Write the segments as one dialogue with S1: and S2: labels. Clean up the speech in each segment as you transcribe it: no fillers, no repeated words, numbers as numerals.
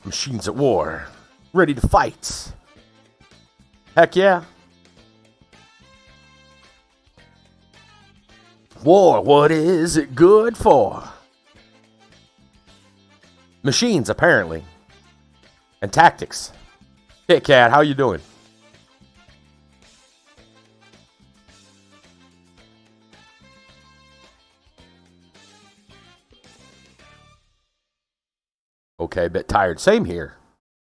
S1: Machines at war. Ready to fight. Heck yeah. War, what is it good for? Machines, apparently. And tactics. Hey, Cat, how you doing? Okay, bit tired. Same here.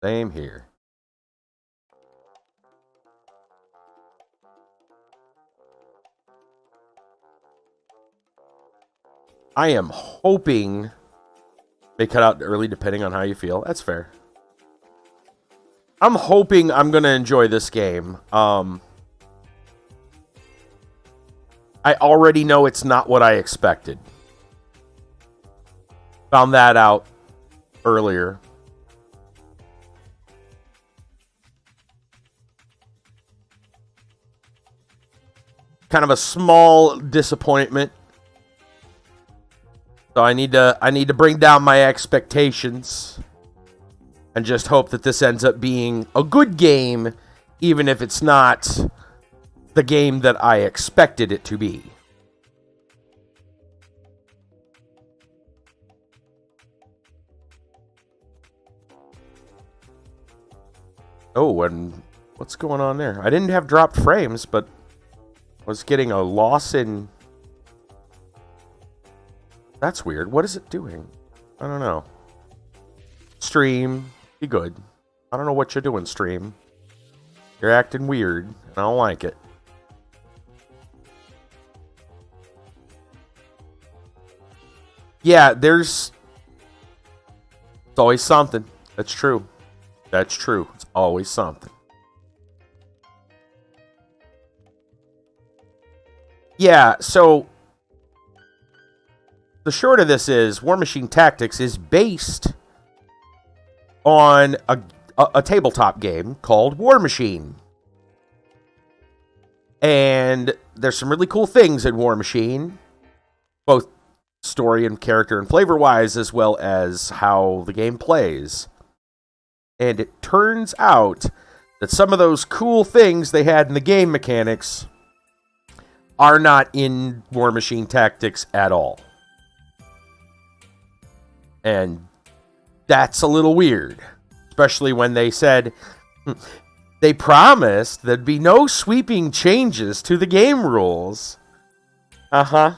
S1: Same here. I am hoping they cut out early depending on how you feel. That's fair. I'm hoping I'm going to enjoy this game. I already know it's not what I expected. Found that out earlier. Kind of a small disappointment. So I need to bring down my expectations and just hope that this ends up being a good game, even if it's not the game that I expected it to be. Oh, and what's going on there? I didn't have dropped frames, but was getting a loss in... That's weird. What is it doing? I don't know. Stream, be good. I don't know what you're doing, stream. You're acting weird. I don't like it. Yeah, it's always something. That's true. That's true. It's always something. Yeah, so the short of this is Warmachine Tactics is based on a tabletop game called Warmachine. And there's some really cool things in Warmachine, both story and character and flavor-wise, as well as how the game plays. And it turns out that some of those cool things they had in the game mechanics are not in Warmachine Tactics at all. And that's a little weird. Especially when they said they promised there'd be no sweeping changes to the game rules. Uh-huh.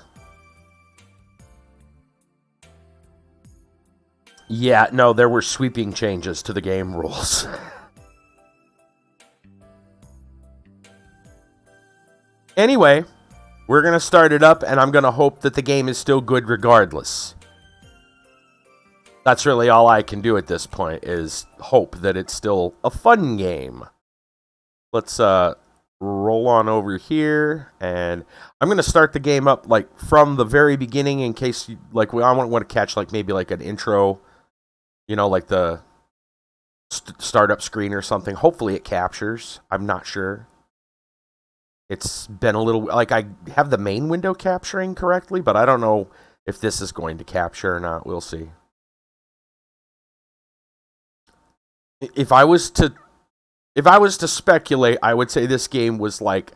S1: Yeah, no, there were sweeping changes to the game rules. Anyway, we're going to start it up, and I'm going to hope that the game is still good regardless. That's really all I can do at this point, is hope that it's still a fun game. Let's roll on over here, and I'm going to start the game up like from the very beginning in case you, like, I want to catch like maybe like an intro, you know, like the startup screen or something. Hopefully it captures. I'm not sure. It's been a little, like, I have the main window capturing correctly, but I don't know if this is going to capture or not. We'll see. If I was to speculate, I would say this game was like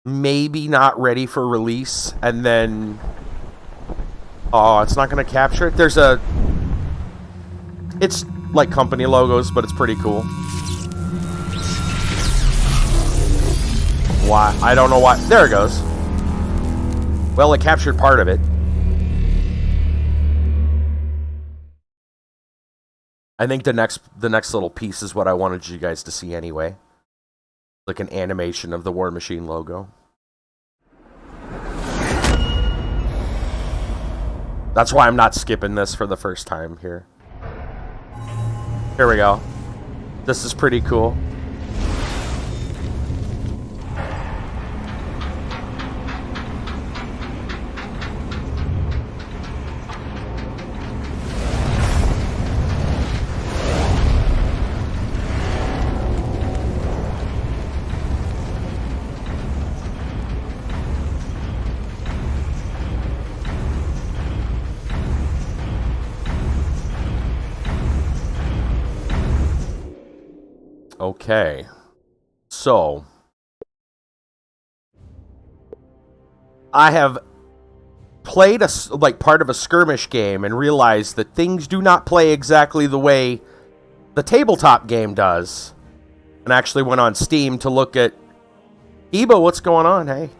S1: maybe not ready for release, and then it's not going to capture it. It's like company logos, but it's pretty cool. Why? I don't know why. There it goes. Well, it captured part of it. I think the next little piece is what I wanted you guys to see anyway. Like an animation of the Warmachine logo. That's why I'm not skipping this for the first time here. Here we go. This is pretty cool. Okay. So, I have played part of a skirmish game and realized that things do not play exactly the way the tabletop game does. And actually went on Steam to look at Ebo, what's going on? Hey.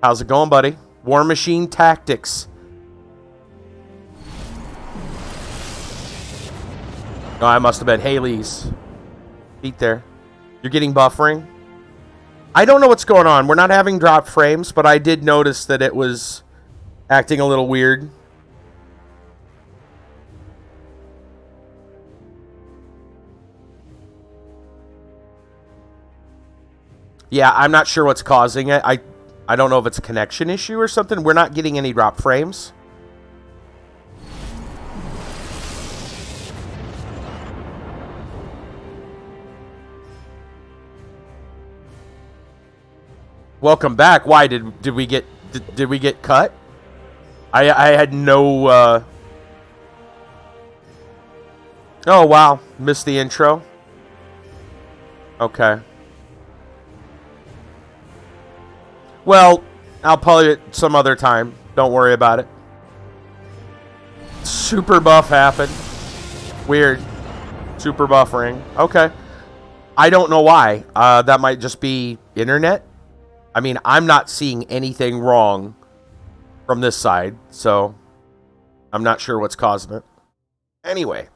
S1: How's it going, buddy? Warmachine Tactics. Oh, I must have been Haley's feet there. You're getting buffering? I don't know what's going on. We're not having drop frames, but I did notice that it was acting a little weird. Yeah, I'm not sure what's causing it. I don't know if it's a connection issue or something. We're not getting any drop frames. Welcome back. Why did we get cut? I had no Oh wow, missed the intro. Okay. Well, I'll play it some other time. Don't worry about it. Super buff happened. Weird. Super buffering. Okay. I don't know why. That might just be internet. I mean, I'm not seeing anything wrong from this side, so I'm not sure what's causing it. Anyway.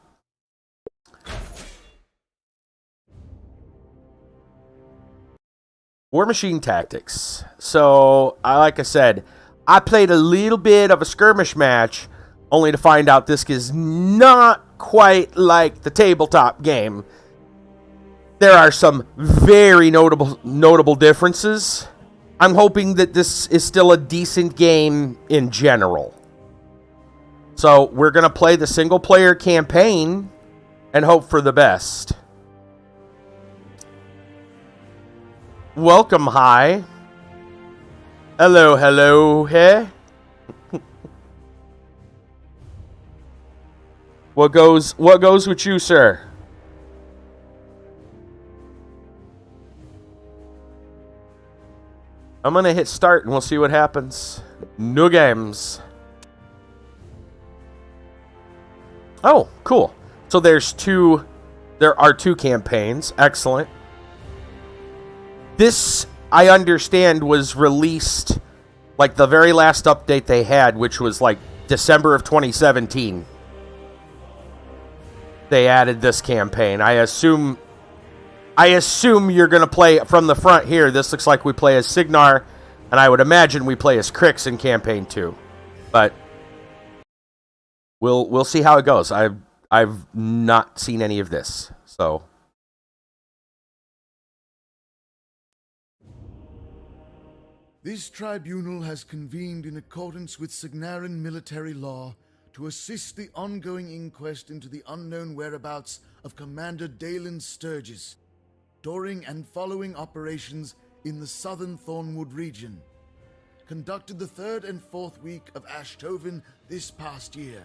S1: Warmachine Tactics. So, like I said, I played a little bit of a skirmish match, only to find out this is not quite like the tabletop game. There are some very notable differences. I'm hoping that this is still a decent game in general. So, we're going to play the single-player campaign and hope for the best. Welcome, hi. Hello, hey. What goes with you, sir? I'm gonna hit start and we'll see what happens. New games. Oh, cool. So there are two campaigns. Excellent. This, I understand, was released like the very last update they had, which was like December of 2017. They added this campaign. I assume you're going to play from the front here. This looks like we play as Signar, and I would imagine we play as Crix in campaign 2. But we'll see how it goes. I've not seen any of this, so.
S2: This tribunal has convened in accordance with Signaran military law to assist the ongoing inquest into the unknown whereabouts of Commander Dalen Sturgis during and following operations in the southern Thornwood region, conducted the 3rd and 4th week of Ashtoven this past year.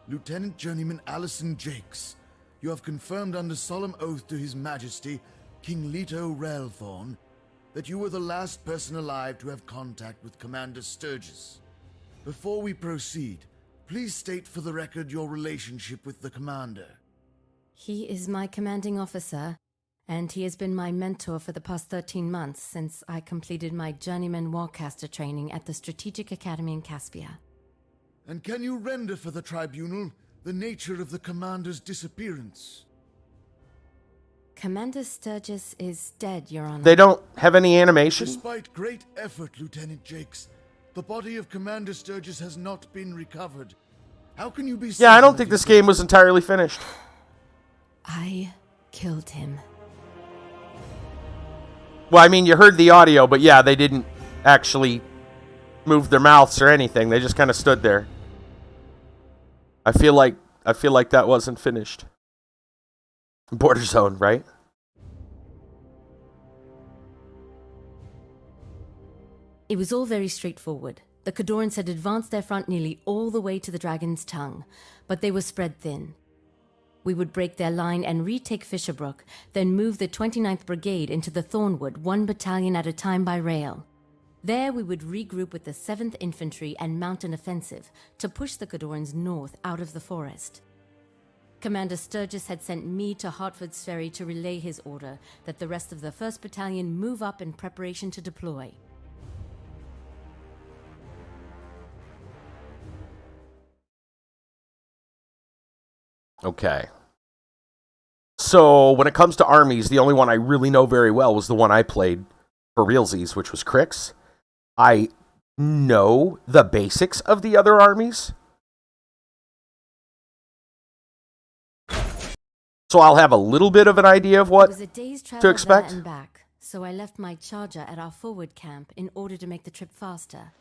S2: Lieutenant Journeyman Allison Jakes, you have confirmed under solemn oath to His Majesty, King Leto Railthorn, that you were the last person alive to have contact with Commander Sturgis. Before we proceed, please state for the record your relationship with the Commander.
S3: He is my commanding officer, and he has been my mentor for the past 13 months since I completed my Journeyman Warcaster training at the Strategic Academy in Caspia.
S2: And can you render for the Tribunal the nature of the Commander's disappearance?
S3: Commander Sturgis is dead, Your Honor.
S1: They don't have any animation?
S2: Despite great effort, Lieutenant Jakes, the body of Commander Sturgis has not been recovered. How can you be certain?
S1: Yeah, I don't think this game was entirely finished.
S3: I killed him.
S1: Well, I mean, you heard the audio, but yeah, they didn't actually move their mouths or anything. They just kind of stood there. I feel like that wasn't finished. Border zone, right?
S3: It was all very straightforward. The Khadorans had advanced their front nearly all the way to the Dragon's Tongue, but they were spread thin. We would break their line and retake Fisherbrook, then move the 29th Brigade into the Thornwood, 1 battalion at a time by rail. There we would regroup with the 7th Infantry and mount an offensive to push the Cadorans north out of the forest. Commander Sturgis had sent me to Hartford's Ferry to relay his order that the rest of the 1st Battalion move up in preparation to deploy.
S1: Okay. So, when it comes to armies, the only one I really know very well was the one I played for realsies, which was Crix. I know the basics of the other armies. So I'll have a little bit of an idea of what
S3: It was a day's
S1: to
S3: travel
S1: expect.
S3: there and back, so I left my charger at our forward camp in order to make the trip faster.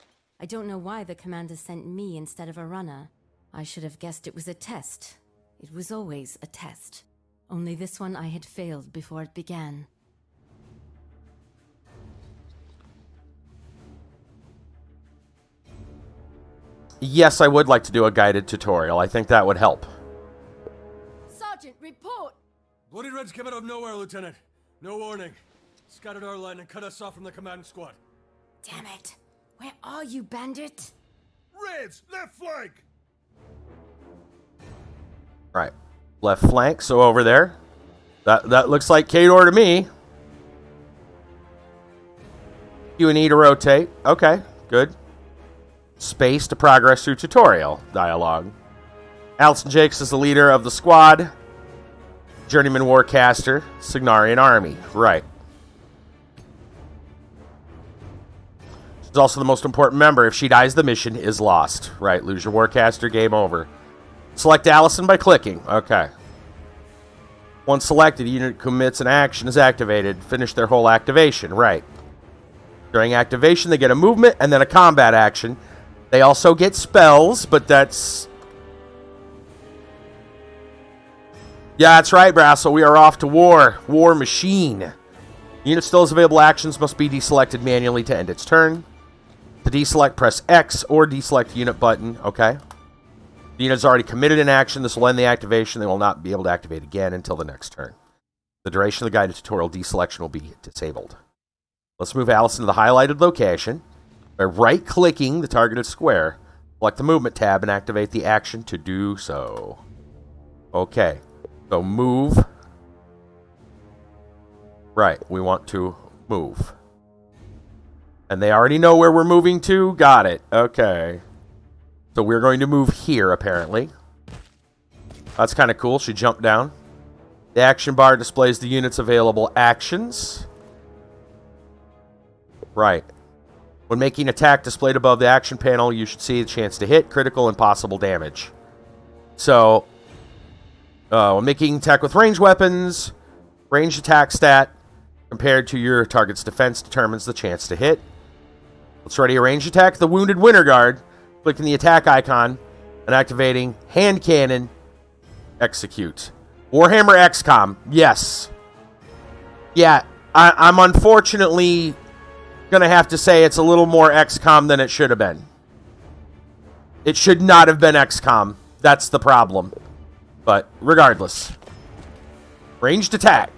S3: I don't know why the commander sent me instead of a runner. I should have guessed it was a test. It was always a test. Only this one I had failed before it began.
S1: Yes, I would like to do a guided tutorial. I think that would help.
S3: Sergeant, report!
S4: Bloody Reds came out of nowhere, Lieutenant. No warning. Scattered our line and cut us off from the command squad.
S3: Damn it! Where are you, bandit?
S2: Reds, left flank!
S1: Right. Left flank, so over there. That looks like Kador to me. You need to rotate. Okay, good. Space to progress through tutorial dialogue. Allison Jakes is the leader of the squad. Journeyman Warcaster, Signarian Army. Right. She's also the most important member. If she dies, the mission is lost. Right, lose your Warcaster, game over. Select Allison by clicking. Okay. Once selected, the unit commits an action is activated. Finish their whole activation. Right. During activation, they get a movement and then a combat action. They also get spells, but that's... Yeah, that's right, Brasso. We are off to war. Warmachine. Unit still has available actions must be deselected manually to end its turn. To deselect, press X or deselect unit button. Okay. The unit has already committed an action. This will end the activation. They will not be able to activate again until the next turn. The duration of the guided tutorial deselection will be disabled. Let's move Allison to the highlighted location. By right-clicking the targeted square, select the movement tab and activate the action to do so. Okay. So move. Right. We want to move. And they already know where we're moving to. Got it. Okay. So we're going to move here, apparently. That's kind of cool. She jumped down. The action bar displays the unit's available actions. Right. When making attack displayed above the action panel, you should see a chance to hit, critical, and possible damage. So, when making attack with ranged weapons, ranged attack stat compared to your target's defense determines the chance to hit. Let's ready a ranged attack. The Wounded Winter Guard. Clicking the attack icon and activating hand cannon. Execute. Warhammer XCOM. Yes. Yeah, I'm unfortunately gonna have to say it's a little more XCOM than it should have been. It should not have been XCOM. That's the problem. But regardless. Ranged attack.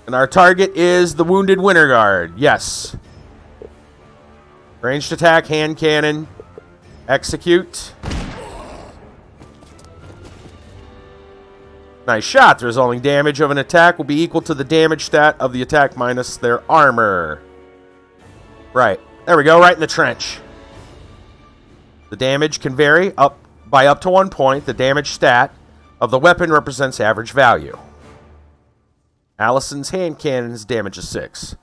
S1: And our target is the Wounded Winter Guard. Yes. Ranged attack, hand cannon. Execute. Nice shot. The resulting damage of an attack will be equal to the damage stat of the attack minus their armor. Right. There we go. Right in the trench. The damage can vary by up to 1 point. The damage stat of the weapon represents average value. Allison's hand cannon's damage is 6.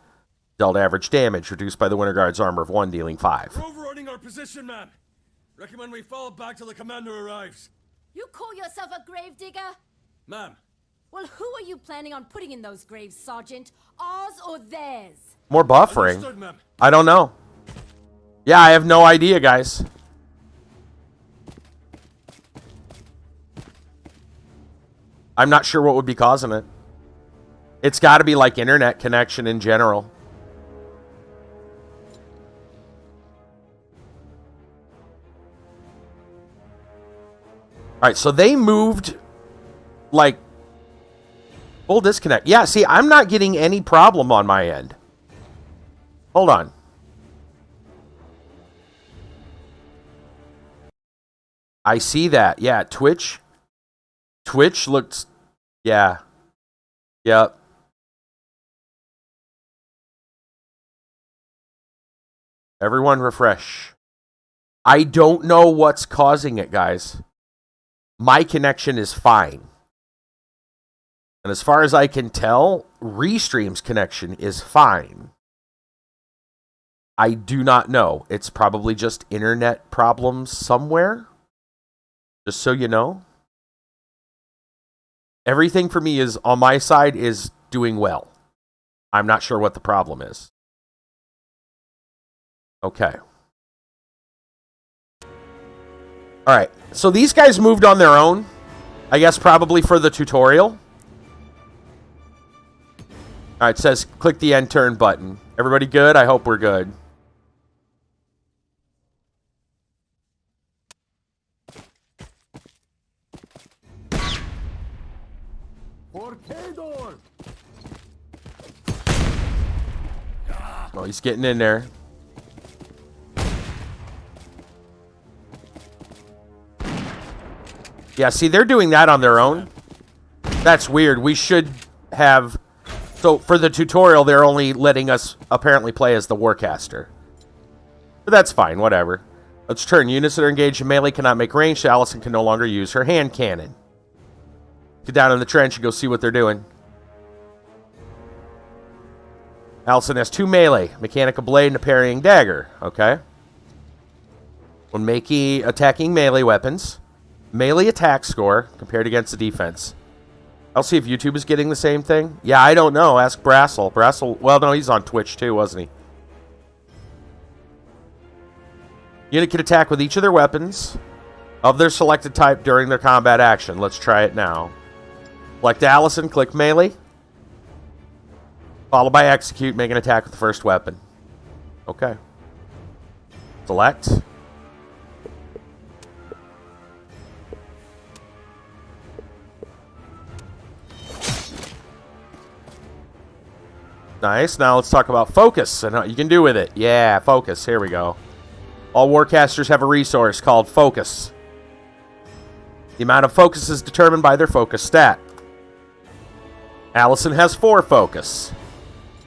S1: Dealt average damage, reduced by the Winter Guard's armor of 1, dealing 5.
S4: We're overrunning our position, man. Recommend we fall back till the commander arrives.
S3: You call yourself a gravedigger?
S4: Ma'am.
S3: Well, who are you planning on putting in those graves, Sergeant? Ours or theirs?
S1: More buffering?
S4: Understood, ma'am.
S1: I don't know. Yeah, I have no idea, guys. I'm not sure what would be causing it. It's got to be like internet connection in general. Alright, so they moved, like, full disconnect. Yeah, see, I'm not getting any problem on my end. Hold on. I see that. Yeah, Twitch. Twitch looks... Yeah. Yep. Everyone refresh. I don't know what's causing it, guys. My connection is fine. And as far as I can tell, Restream's connection is fine. I do not know. It's probably just internet problems somewhere. Just so you know. Everything for me is, on my side, is doing well. I'm not sure what the problem is. Okay. Alright, so these guys moved on their own. I guess probably for the tutorial. Alright, it says click the end turn button. Everybody good? I hope we're good. Oh, he's getting in there. Yeah, see, they're doing that on their own. That's weird. We should have... So, for the tutorial, they're only letting us apparently play as the Warcaster. But that's fine, whatever. Let's turn. Units that are engaged in melee cannot make range. Allison can no longer use her hand cannon. Get down in the trench and go see what they're doing. Allison has 2 melee. Mechanical blade and a parrying dagger. Okay. When attacking melee weapons... Melee attack score compared against the defense. I'll see if YouTube is getting the same thing. Yeah, I don't know. Ask Brassel. Brassel, well, no, he's on Twitch too, wasn't he? Unit can attack with each of their weapons of their selected type during their combat action. Let's try it now. Select Allison, click melee. Followed by execute, make an attack with the first weapon. Okay. Select. Nice. Now let's talk about focus and what you can do with it. Yeah, focus. Here we go. All Warcasters have a resource called focus. The amount of focus is determined by their focus stat. Allison has 4 focus.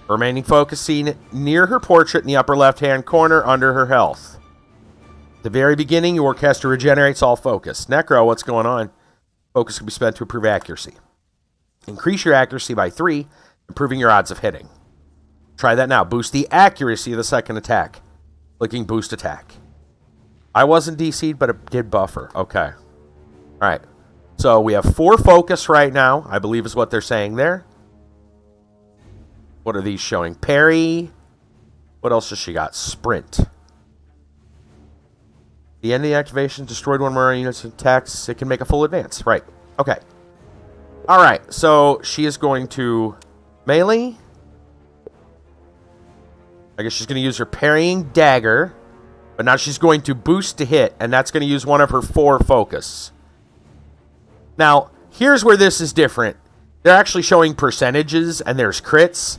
S1: Remaining focus seen near her portrait in the upper left-hand corner under her health. At the very beginning, your Warcaster regenerates all focus. Necro, what's going on? Focus can be spent to improve accuracy. Increase your accuracy by 3, improving your odds of hitting. Try that now. Boost the accuracy of the second attack. Clicking boost attack. I wasn't DC'd, but it did buffer. Okay. Alright. So we have 4 focus right now, I believe is what they're saying there. What are these showing? Parry. What else has she got? Sprint. The end of the activation destroyed one more unit's attacks. It can make a full advance. Right. Okay. Alright. So she is going to melee. I guess she's going to use her parrying dagger. But now she's going to boost to hit. And that's going to use one of her 4 focus. Now, here's where this is different. They're actually showing percentages and there's crits.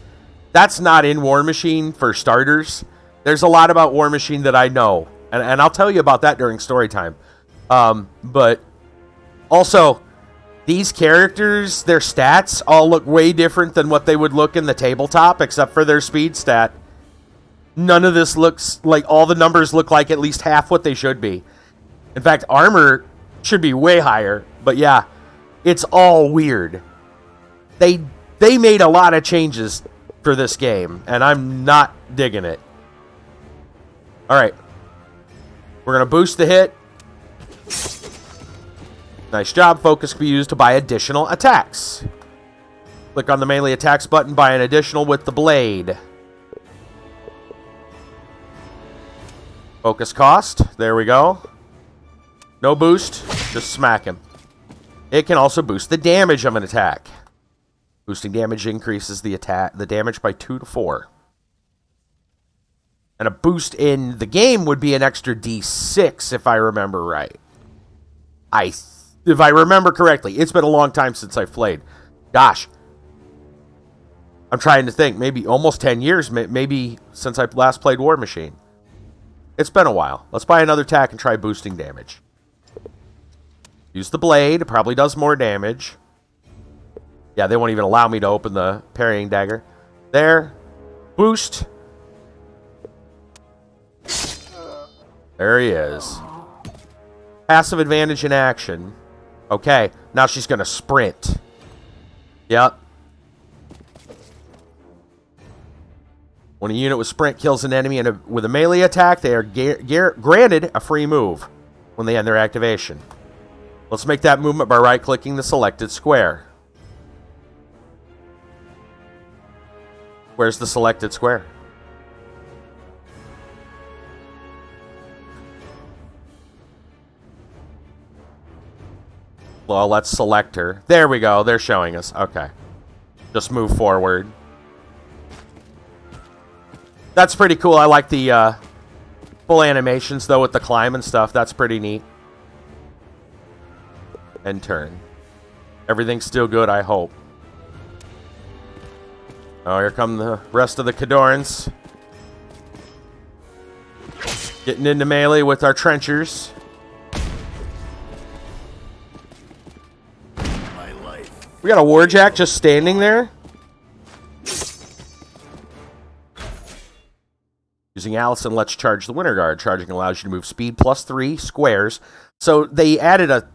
S1: That's not in Warmachine for starters. There's a lot about Warmachine that I know. And I'll tell you about that during story time. But also, these characters, their stats all look way different than what they would look in the tabletop, except for their speed stat. None of this looks like, all the numbers look like at least half what they should be. In fact, armor should be way higher. But yeah, it's all weird. They made a lot of changes for this game, and I'm not digging it. Alright. We're going to boost the hit. Nice job. Focus can be used to buy additional attacks. Click on the melee attacks button, buy an additional with the blade. Focus cost. There we go. No boost. Just smack him. It can also boost the damage of an attack. Boosting damage increases the damage by 2 to 4. And a boost in the game would be an extra D6, if I remember right. If I remember correctly. It's been a long time since I've played. Gosh. I'm trying to think. Maybe almost 10 years. Maybe since I last played Warmachine. It's been a while. Let's buy another tack and try boosting damage. Use the blade. It probably does more damage. Yeah, they won't even allow me to open the parrying dagger. There. Boost. There he is. Passive advantage in action. Okay, now she's going to sprint. Yep. When a unit with sprint kills an enemy with a melee attack, they are granted a free move when they end their activation. Let's make that movement by right-clicking the selected square. Where's the selected square? Well, let's select her. There we go. They're showing us. Okay. Just move forward. That's pretty cool. I like the full animations, though, with the climb and stuff. That's pretty neat. And turn. Everything's still good, I hope. Oh, here come the rest of the Khadorans. Getting into melee with our trenchers. We got a warjack just standing there. Using Allison, let's charge the Winter Guard. Charging allows you to move speed +3 squares. So they added a...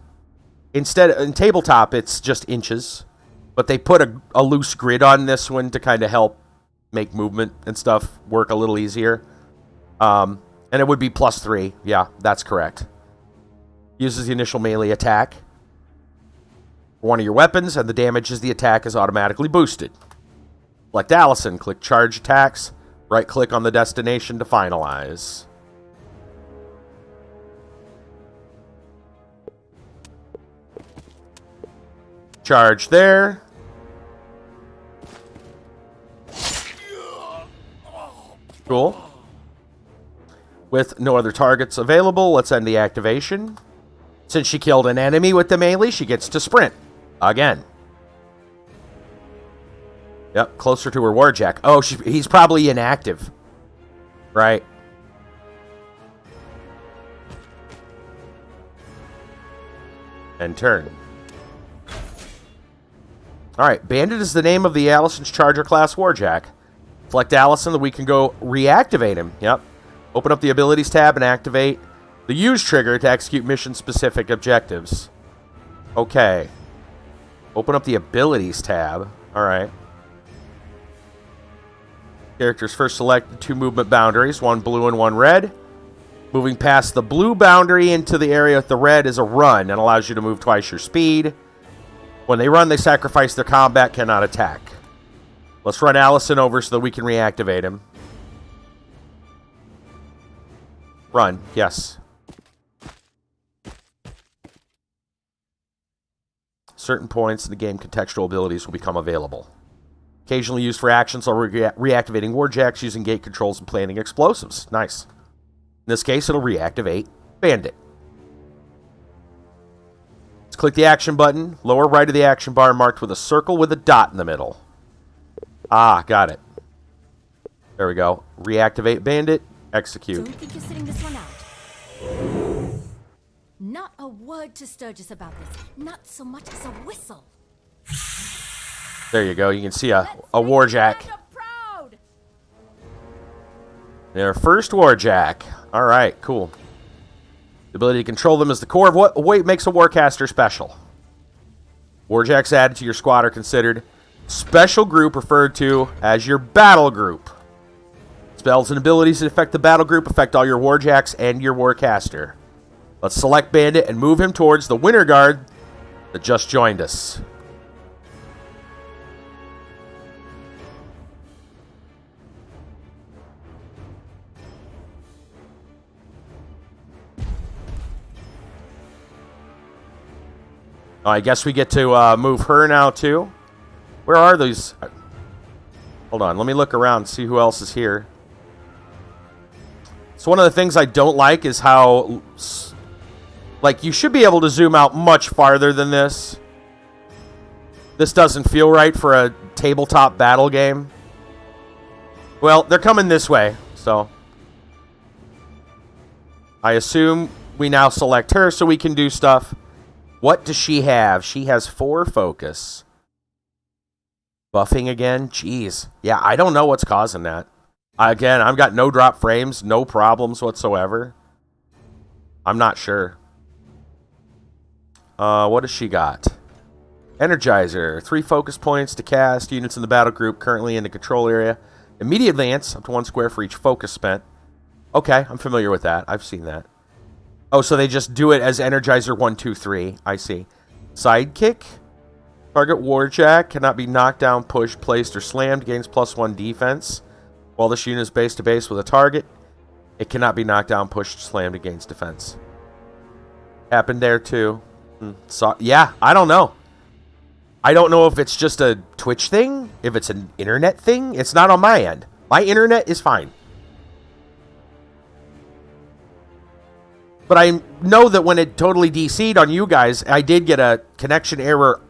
S1: Instead, in tabletop, it's just inches. But they put a loose grid on this one to kind of help make movement and stuff work a little easier. And it would be +3. Yeah, that's correct. Uses the initial melee attack. One of your weapons, and the damage as the attack is automatically boosted. Select Allison. Click Charge Attacks. Right-click on the destination to finalize. Charge there. Cool. With no other targets available, let's end the activation. Since she killed an enemy with the melee, she gets to sprint. Again. Yep, closer to her warjack. Oh, he's probably inactive. Right. And turn. Alright, Bandit is the name of the Allison's Charger class warjack. Select Allison, then we can go reactivate him. Yep. Open up the Abilities tab and activate the Use trigger to execute mission-specific objectives. Okay. Open up the Abilities tab. Alright. Characters first select the 2 movement boundaries, one blue and one red. Moving past the blue boundary into the area with the red is a run and allows you to move twice your speed. When they run, they sacrifice their combat, cannot attack. Let's run Allison over so that we can reactivate him. Run, yes. Certain points in the game contextual abilities will become available. Occasionally used for actions or reactivating warjacks using gate controls and planting explosives. Nice. In this case, it'll reactivate Bandit. Let's click the action button. Lower right of the action bar marked with a circle with a dot in the middle. Ah, got it. There we go. Reactivate Bandit. Execute.
S3: Don't think you're sitting this one out. Not a word to Sturgis about this. Not so much as a whistle.
S1: There you go. You can see a warjack. Their first warjack. All right, cool. The ability to control them is the core of what makes a warcaster special. Warjacks added to your squad are considered special group, referred to as your battle group. Spells and abilities that affect the battle group affect all your warjacks and your warcaster. Let's select Bandit and move him towards the Winter Guard that just joined us. I guess we get to move her now, too. Where are these? Hold on, let me look around and see who else is here. So one of the things I don't like is how Like, you should be able to zoom out much farther than this. This doesn't feel right for a tabletop battle game. Well, they're coming this way, so I assume we now select her so we can do stuff. What does she have? She has 4 focus. Buffing again? Jeez. Yeah, I don't know what's causing that. Again, I've got no drop frames, no problems whatsoever. I'm not sure. What does she got? Energizer. 3 focus points to cast. Units in the battle group currently in the control area. Immediate advance, up to 1 square for each focus spent. Okay, I'm familiar with that. I've seen that. Oh, so they just do it as Energizer 1, 2, 3. I see. Sidekick. Target Warjack cannot be knocked down, pushed, placed, or slammed. Gains +1 defense. While this unit is base to base with a target, it cannot be knocked down, pushed, slammed, and gains defense. Happened there too. So, yeah, I don't know. I don't know if it's just a Twitch thing, if it's an internet thing. It's not on my end. My internet is fine. But I know that when it totally DC'd on you guys, I did get a connection error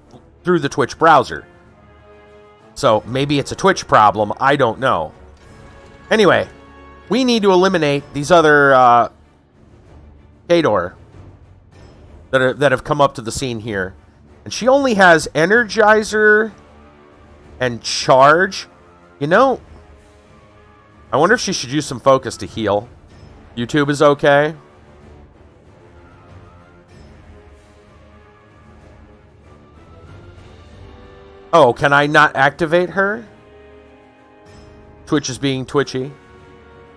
S1: through the Twitch browser. So maybe it's a Twitch problem. I don't know. Anyway, we need to eliminate these other Kador that have come up to the scene here. And she only has Energizer and Charge. You know, I wonder if she should use some focus to heal. YouTube is okay. Oh, can I not activate her? Twitch is being twitchy.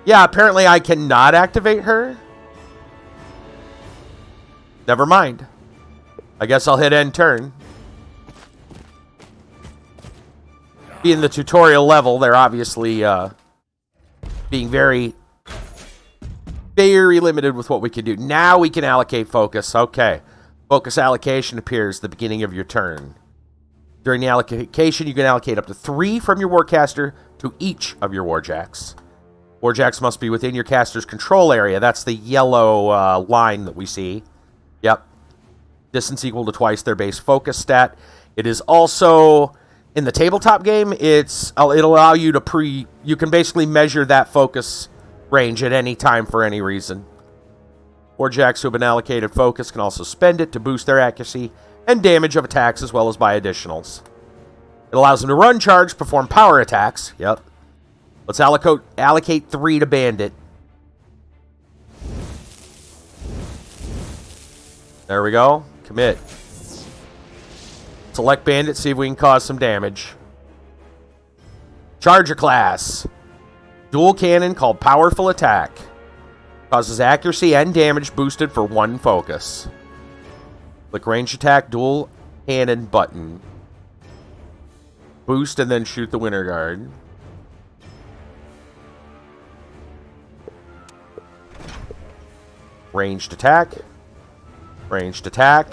S1: Yeah, apparently I cannot activate her. Never mind. I guess I'll hit end turn. Being the tutorial level, they're obviously being very limited with what we can do. Now we can allocate focus. Okay. Focus allocation appears at the beginning of your turn. During the allocation, you can allocate up to 3 from your Warcaster to each of your Warjacks. Warjacks must be within your caster's control area. That's the yellow line that we see. Yep. Distance equal to twice their base focus stat. It is also, in the tabletop game, it'll allow you to you can basically measure that focus range at any time for any reason. Warjacks who have been allocated focus can also spend it to boost their accuracy and damage of attacks, as well as buy additionals. It allows them to run, charge, perform power attacks. Yep. Let's allocate 3 to Bandit. There we go. Commit. Select Bandit, see if we can cause some damage. Charger class. Dual cannon called Powerful Attack. Causes accuracy and damage boosted for 1 focus. Click range attack, dual cannon button. Boost and then shoot the winter guard. Ranged attack. Ranged attack.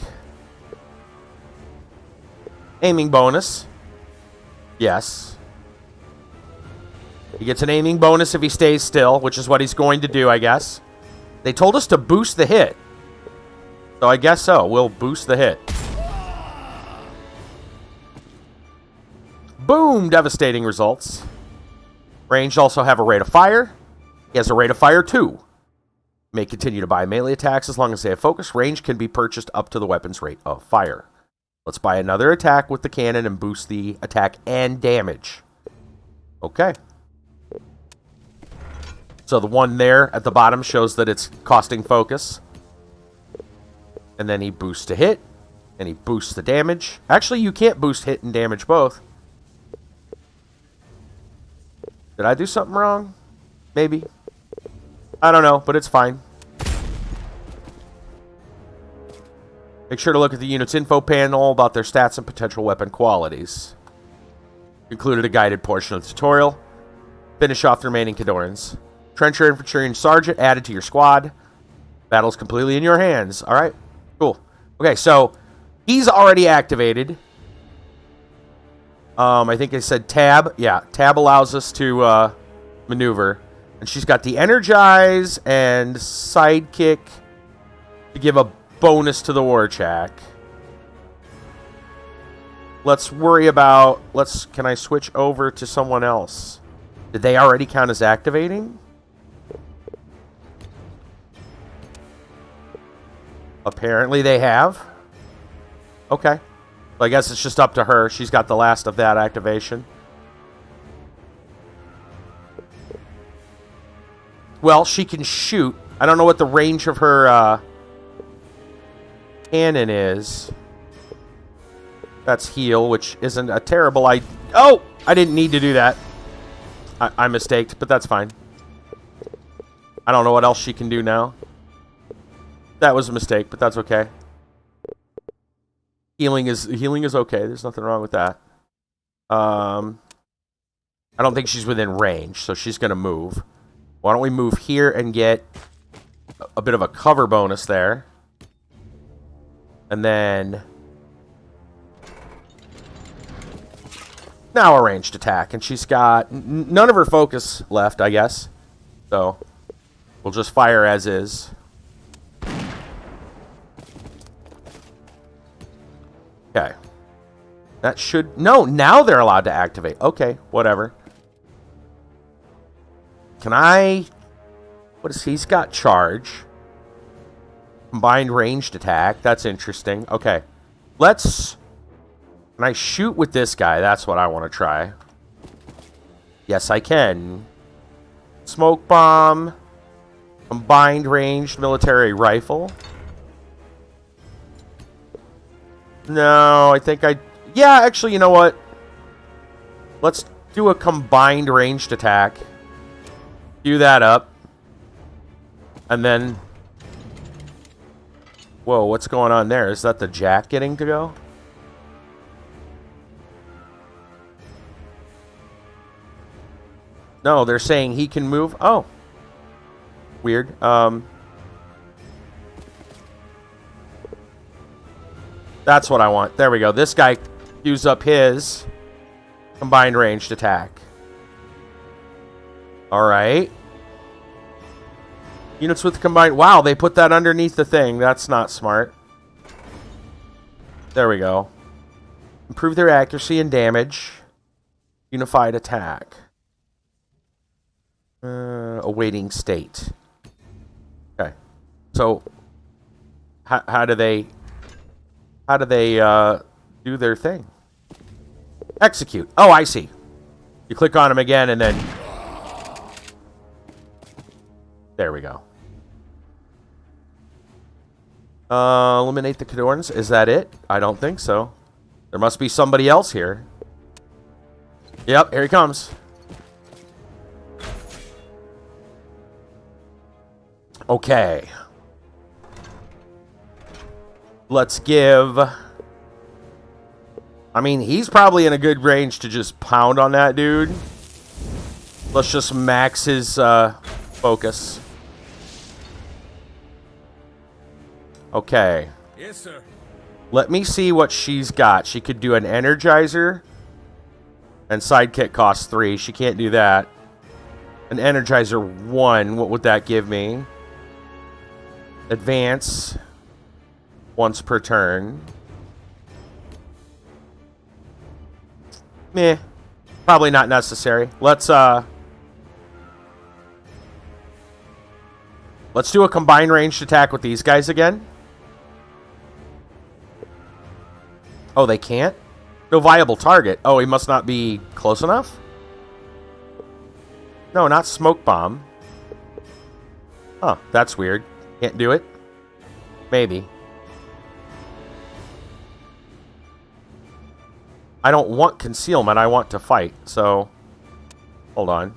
S1: Aiming bonus. Yes. He gets an aiming bonus if he stays still, which is what he's going to do, I guess. They told us to boost the hit. So I guess so. We'll boost the hit. Boom! Devastating results. Ranged also have a rate of fire. He has a rate of fire 2. May continue to buy melee attacks as long as they have focus. Range can be purchased up to the weapon's rate of fire. Let's buy another attack with the cannon and boost the attack and damage. Okay. So the one there at the bottom shows that it's costing focus. And then he boosts to hit. And he boosts the damage. Actually, you can't boost hit and damage both. Did I do something wrong? Maybe. I don't know, but it's fine. Make sure to look at the unit's info panel about their stats and potential weapon qualities. Included a guided portion of the tutorial. Finish off the remaining Kadorans. Trencher Infantry and Sergeant added to your squad. Battle's completely in your hands. Alright, cool. Okay, so he's already activated. I think I said tab. Yeah, tab allows us to maneuver. And she's got the Energize and Sidekick to give a bonus to the war check. Let's worry about... Can I switch over to someone else? Did they already count as activating? Apparently they have. Okay. So I guess it's just up to her. She's got the last of that activation. Well, she can shoot. I don't know what the range of her cannon is. That's heal, which isn't a terrible idea. Oh! I didn't need to do that. I mistaked, but that's fine. I don't know what else she can do now. That was a mistake, but that's okay. Healing is okay. There's nothing wrong with that. I don't think she's within range, so she's going to move. Why don't we move here and get a bit of a cover bonus there. And then... now a ranged attack. And she's got none of her focus left, I guess. So, we'll just fire as is. Okay. That should... no, now they're allowed to activate. Okay, whatever. Can I... what is he's got? Charge. Combined ranged attack. That's interesting. Okay. Let's... can I shoot with this guy? That's what I want to try. Yes, I can. Smoke bomb. Combined ranged military rifle. No, I think I... yeah, actually, you know what? Let's do a combined ranged attack. Do that up. And then... whoa, what's going on there? Is that the jack getting to go? No, they're saying he can move. Oh. Weird. That's what I want. There we go. This guy used up his combined ranged attack. Alright. Units with combined... wow, they put that underneath the thing. That's not smart. There we go. Improve their accuracy and damage. Unified attack. Awaiting state. Okay. So, how do they... how do they do their thing? Execute. Oh, I see. You click on them again and then... there we go. Eliminate the Cadorans. Is that it? I don't think so. There must be somebody else here. Yep, here he comes. Okay. Let's give... I mean, he's probably in a good range to just pound on that dude. Let's just max his focus. Okay.
S4: Yes, sir.
S1: Let me see what she's got. She could do an Energizer. And Sidekick costs 3. She can't do that. An Energizer 1. What would that give me? Advance. Once per turn. Meh. Probably not necessary. Let's do a combined ranged attack with these guys again. Oh, they can't? No viable target. Oh, he must not be close enough? No, not smoke bomb. Huh, that's weird. Can't do it? Maybe. I don't want concealment, I want to fight, so... hold on.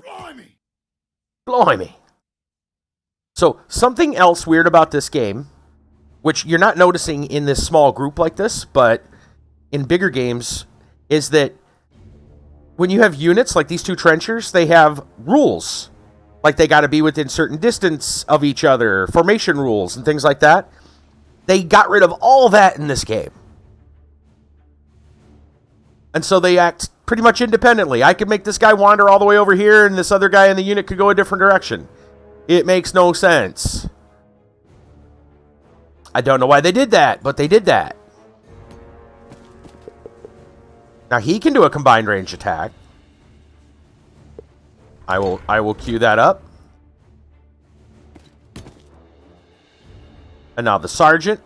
S2: Blimey!
S1: Blimey! So, something else weird about this game, which you're not noticing in this small group like this, but in bigger games, is that when you have units like these two trenchers, they have rules. Like they got to be within certain distance of each other, formation rules and things like that. They got rid of all that in this game. And so they act pretty much independently. I could make this guy wander all the way over here, and this other guy in the unit could go a different direction. It makes no sense. I don't know why they did that, but they did that. Now he can do a combined range attack. I will queue that up. And now the sergeant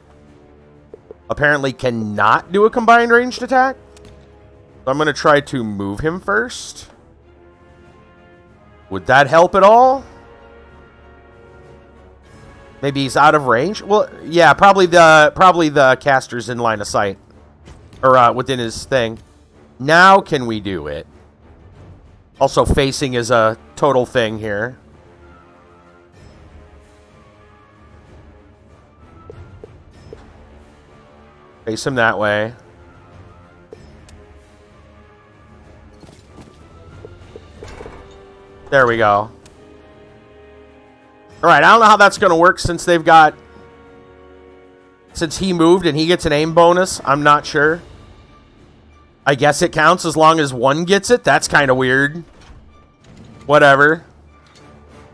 S1: apparently cannot do a combined ranged attack. So I'm going to try to move him first. Would that help at all? Maybe he's out of range? Well, yeah, probably the caster's in line of sight. Or within his thing. Now can we do it? Also, facing is a total thing here. Face him that way. There we go. Alright, I don't know how that's going to work since they've got... Since he moved and he gets an aim bonus. I'm not sure. I guess it counts as long as one gets it. That's kind of weird. Whatever.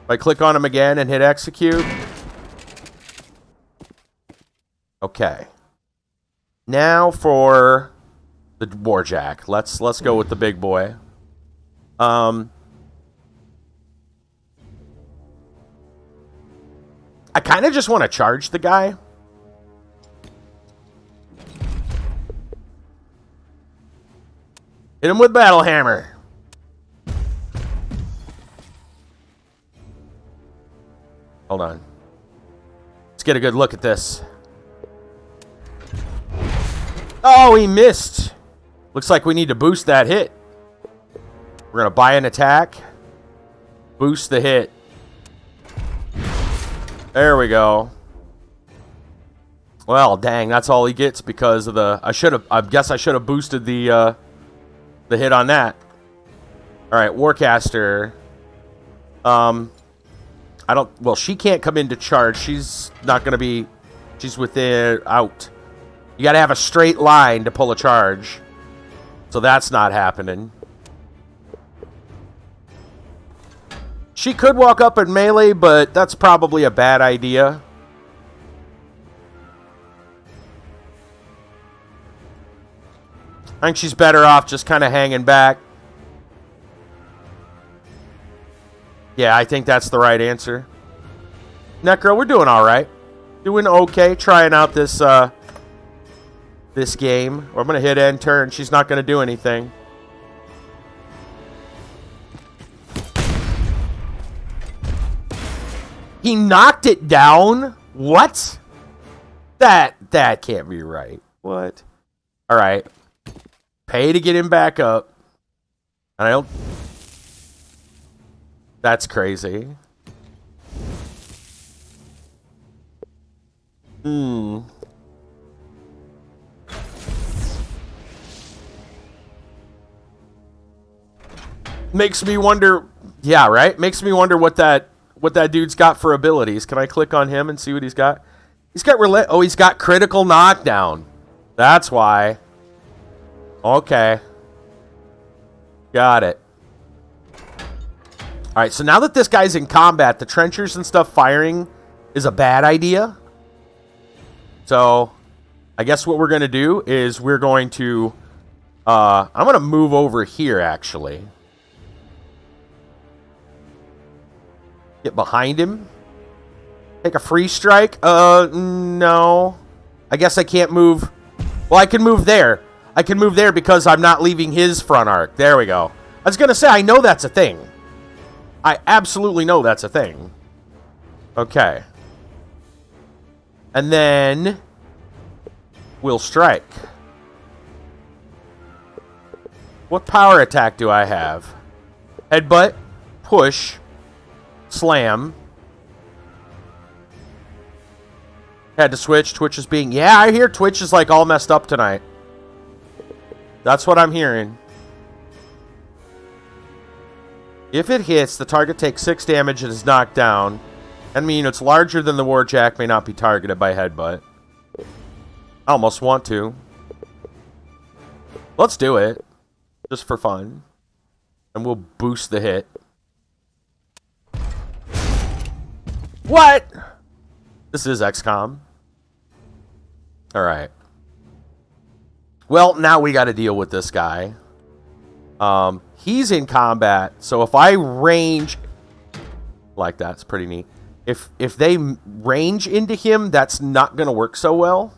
S1: If I click on him again and hit execute. Okay. Now for the Warjack. Let's go with the big boy. I kind of just want to charge the guy. Hit him with Battle Hammer. Hold on. Let's get a good look at this. Oh, he missed. Looks like we need to boost that hit. We're going to buy an attack. Boost the hit. There we go. Well, dang, that's all he gets because of the... I guess I should have boosted the hit on that. Alright, Warcaster. Well, she can't come into charge. She's not going to be... She's within... Out. You got to have a straight line to pull a charge. So that's not happening. She could walk up in melee, but that's probably a bad idea. I think she's better off just kind of hanging back. Yeah, I think that's the right answer. Necro, we're doing all right. Doing okay. Trying out this this game. I'm going to hit end turn. She's not going to do anything. He knocked it down? What? That can't be right. What? All right. Pay to get him back up. And I don't... That's crazy. Makes me wonder... Yeah, right? Makes me wonder what that dude's got for abilities. Can I click on him and see what he's got? He's got he's got critical knockdown. That's why. Okay. Got it. Alright, so now that this guy's in combat, the trenchers and stuff firing is a bad idea. So, I guess what we're going to do is we're going to... I'm going to move over here, actually. Get behind him. Take a free strike. No. I guess I can't move. Well, I can move there. I can move there because I'm not leaving his front arc. There we go. I was going to say, I know that's a thing. I absolutely know that's a thing. Okay. And then we'll strike. What power attack do I have? Headbutt, push, slam. Had to switch. Twitch is being... Yeah, I hear Twitch is like all messed up tonight. That's what I'm hearing. If it hits, the target takes 6 damage and is knocked down. Enemy units larger than the Warjack may not be targeted by headbutt. I almost want to. Let's do it. Just for fun. And we'll boost the hit. What? This is XCOM. Alright. Well, now we got to deal with this guy. He's in combat, so if I range... Like that, it's pretty neat. If they range into him, that's not going to work so well.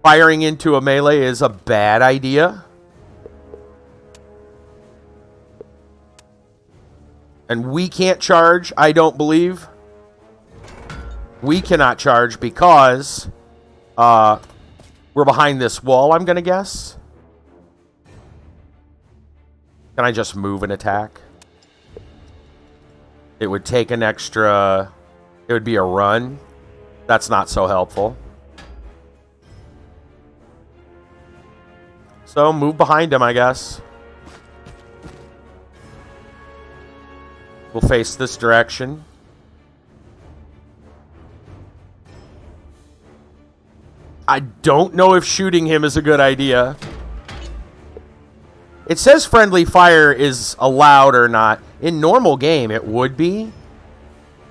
S1: Firing into a melee is a bad idea. And we can't charge, I don't believe. We cannot charge because we're behind this wall, I'm going to guess. Can I just move and attack? It would take an extra... It would be a run. That's not so helpful. So, move behind him, I guess. We'll face this direction. I don't know if shooting him is a good idea. It says friendly fire is allowed or not. In normal game, it would be.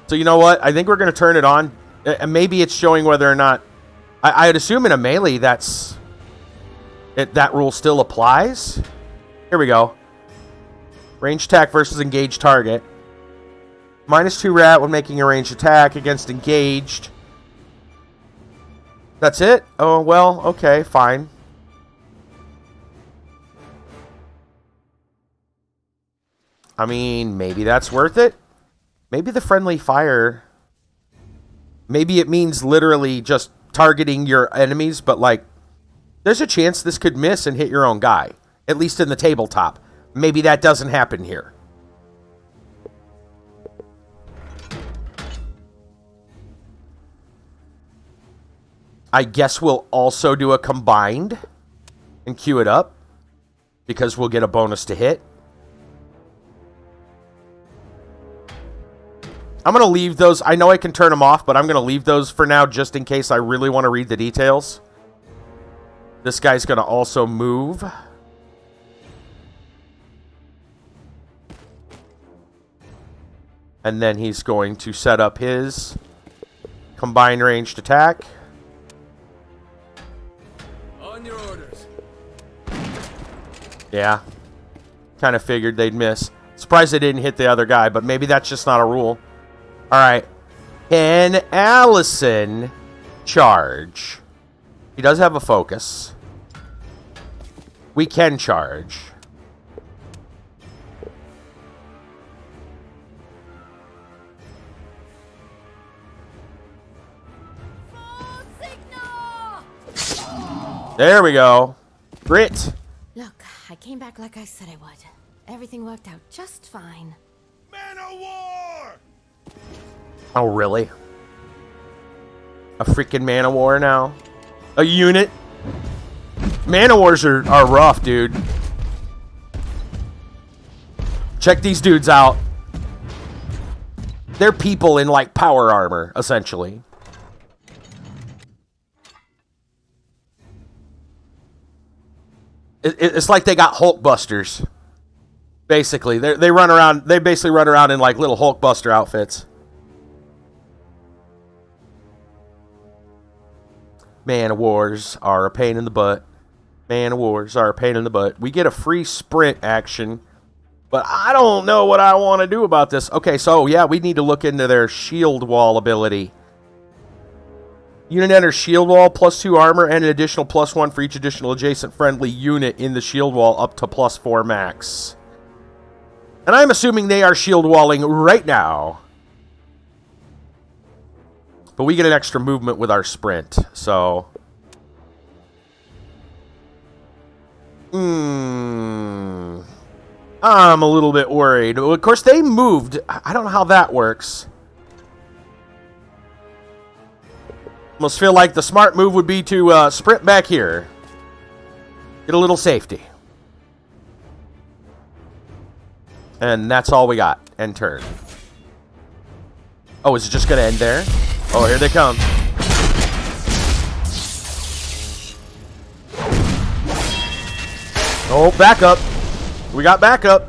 S1: So you know what? I think we're going to turn it on. Maybe it's showing whether or not... I'd assume in a melee that rule still applies. Here we go. Range attack versus engaged target. -2 rat when making a ranged attack against engaged. That's it? Oh, well, okay, fine. I mean, maybe that's worth it. Maybe the friendly fire... Maybe it means literally just targeting your enemies, but like... There's a chance this could miss and hit your own guy. At least in the tabletop. Maybe that doesn't happen here. I guess we'll also do a combined and queue it up because we'll get a bonus to hit. I'm going to leave those. I know I can turn them off, but I'm going to leave those for now just in case I really want to read the details. This guy's going to also move. And then he's going to set up his combined ranged attack.
S4: On your orders.
S1: Yeah. Kind of figured they'd miss. Surprised they didn't hit the other guy, but maybe that's just not a rule. Alright. Can Allison charge? He does have a focus. We can charge. There we go. Grit.
S3: Look, I came back like I said I would. Everything worked out just fine.
S2: Man of war!
S1: Oh, really? A freaking man of war now? A unit? Man of wars are rough, dude. Check these dudes out. They're people in, like, power armor, essentially. It's like they got Hulk busters. Basically, they run around. They basically run around in like little Hulk buster outfits. Man of wars are a pain in the butt. Man of wars are a pain in the butt. We get a free sprint action, but I don't know what I want to do about this. Okay, so yeah, we need to look into their shield wall ability. Unit enters shield wall, +2 armor, and an additional +1 for each additional adjacent friendly unit in the shield wall up to +4 max. And I'm assuming they are shield walling right now. But we get an extra movement with our sprint, so... I'm a little bit worried. Of course, they moved. I don't know how that works. Almost feel like the smart move would be to sprint back here. Get a little safety. And that's all we got. End turn. Oh, is it just going to end there? Oh, here they come. Oh, backup. We got backup.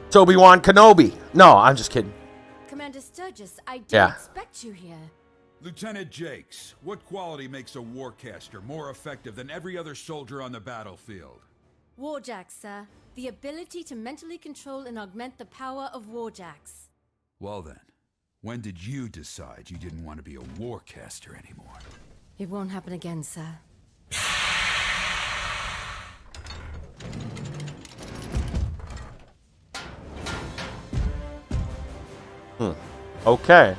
S1: It's Obi-Wan Kenobi. No, I'm just kidding.
S3: Commander Sturgis, I didn't
S1: Yeah.
S3: expect you here.
S5: Lieutenant Jakes, what quality makes a warcaster more effective than every other soldier on the battlefield?
S3: Warjacks, sir. The ability to mentally control and augment the power of Warjacks.
S5: Well then, when did you decide you didn't want to be a warcaster anymore?
S3: It won't happen again, sir.
S1: Okay.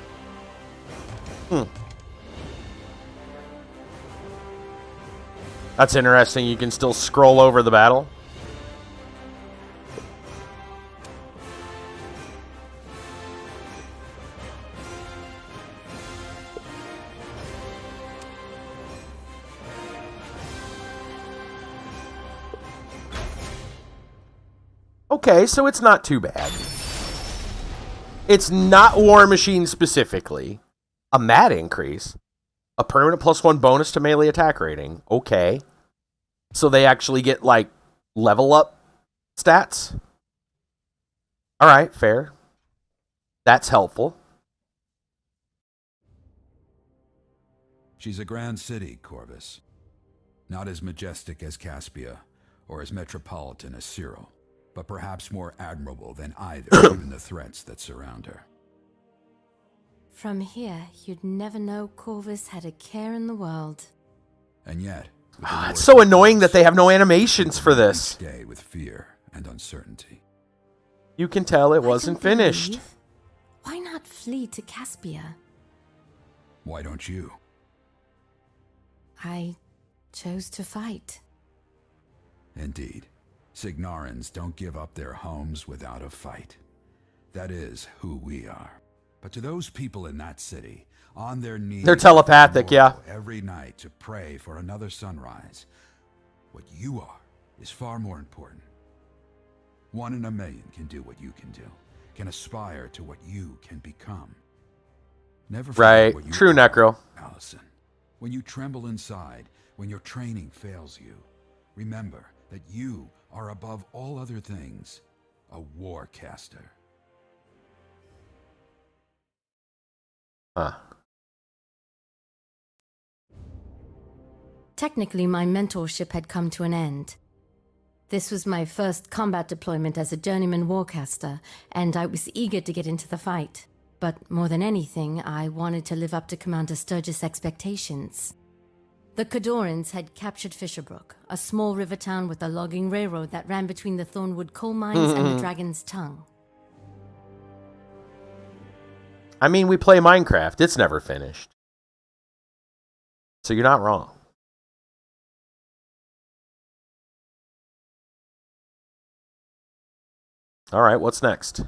S1: That's interesting. You can still scroll over the battle. Okay, so it's not too bad. It's not Warmachine specifically. A mad increase. A permanent +1 bonus to melee attack rating. Okay. So they actually get, like, level up stats? Alright, fair. That's helpful.
S5: She's a grand city, Corvus. Not as majestic as Caspia, or as metropolitan as Cyril, but perhaps more admirable than either, given the threats that surround her.
S3: From here, you'd never know Corvus had a care in the world.
S5: And yet,
S1: It's so annoying that they have no animations for this.
S5: Day with fear and uncertainty.
S1: You can tell it
S3: Why
S1: wasn't
S3: don't they
S1: finished.
S3: leave? Why not flee to Caspia?
S5: Why don't you?
S3: I chose to fight.
S5: Indeed. Signarans don't give up their homes without a fight. That is who we are. But to those people in that city, on their knees...
S1: They're telepathic, yeah.
S5: Every night to pray for another sunrise, what you are is far more important. 1 in a million can do what you can do, can aspire to what you can become. Never forget
S1: Right.
S5: what you
S1: True,
S5: are,
S1: Necro.
S5: Allison. When you tremble inside, when your training fails you, remember that you are above all other things a warcaster.
S1: Huh.
S3: Technically, my mentorship had come to an end. This was my first combat deployment as a journeyman warcaster, and I was eager to get into the fight. But more than anything, I wanted to live up to Commander Sturgis' expectations. The Cadorans had captured Fisherbrook, a small river town with a logging railroad that ran between the Thornwood coal mines and the Dragon's Tongue.
S1: I mean, we play Minecraft. It's never finished. So you're not wrong. All right, what's next?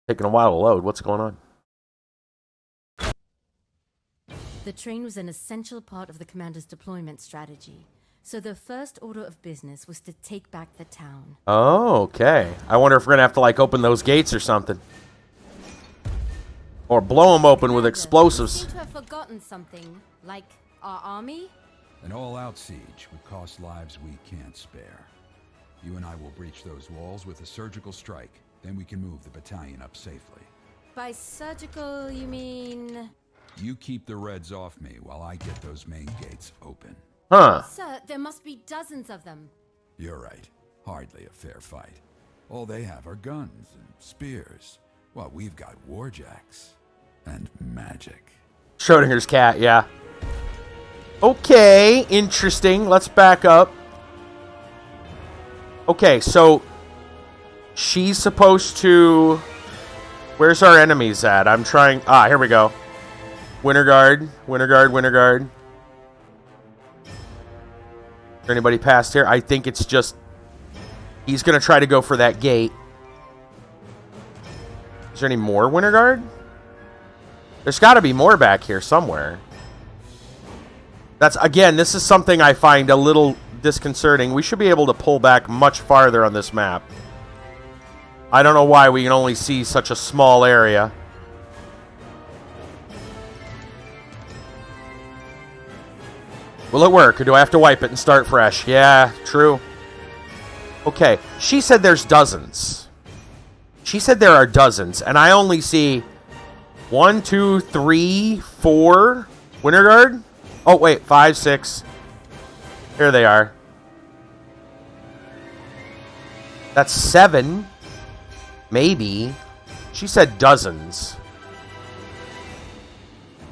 S1: Taking a while to load. What's going on?
S3: The train was an essential part of the commander's deployment strategy, so the first order of business was to take back the town.
S1: Oh, okay. I wonder if we're going to have to, like, open those gates or something. Or blow them open with
S3: Commander,
S1: explosives.
S3: You seem to have forgotten something, like our army?
S5: An all-out siege would cost lives we can't spare. You and I will breach those walls with a surgical strike. Then we can move the battalion up safely.
S3: By surgical, you mean...
S5: You keep the Reds off me while I get those main gates open.
S1: Huh.
S3: Sir, there must be dozens of them.
S5: You're right. Hardly a fair fight. All they have are guns and spears, while we've got warjacks and magic.
S1: Schrodinger's cat, yeah. Okay, interesting. Let's back up. Okay, so she's supposed to... Where's our enemies at? I'm trying... Ah, here we go. Winter Guard. Is there anybody past here? I think it's just... He's going to try to go for that gate. Is there any more Winter Guard? There's got to be more back here somewhere. That's, again, this is something I find a little disconcerting. We should be able to pull back much farther on this map. I don't know why we can only see such a small area. Will it work, or do I have to wipe it and start fresh? Yeah, true. Okay, she said there's dozens. She said there are dozens, and I only see 1, 2, 3, 4 Winter Guard. Oh, wait, 5, 6. Here they are. That's 7. Maybe. She said dozens.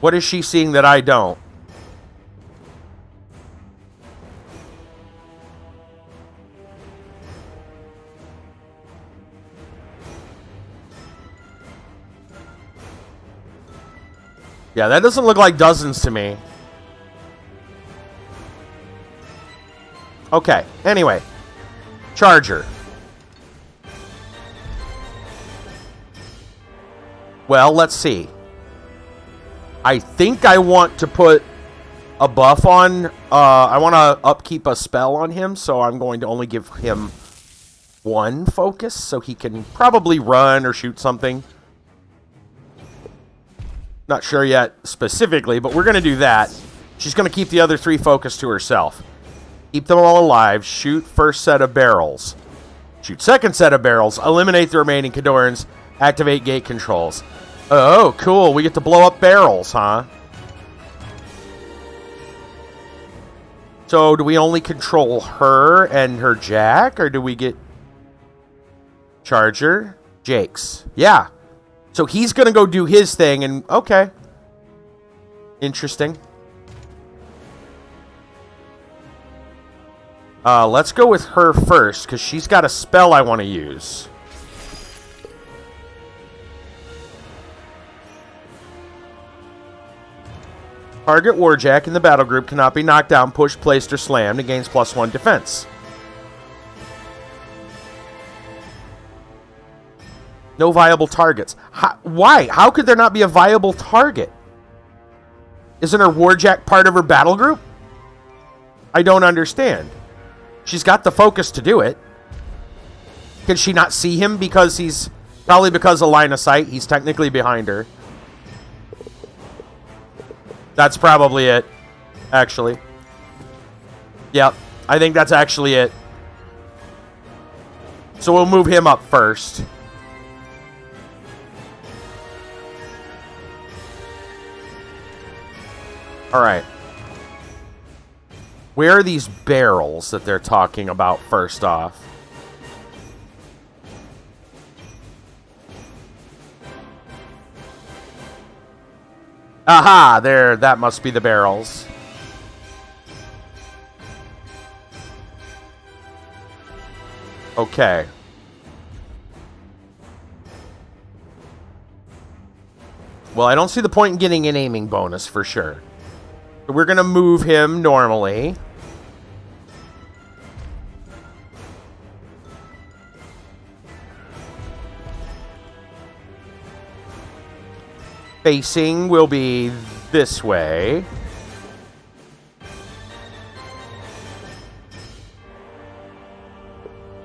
S1: What is she seeing that I don't? Yeah, that doesn't look like dozens to me. Okay, anyway. Charger. Well, let's see. I think I want to put a buff on. I want to upkeep a spell on him, so I'm going to only give him 1 focus, so he can probably run or shoot something. Not sure yet specifically, but we're going to do that. She's going to keep the other 3 focused to herself. Keep them all alive. Shoot first set of barrels. Shoot second set of barrels. Eliminate the remaining Khadorans. Activate gate controls. Oh, cool. We get to blow up barrels, huh? So, do we only control her and her Jack, or do we get Charger? Jake's. Yeah. So he's going to go do his thing, and okay. Interesting. Let's go with her first, because she's got a spell I want to use. Target Warjack in the battle group cannot be knocked down, pushed, placed, or slammed and gains +1 defense. No viable targets. Why? How could there not be a viable target? Isn't her Warjack part of her battle group? I don't understand. She's got the focus to do it. Can she not see him because he's... Probably because of line of sight. He's technically behind her. That's probably it, actually. Yep, I think that's actually it. So we'll move him up first. Alright. Where are these barrels that they're talking about first off? Aha! There, that must be the barrels. Okay. Well, I don't see the point in getting an aiming bonus for sure. So we're going to move him normally. Facing will be this way.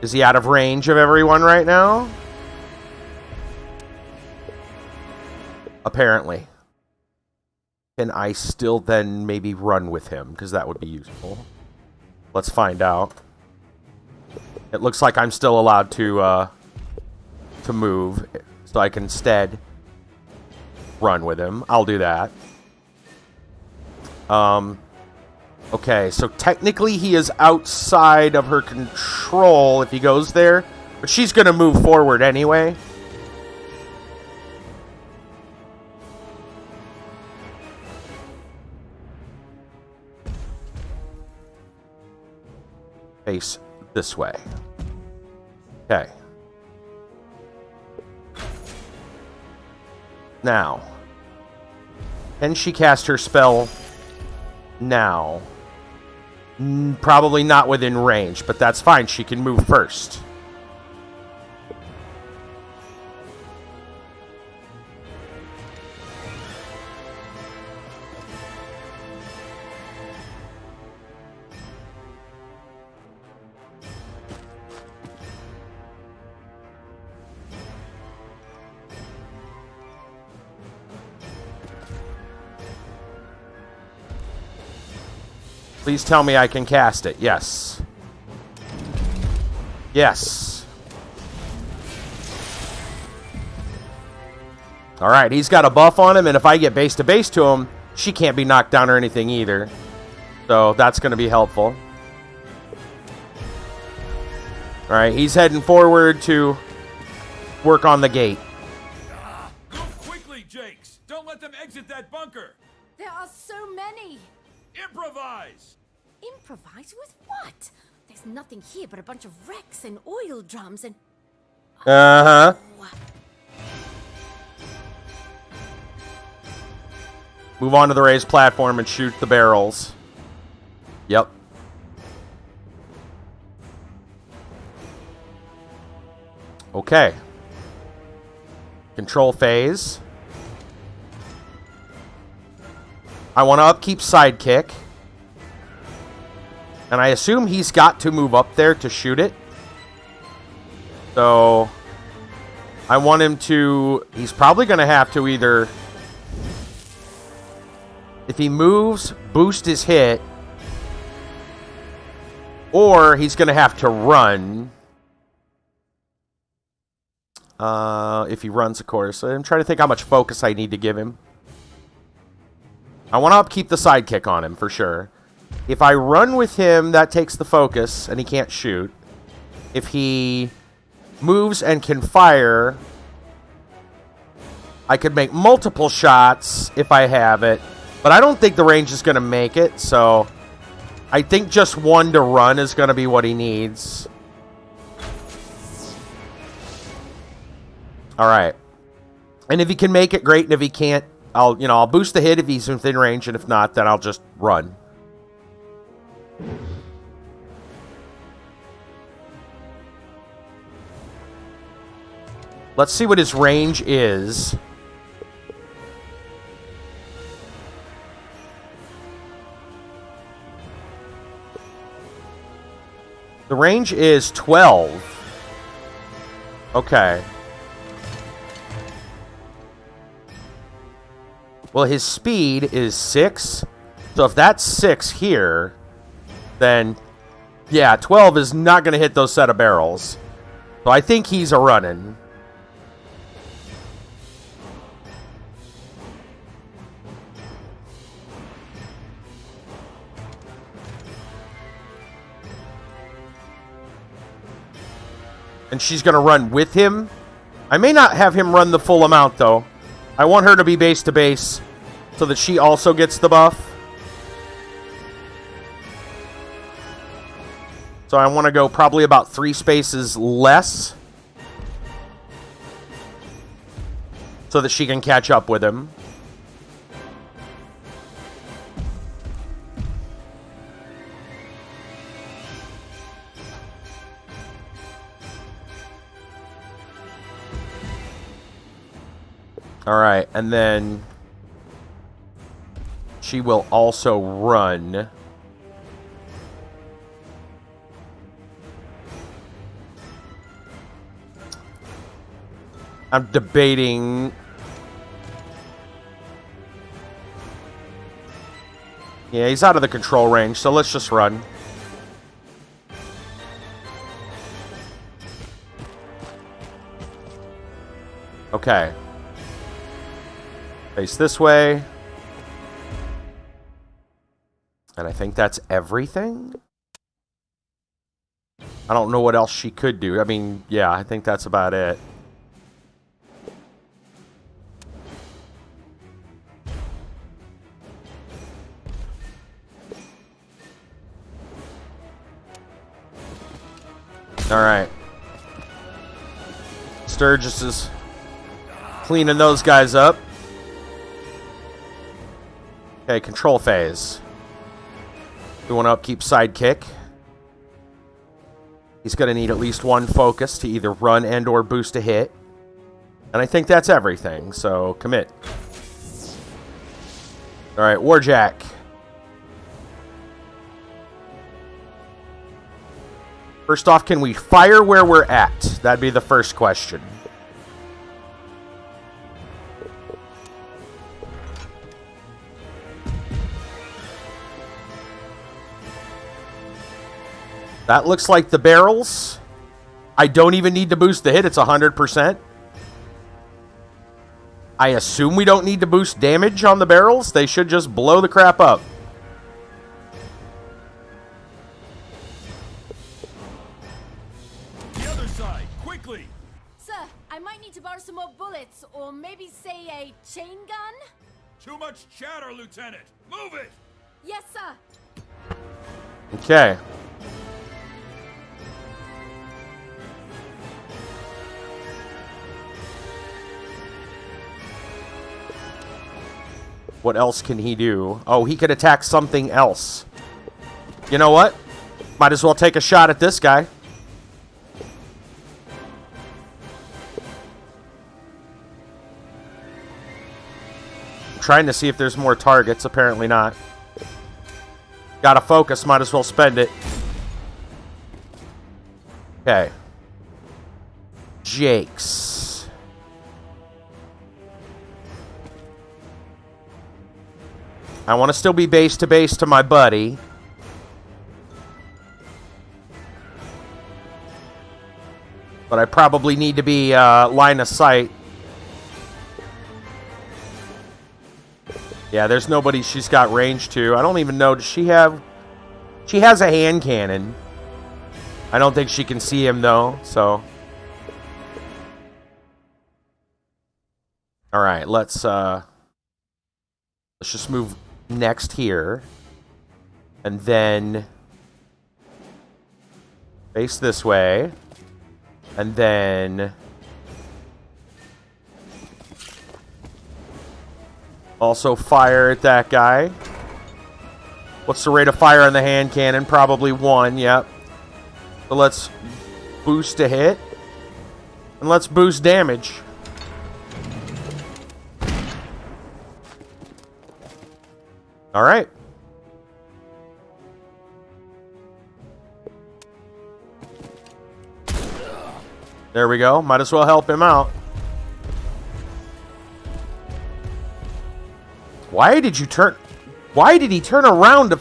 S1: Is he out of range of everyone right now? Apparently. Can I still then maybe run with him? Because that would be useful. Let's find out. It looks like I'm still allowed to move. So I can instead run with him. I'll do that. Okay, so technically he is outside of her control if he goes there. But she's going to move forward anyway. Face this way. Okay. Now. Can she cast her spell now? Probably not within range, but that's fine. She can move first. Please tell me I can cast it. Yes. Yes. Alright, he's got a buff on him, and if I get base to base to him, she can't be knocked down or anything either. So that's going to be helpful. Alright, he's heading forward to work on the gate.
S5: Move quickly, Jakes! Don't let them exit that bunker!
S3: There are so many!
S5: Improvise!
S3: Improvise with what? There's nothing here but a bunch of wrecks and oil drums and...
S1: Uh-huh. Move on to the raised platform and shoot the barrels. Yep. Okay. Control phase. I want to upkeep sidekick. And I assume he's got to move up there to shoot it. So I want him to... He's probably going to have to either... If he moves, boost his hit. Or he's going to have to run. If he runs, of course. I'm trying to think how much focus I need to give him. I want to upkeep the sidekick on him, for sure. If I run with him, that takes the focus, and he can't shoot. If he moves and can fire, I could make multiple shots if I have it. But I don't think the range is going to make it, so I think just one to run is going to be what he needs. All right. And if he can make it, great. And if he can't, I'll boost the hit if he's within range, and if not, then I'll just run. Let's see what his range is. The range is 12. Okay. Well, his speed is 6. So if that's 6 here, then, yeah, 12 is not going to hit those set of barrels. So I think he's a running. And she's going to run with him. I may not have him run the full amount, though. I want her to be base to base so that she also gets the buff. So I want to go probably about 3 spaces less so that she can catch up with him. All right, and then she will also run. I'm debating. Yeah, he's out of the control range, so let's just run. Okay. Face this way. And I think that's everything. I don't know what else she could do. I mean, yeah, I think that's about it. All right. Sturgis is cleaning those guys up. Okay, control phase. We want to upkeep sidekick. He's going to need at least 1 focus to either run and or boost a hit. And I think that's everything, so commit. All right, Warjack. First off, can we fire where we're at? That'd be the first question. That looks like the barrels. I don't even need to boost the hit. It's 100%. I assume we don't need to boost damage on the barrels. They should just blow the crap up.
S6: The other side, quickly!
S7: Sir, I might need to borrow some more bullets, or maybe say a chain gun?
S6: Too much chatter, Lieutenant! Move it!
S7: Yes, sir.
S1: Okay. What else can he do? Oh, he could attack something else. You know what? Might as well take a shot at this guy. I'm trying to see if there's more targets. Apparently not. Gotta focus. Might as well spend it. Okay. Jakes. I want to still be base to my buddy. But I probably need to be line of sight. Yeah, there's nobody she's got range to. I don't even know. Does she have... She has a hand cannon. I don't think she can see him, though, so... Alright, let's just move next here. And then... face this way. And then... also fire at that guy. What's the rate of fire on the hand cannon? Probably 1, yep. So let's boost a hit. And let's boost damage. Alright. There we go. Might as well help him out. Why did you turn... Why did he turn around to...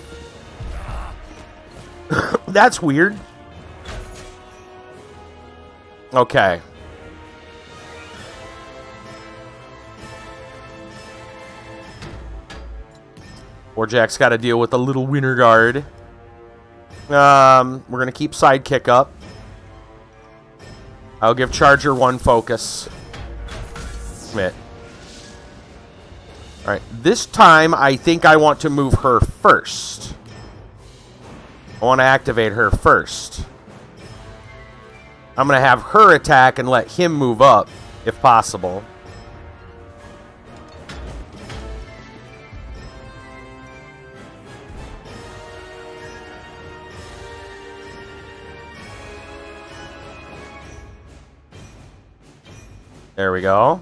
S1: That's weird. Okay. Warjack's got to deal with the little winter guard. We're going to keep sidekick up. I'll give Charger 1 focus. Commit. Alright, this time I think I want to move her first. I want to activate her first. I'm going to have her attack and let him move up, if possible. There we go.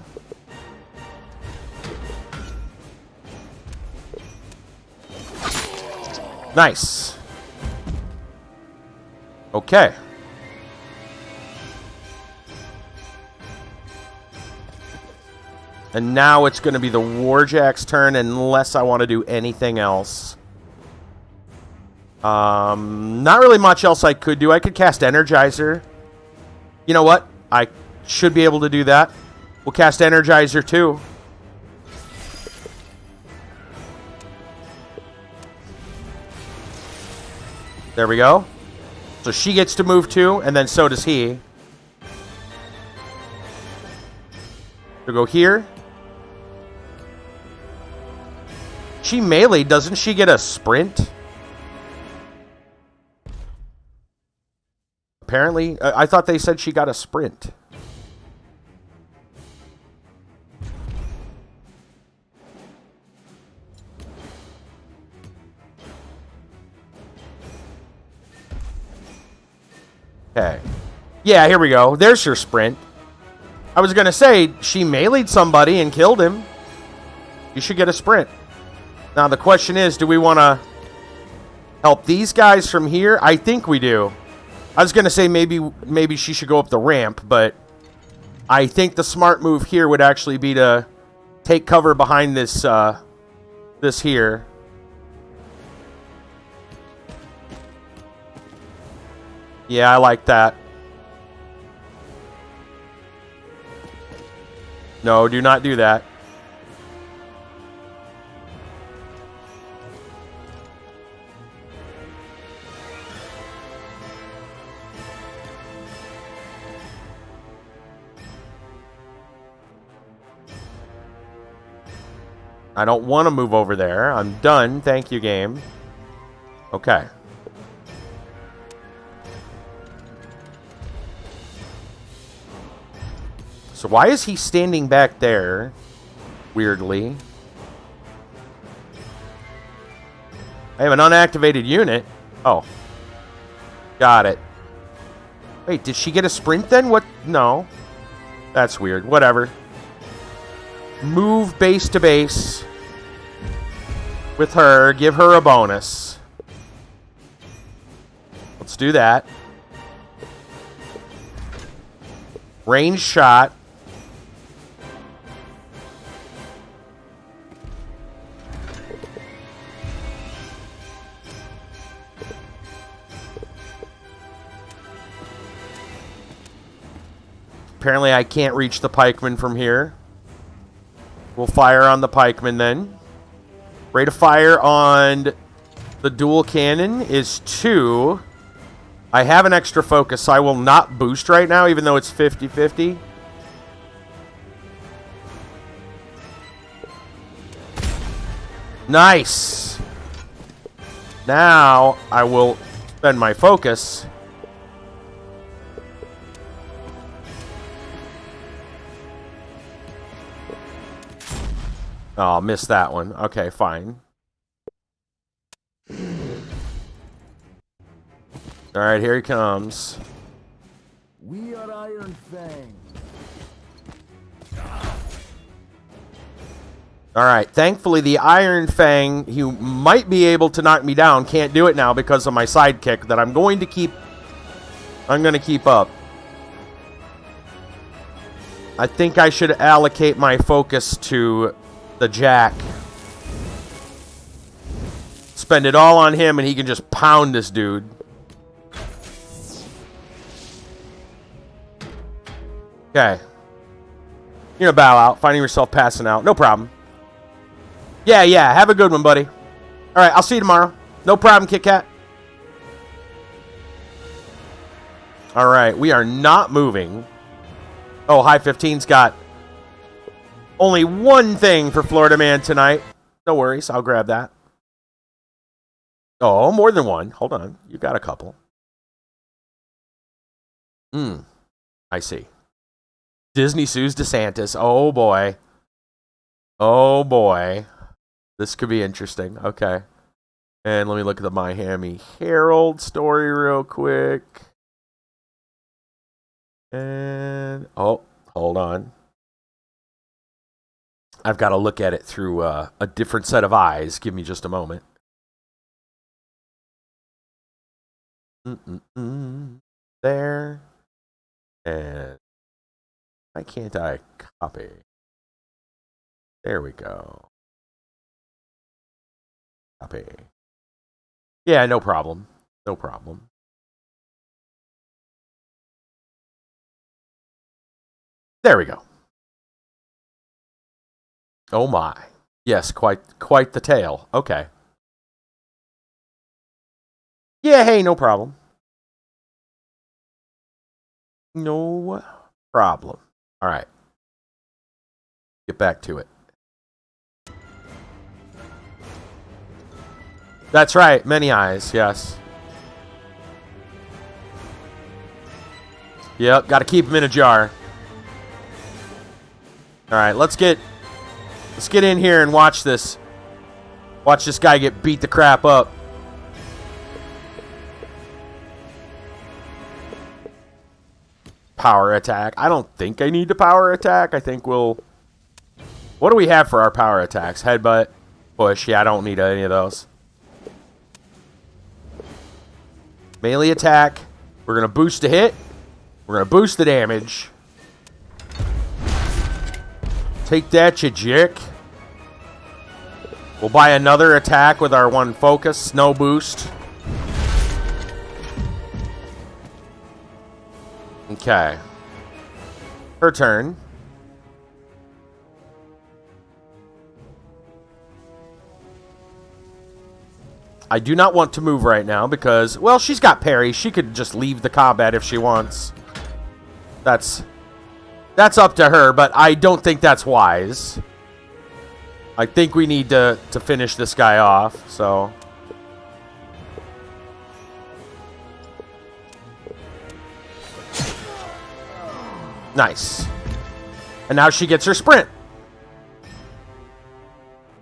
S1: Nice. Okay. And now it's going to be the Warjack's turn unless I want to do anything else. Not really much else I could do. I could cast Energizer. You know what? I should be able to do that. We'll cast Energizer too. There we go. So she gets to move too, and then so does he. So go here. She melee, doesn't she get a sprint? Apparently, I thought they said she got a sprint. Okay. Yeah, here we go. There's her sprint. I was going to say, she meleeed somebody and killed him. You should get a sprint. Now, the question is, do we want to help these guys from here? I think we do. I was going to say maybe she should go up the ramp, but I think the smart move here would actually be to take cover behind this this here. Yeah, I like that. No, do not do that. I don't want to move over there. I'm done. Thank you, game. Okay. So why is he standing back there? Weirdly. I have an unactivated unit. Oh. Got it. Wait, did she get a sprint then? What? No. That's weird. Whatever. Move base to base with her. Give her a bonus. Let's do that. Range shot. Apparently I can't reach the pikeman from here. We'll fire on the pikeman then. Rate of fire on the dual cannon is 2. I have an extra focus, so I will not boost right now, even though it's 50-50. Nice! Now I will spend my focus. Oh, missed that one. Okay, fine. Alright, here he comes.
S2: We are Iron Fang.
S1: Alright, thankfully the Iron Fang, he might be able to knock me down. Can't do it now because of my sidekick that I'm going to keep up. I think I should allocate my focus to the Jack. Spend it all on him and he can just pound this dude. Okay. You're gonna bow out, finding yourself passing out. No problem. Yeah, have a good one, buddy. Alright, I'll see you tomorrow. No problem, Kit Kat. Alright, we are not moving. Oh, High 15's got only one thing for Florida Man tonight. No worries, I'll grab that. Oh, more than one. Hold on. You got a couple. I see. Disney sues DeSantis. Oh, boy. Oh, boy. This could be interesting. Okay. And let me look at the Miami Herald story real quick. And, oh, hold on. I've got to look at it through a different set of eyes. Give me just a moment. There. And why can't I copy? There we go. Copy. Yeah, no problem. No problem. There we go. Oh my. Yes, quite the tale. Okay. Yeah, hey, no problem. No problem. All right. Get back to it. That's right. Many eyes. Yes. Yep. Got to keep them in a jar. All right. Let's get in here and watch this. Watch this guy get beat the crap up. Power attack. I don't think I need to power attack. I think we'll... What do we have for our power attacks? Headbutt, push. Yeah, I don't need any of those. Melee attack. We're going to boost the hit. We're going to boost the damage. Take that, you jick. We'll buy another attack with our one focus. No boost. Okay. Her turn. I do not want to move right now because, well, she's got parry. She could just leave the combat if she wants. That's up to her, but I don't think that's wise. I think we need to finish this guy off, so... Nice. And now she gets her sprint.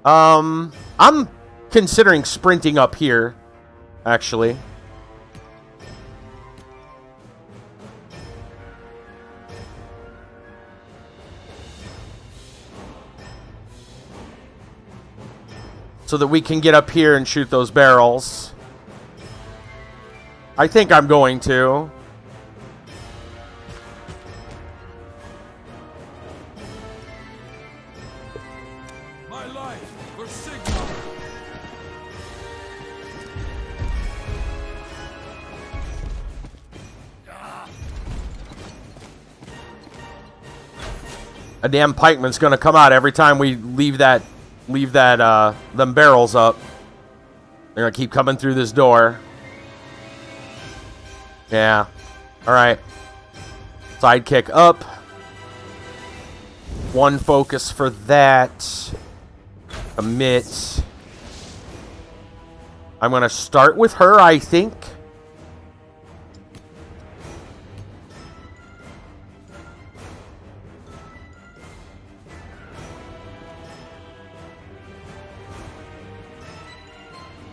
S1: I'm considering sprinting up here, actually. So that we can get up here and shoot those barrels. I think I'm going to.
S6: My life for Sigma.
S1: A damn pikeman's gonna come out every time we leave that them barrels up. They're gonna keep coming through this door. Yeah. Alright. Sidekick up. One focus for that. Commit. I'm gonna start with her, I think.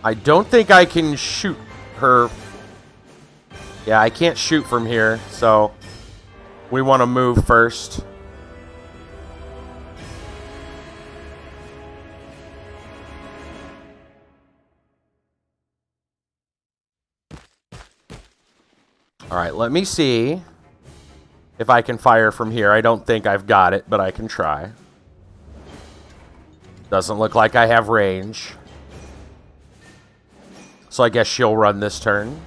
S1: I don't think I can shoot her. Yeah, I can't shoot from here, so we want to move first. Alright, let me see if I can fire from here. I don't think I've got it, but I can try. Doesn't look like I have range. So I guess she'll run this turn.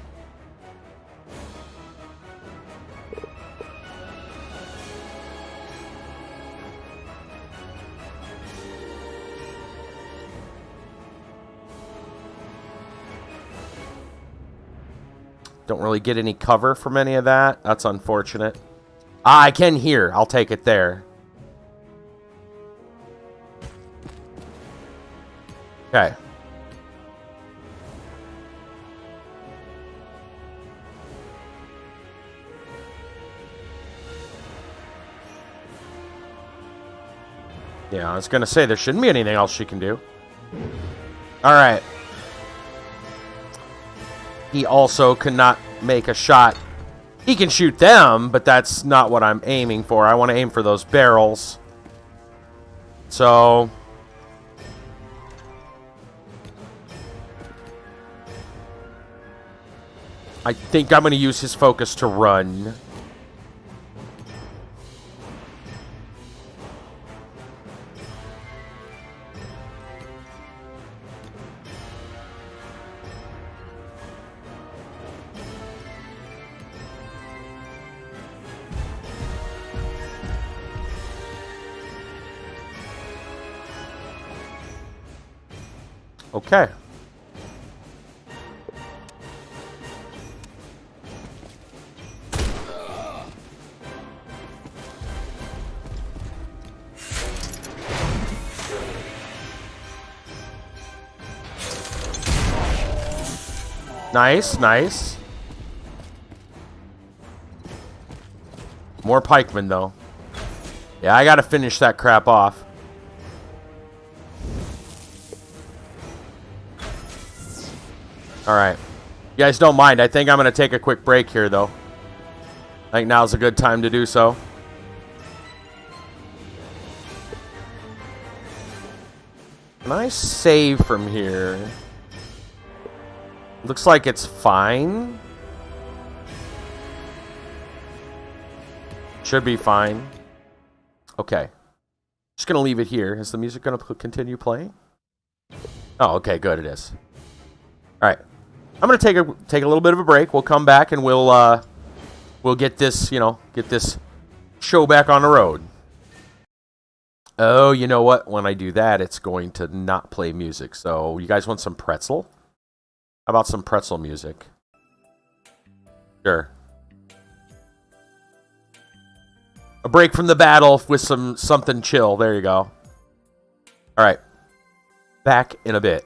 S1: Don't really get any cover from any of that. That's unfortunate. Ah, I can hear. I'll take it there. Okay. Yeah, I was going to say there shouldn't be anything else she can do. All right. He also cannot make a shot. He can shoot them, but that's not what I'm aiming for. I want to aim for those barrels. So... I think I'm going to use his focus to run. Okay. Nice, nice. More pikemen, though. Yeah, I gotta finish that crap off. Alright. You guys don't mind. I think I'm gonna take a quick break here, though. I think now's a good time to do so. Can I save from here? Looks like it's fine. Should be fine. Okay. Just gonna leave it here. Is the music gonna continue playing? Oh, okay, good, it is. Alright. I'm gonna take a little bit of a break. We'll come back and we'll we'll get this, get this show back on the road. Oh, you know what? When I do that, it's going to not play music. So, you guys want some pretzel? How about some pretzel music? Sure. A break from the battle with something chill. There you go. All right. Back in a bit.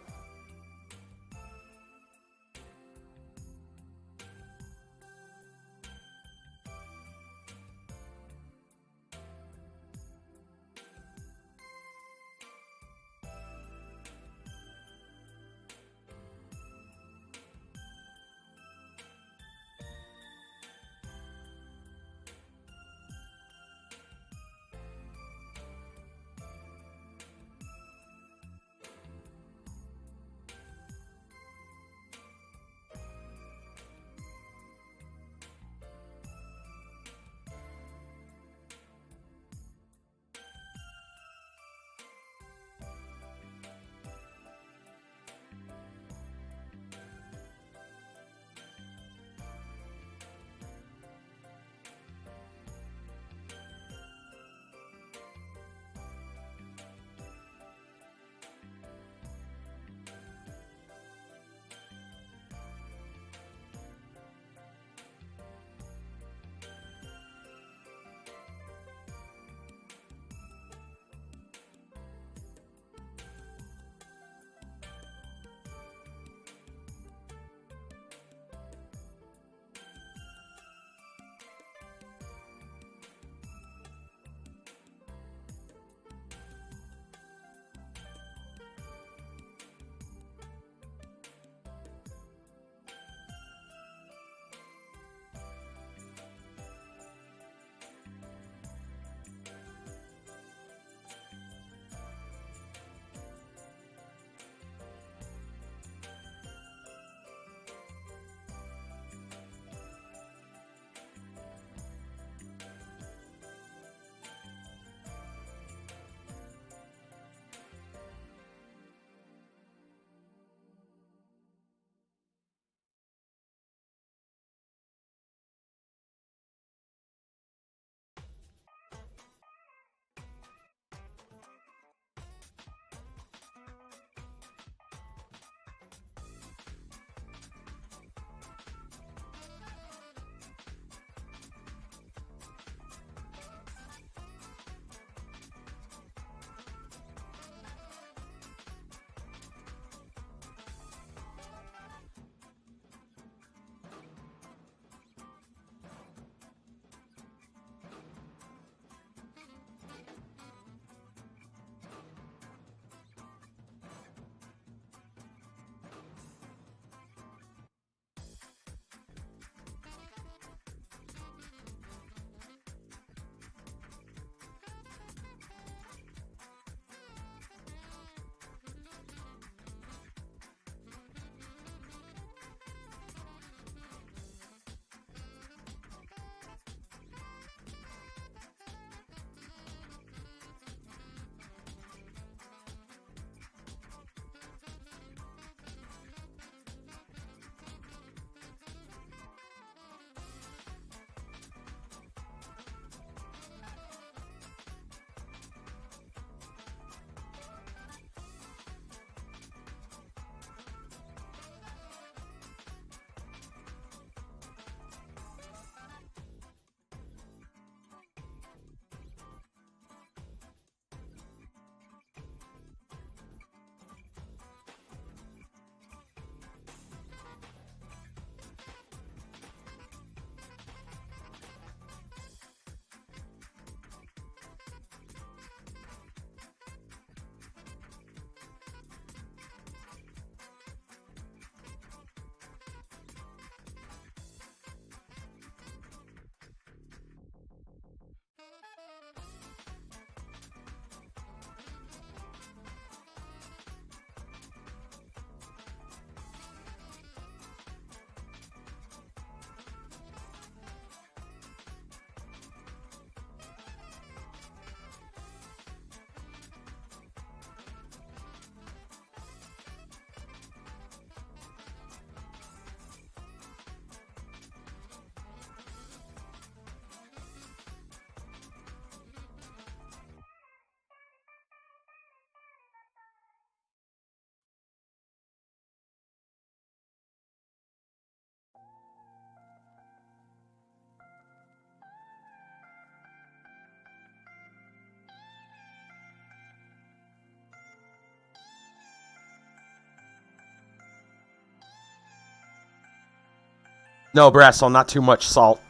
S1: No, Brassel, not too much salt.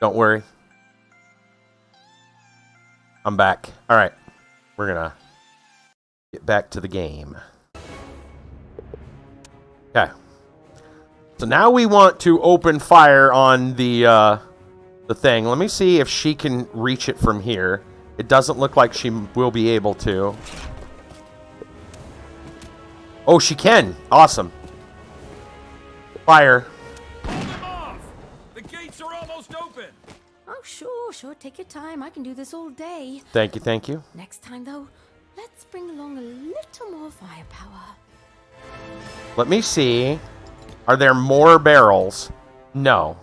S1: Don't worry. I'm back. All right. We're going to get back to the game. Okay. So now we want to open fire on the thing. Let me see if she can reach it from here. It doesn't look like she will be able to. Oh, she can. Awesome. Fire.
S6: Them off! The gates are almost open!
S3: Oh, sure. Take your time. I can do this all day.
S1: Thank you, thank you.
S3: Next time, though, let's bring along a little more firepower.
S1: Let me see. Are there more barrels? No.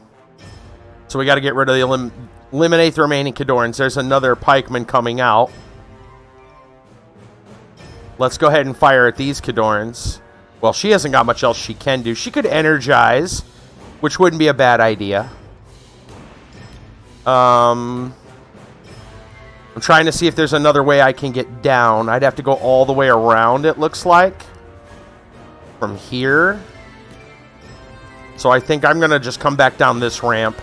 S1: So we got to get rid of the eliminate the remaining Khadorans. There's another pikeman coming out. Let's go ahead and fire at these Khadorans. Well, she hasn't got much else she can do. She could energize, which wouldn't be a bad idea. I'm trying to see if there's another way I can get down. I'd have to go all the way around, it looks like. From here. So I think I'm going to just come back down this ramp.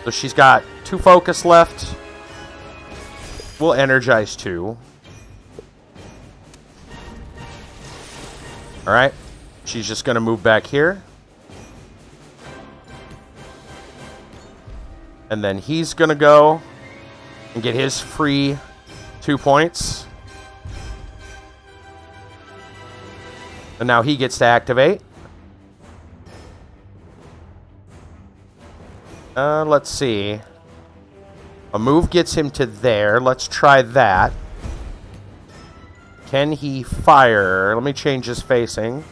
S1: So she's got 2 focus left. We'll energize 2. Alright. She's just going to move back here. And then he's going to go and get his free 2 points. And now he gets to activate. Let's see. A move gets him to there. Let's try that. Can he fire? Let me change his facing.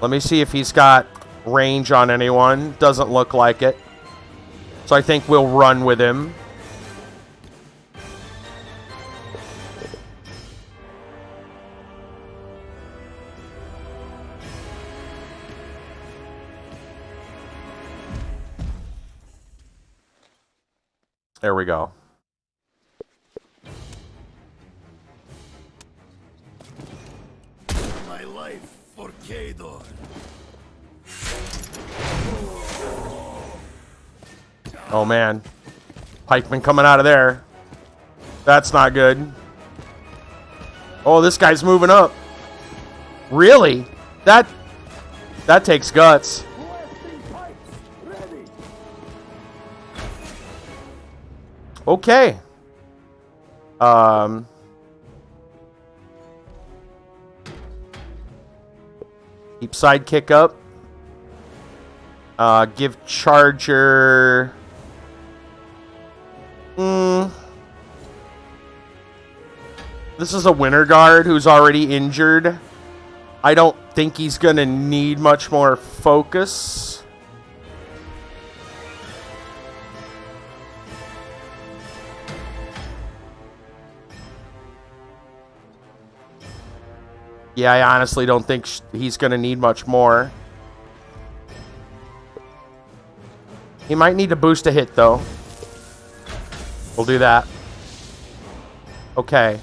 S1: Let me see if he's got range on anyone. Doesn't look like it. So I think we'll run with him. There we go.
S6: My life for Kador.
S1: Oh man. Pikeman coming out of there. That's not good. Oh, this guy's moving up. Really? That takes guts. Okay. Keep sidekick up. Give Charger. This is a Winter Guard who's already injured. I don't think he's going to need much more focus. Yeah, I honestly don't think he's going to need much more. He might need to boost a hit, though. We'll do that. Okay.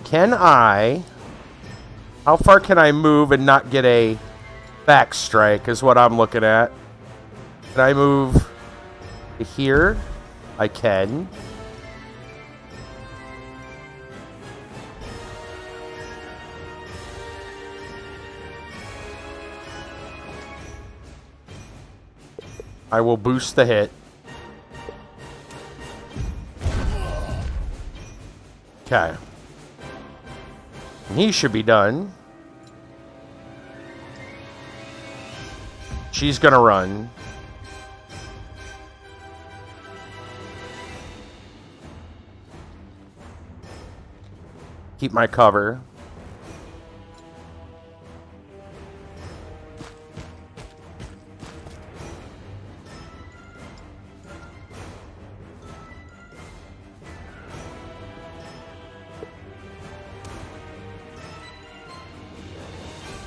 S1: Can I... How far can I move and not get a back strike is what I'm looking at. Can I move to here? I can. I will boost the hit. Okay. And he should be done. She's gonna run. Keep my cover.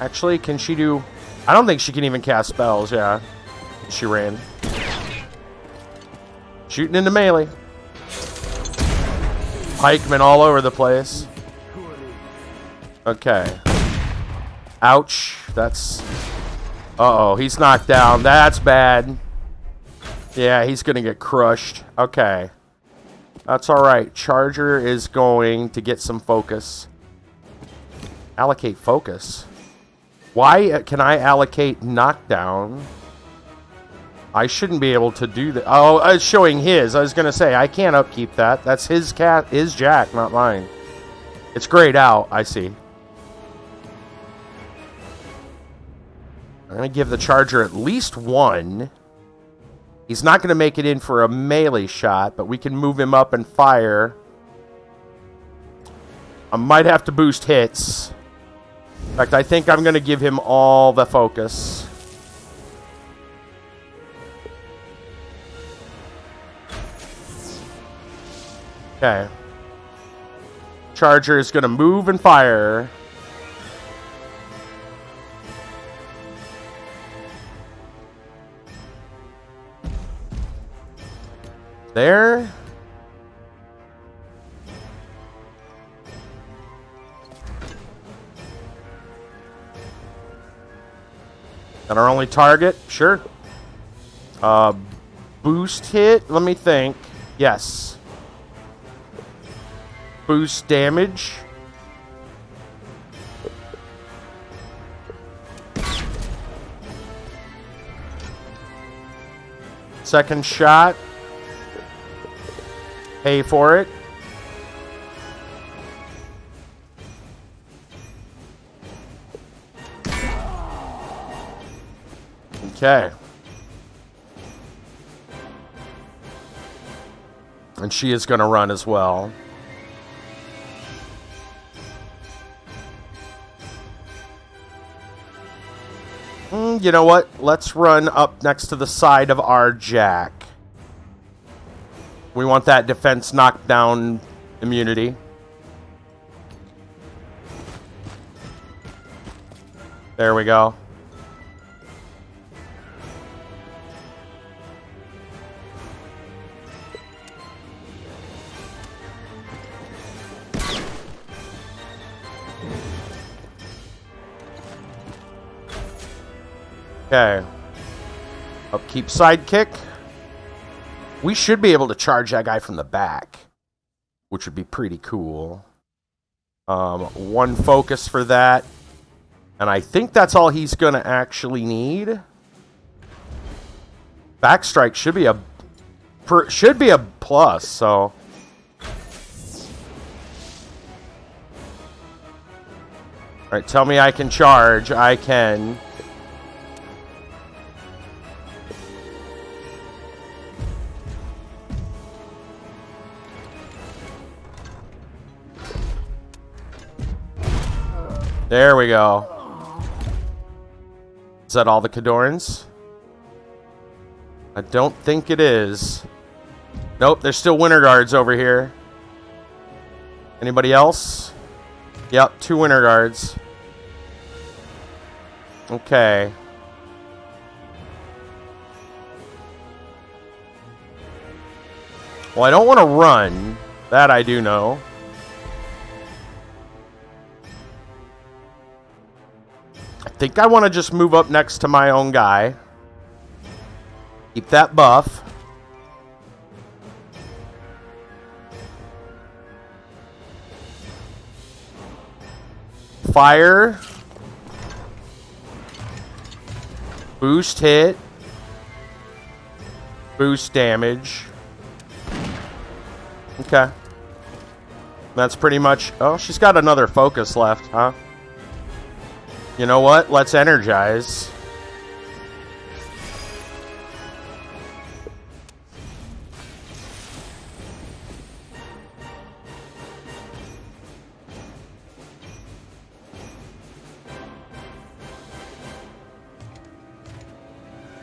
S1: Actually, can she do... I don't think she can even cast spells, yeah. She ran. Shooting into melee. Pikemen all over the place. Okay. Ouch. That's Uh-oh, he's knocked down. That's bad. Yeah, he's going to get crushed. Okay. That's alright. Charger is going to get some focus. Allocate focus. Why can I allocate knockdown? I shouldn't be able to do that. Oh, it's showing his. I was going to say, I can't upkeep that. That's his jack, not mine. It's grayed out. I see. I'm going to give the Charger at least one. He's not going to make it in for a melee shot, but we can move him up and fire. I might have to boost hits. In fact, I think I'm going to give him all the focus. Okay. Charger is going to move and fire. There. And our only target? Sure. Boost hit? Let me think. Yes. Boost damage. Second shot. Pay for it. Okay. And she is going to run as well. You know what? Let's run up next to the side of our jack. We want that defense knockdown immunity. There we go. Okay. Upkeep sidekick. We should be able to charge that guy from the back, which would be pretty cool. One focus for that. And I think that's all he's going to actually need. Backstrike should be a plus, so. Alright, tell me I can charge. I can. There we go. Is that all the Khadorans? I don't think it is. Nope, there's still Winter Guards over here. Anybody else? Yep, 2 Winter Guards. Okay. Well, I don't want to run. That I do know. I think I want to just move up next to my own guy. Keep that buff. Fire. Boost hit. Boost damage. Okay. That's pretty much... Oh, she's got another focus left, huh? You know what? Let's energize.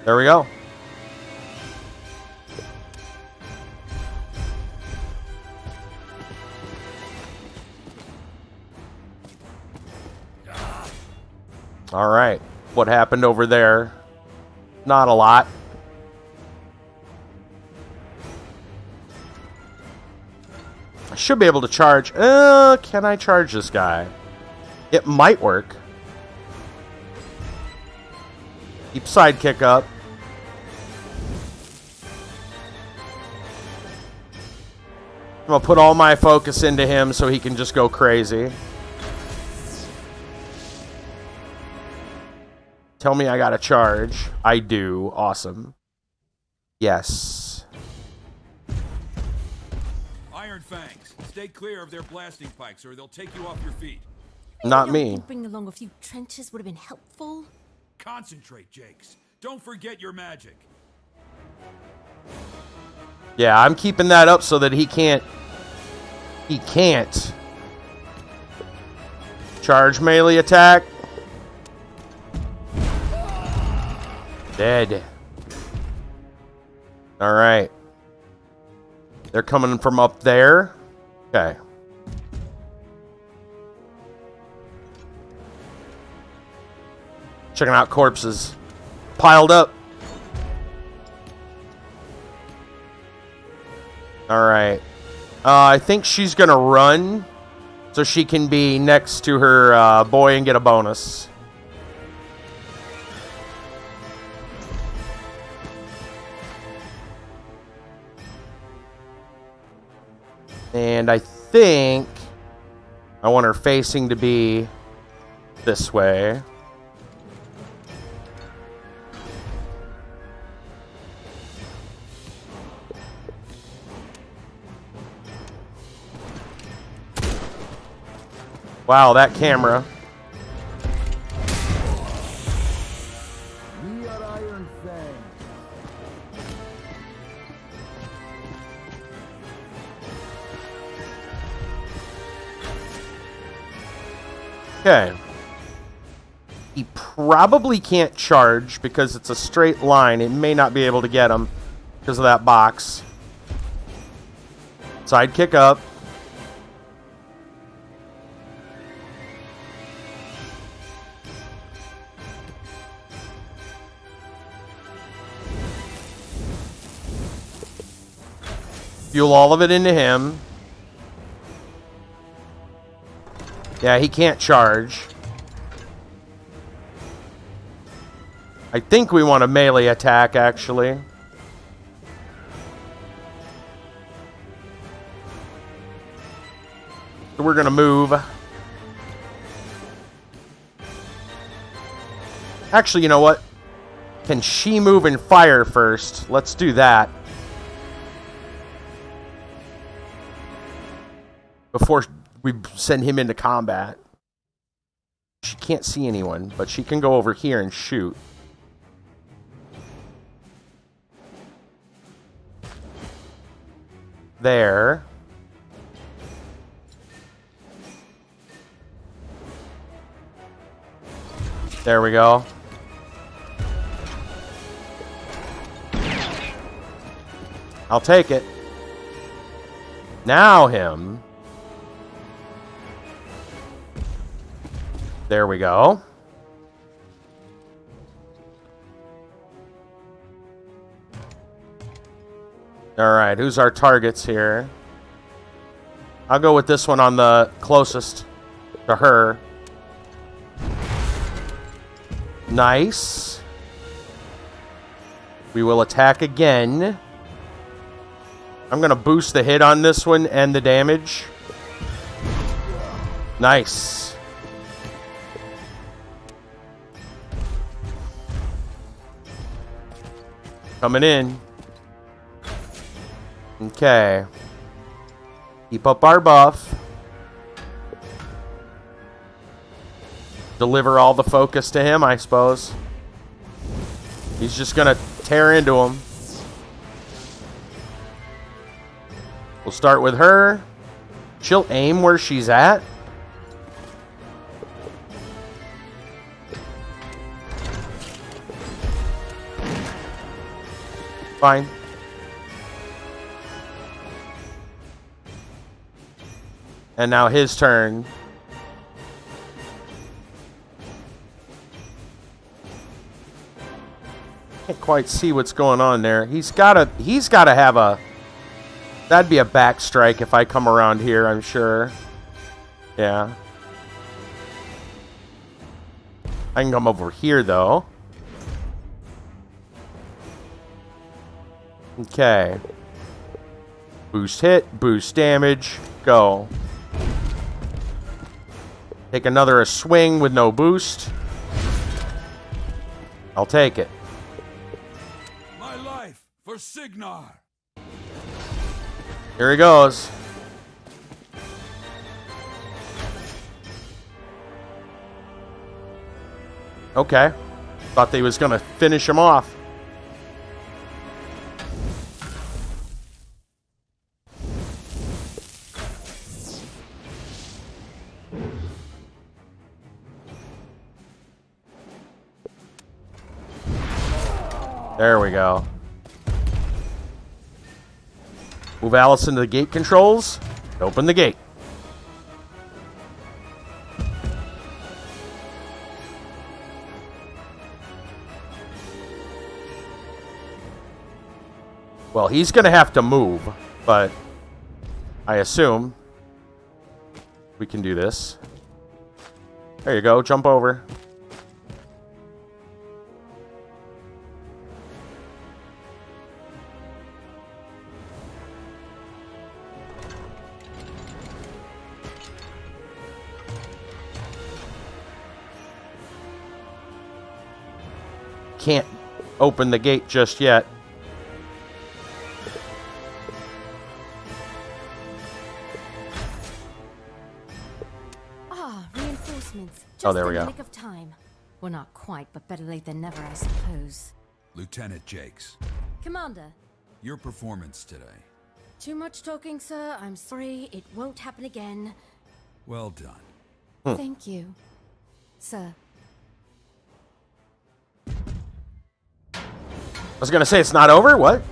S1: There we go. All right. What happened over there? Not a lot. I should be able to charge. Can I charge this guy? It might work. Keep sidekick up. I'm gonna put all my focus into him so he can just go crazy. Tell me I got to charge. I do. Awesome. Yes.
S6: Iron Fangs, stay clear of their blasting pikes or they'll take you off your feet.
S1: Not
S3: I
S1: me.
S3: think bringing along a few trenches would have been helpful.
S6: Concentrate, Jakes. Don't forget your magic.
S1: Yeah, I'm keeping that up so that he can't. He can't. Charge melee attack. Dead. Alright. They're coming from up there. Okay. Checking out corpses. Piled up. Alright. I think she's gonna run so she can be next to her boy and get a bonus. And I think I want her facing to be this way. Wow, that camera.
S2: We are Iron Fang.
S1: Okay. He probably can't charge because it's a straight line. It may not be able to get him because of that box. Sidekick up. Fuel all of it into him. Yeah, he can't charge. I think we want a melee attack, actually. So we're going to move. Actually, you know what? Can she move and fire first? Let's do that. Before we send him into combat. She can't see anyone, but she can go over here and shoot. There. There we go. I'll take it. Now him. There we go. Alright, who's our targets here? I'll go with this one on the closest to her. Nice. We will attack again. I'm going to boost the hit on this one and the damage. Nice. Coming in. Okay. Keep up our buff. Deliver all the focus to him, I suppose. He's just gonna tear into him. We'll start with her. She'll aim where she's at. Fine. And now his turn. Can't quite see what's going on there. He's gotta have a... That'd be a back strike if I come around here, I'm sure. Yeah. I can come over here, though. Okay. Boost hit, boost damage, go. Take another swing with no boost. I'll take it.
S6: My life for Signar.
S1: Here he goes. Okay. Thought they was going to finish him off. There we go. Move Alice into the gate controls. Open the gate. Well, he's going to have to move, but I assume we can do this. There you go. Jump over. Can't open the gate just yet.
S3: Ah, reinforcements. Just
S1: Oh, there we
S3: in the
S1: go.
S3: nick of time. Well, not quite, but better late than never, I suppose.
S5: Lieutenant Jakes,
S3: Commander,
S5: your performance today.
S3: too much talking, sir. I'm sorry. It won't happen again.
S5: Well done.
S3: Thank you, sir.
S1: I was going to say it's not over. What?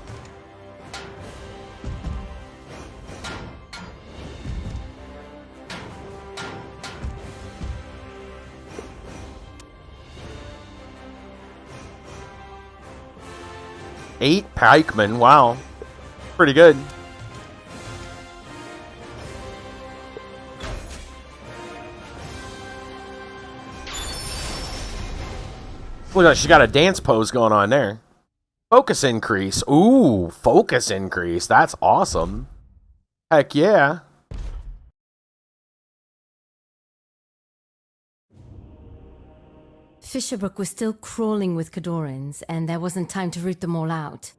S1: Eight pikemen. Wow. Pretty good. Look like she's got a dance pose going on there. Focus increase. Ooh, focus increase. That's awesome. Heck yeah.
S3: Fisherbrook was still crawling with Cadorans, and there wasn't time to root them all out.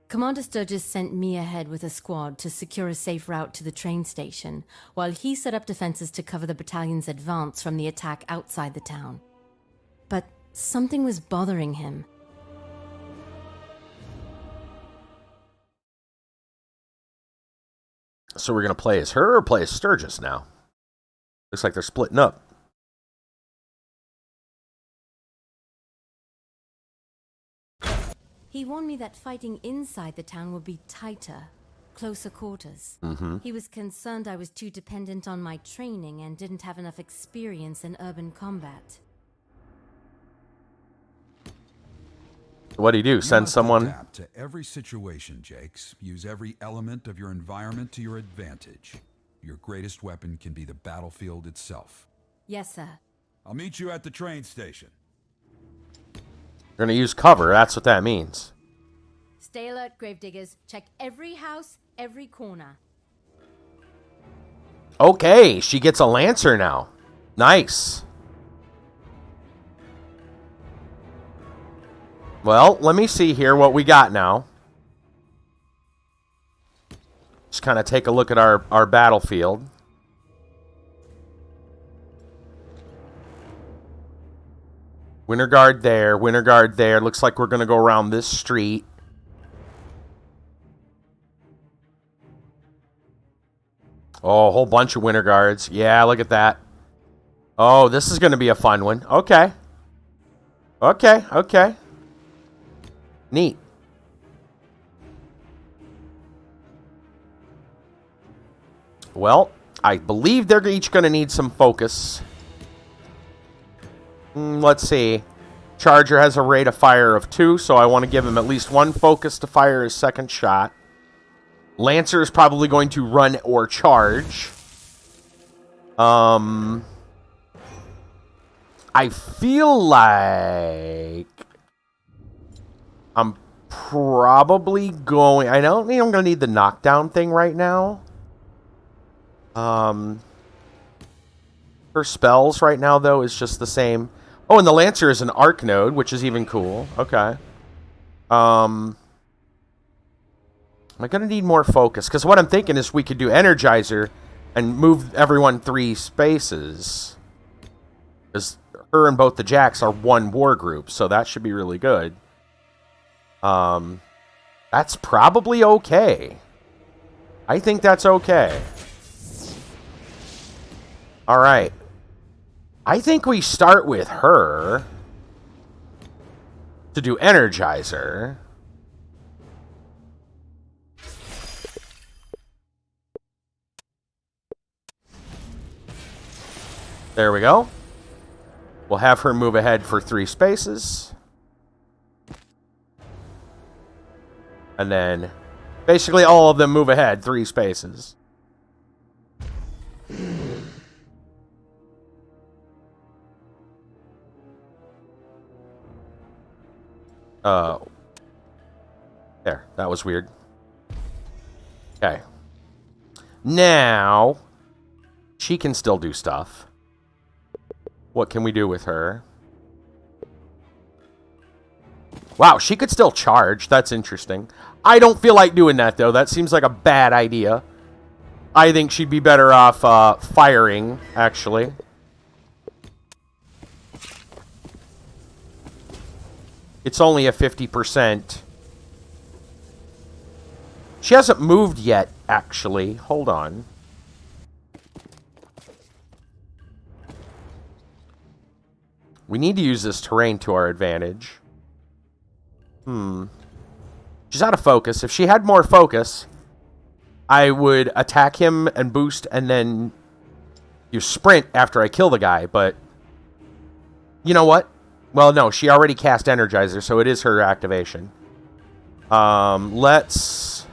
S3: Commander Sturgis sent me ahead with a squad to secure a safe route to the train station, while he set up defenses to cover the battalion's advance from the attack outside the town. But something was bothering him.
S1: So we're going to play as her or play as Sturgis now? Looks like they're splitting up.
S3: He warned me that fighting inside the town would be tighter, closer quarters. He was concerned I was too dependent on my training and didn't have enough experience in urban combat.
S1: What'd he do?
S5: You
S1: Send
S5: must
S1: someone?
S5: adapt to every situation, Jakes. Use every element of your environment to your advantage. Your greatest weapon can be the battlefield itself.
S3: Yes, sir.
S6: I'll meet you at the train station.
S1: We're going to use cover. That's what that means.
S3: Stay alert, gravediggers. Check every house, every corner.
S1: Okay, she gets a Lancer now. Nice. Well, let me see here what we got now. Just kind of take a look at our battlefield. Winter Guard there, Winter Guard there. Looks like we're going to go around this street. Oh, a whole bunch of Winter Guards. Yeah, look at that. Oh, this is going to be a fun one. Okay. Okay. Neat. Well, I believe they're each going to need some focus. Let's see. Charger has a rate of fire of 2, so I want to give him at least 1 focus to fire his second shot. Lancer is probably going to run or charge. I feel like I'm probably going... I don't think I'm going to need the knockdown thing right now. Her spells right now, though, is just the same. Oh, and the Lancer is an arc node, which is even cool. Okay. Am I going to need more focus? Because what I'm thinking is we could do Energizer and move everyone 3 spaces. Because her and both the Jacks are one war group, so that should be really good. That's probably okay. I think that's okay. All right. I think we start with her to do Energizer. There we go. We'll have her move ahead for 3 spaces. And then basically all of them move ahead 3 spaces. There. That was weird. Okay. Now, she can still do stuff. What can we do with her? Wow, she could still charge. That's interesting. I don't feel like doing that, though. That seems like a bad idea. I think she'd be better off firing, actually. It's only a 50%. She hasn't moved yet, actually. Hold on. We need to use this terrain to our advantage. She's out of focus. If she had more focus, I would attack him and boost and then you sprint after I kill the guy, but you know what? Well, no, she already cast Energizer, so it is her activation. Let's...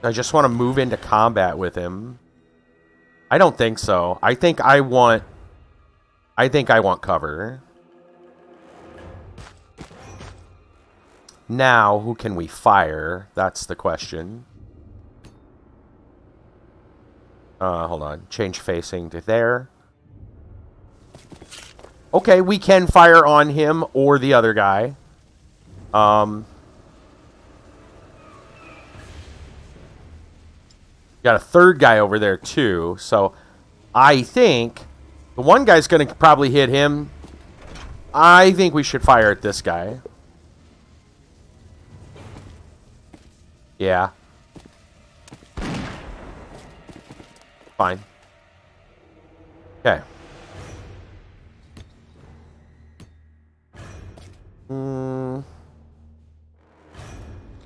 S1: I just want to move into combat with him. I don't think so. I think I want cover. Now, who can we fire? That's the question. Hold on. Change facing to there. Okay, we can fire on him or the other guy. Got a third guy over there, too. So, I think the one guy's going to probably hit him. I think we should fire at this guy. Yeah. Fine. Okay.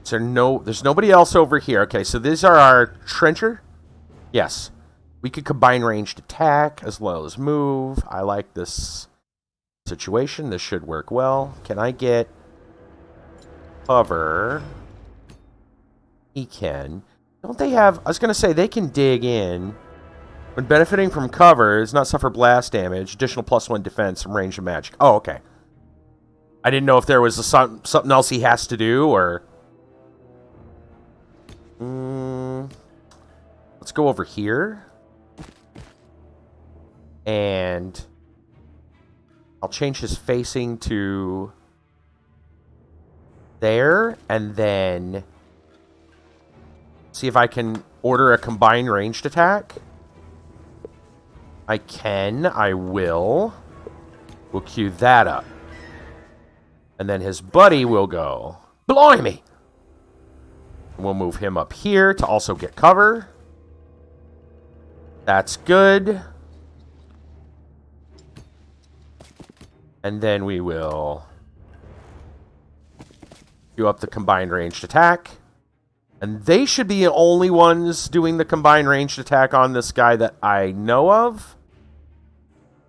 S1: There's nobody else over here. Okay, so these are our trencher. Yes. We could combine ranged attack as well as move. I like this situation. This should work well. Can I get cover? He can. Don't they have... I was going to say, they can dig in. When benefiting from cover, does not suffer blast damage. Additional +1 defense from range of magic. Oh, okay. I didn't know if there was something else he has to do, or... Let's go over here. And... I'll change his facing to... there, and then... see if I can order a combined ranged attack. I can. I will. We'll queue that up. And then his buddy will go. Blimey! We'll move him up here to also get cover. That's good. And then we will queue up the combined ranged attack. And they should be the only ones doing the combined ranged attack on this guy that I know of.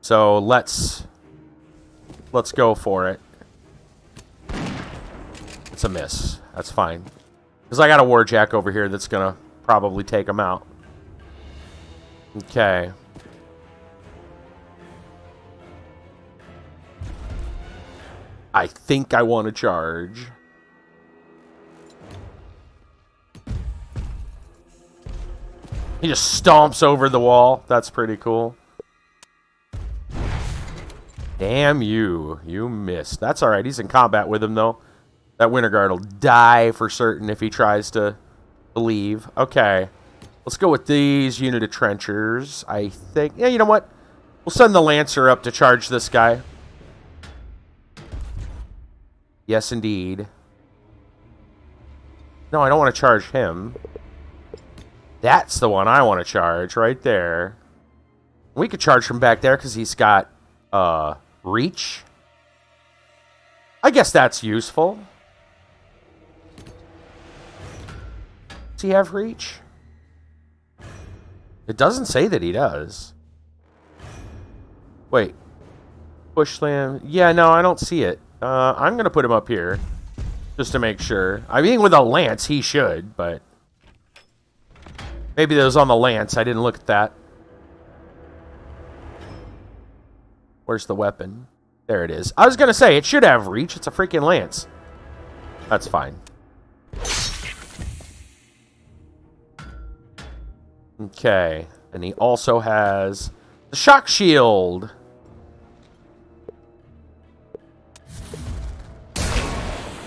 S1: So let's go for it. It's a miss. That's fine. Because I got a Warjack over here that's going to probably take him out. Okay. I think I want to charge. He just stomps over the wall. That's pretty cool. Damn you. You missed. That's alright. He's in combat with him, though. That Winter Guard will die for certain if he tries to leave. Okay. Let's go with these unit of trenchers. I think... Yeah, you know what? We'll send the Lancer up to charge this guy. Yes, indeed. No, I don't want to charge him. That's the one I want to charge right there. We could charge from back there because he's got reach. I guess that's useful. Does he have reach? It doesn't say that he does. Wait. Push slam. Yeah, no, I don't see it. I'm going to put him up here. Just to make sure. I mean, with a lance, he should, but... Maybe that was on the lance. I didn't look at that. Where's the weapon? There it is. I was going to say, it should have reach. It's a freaking lance. That's fine. Okay. And he also has the shock shield.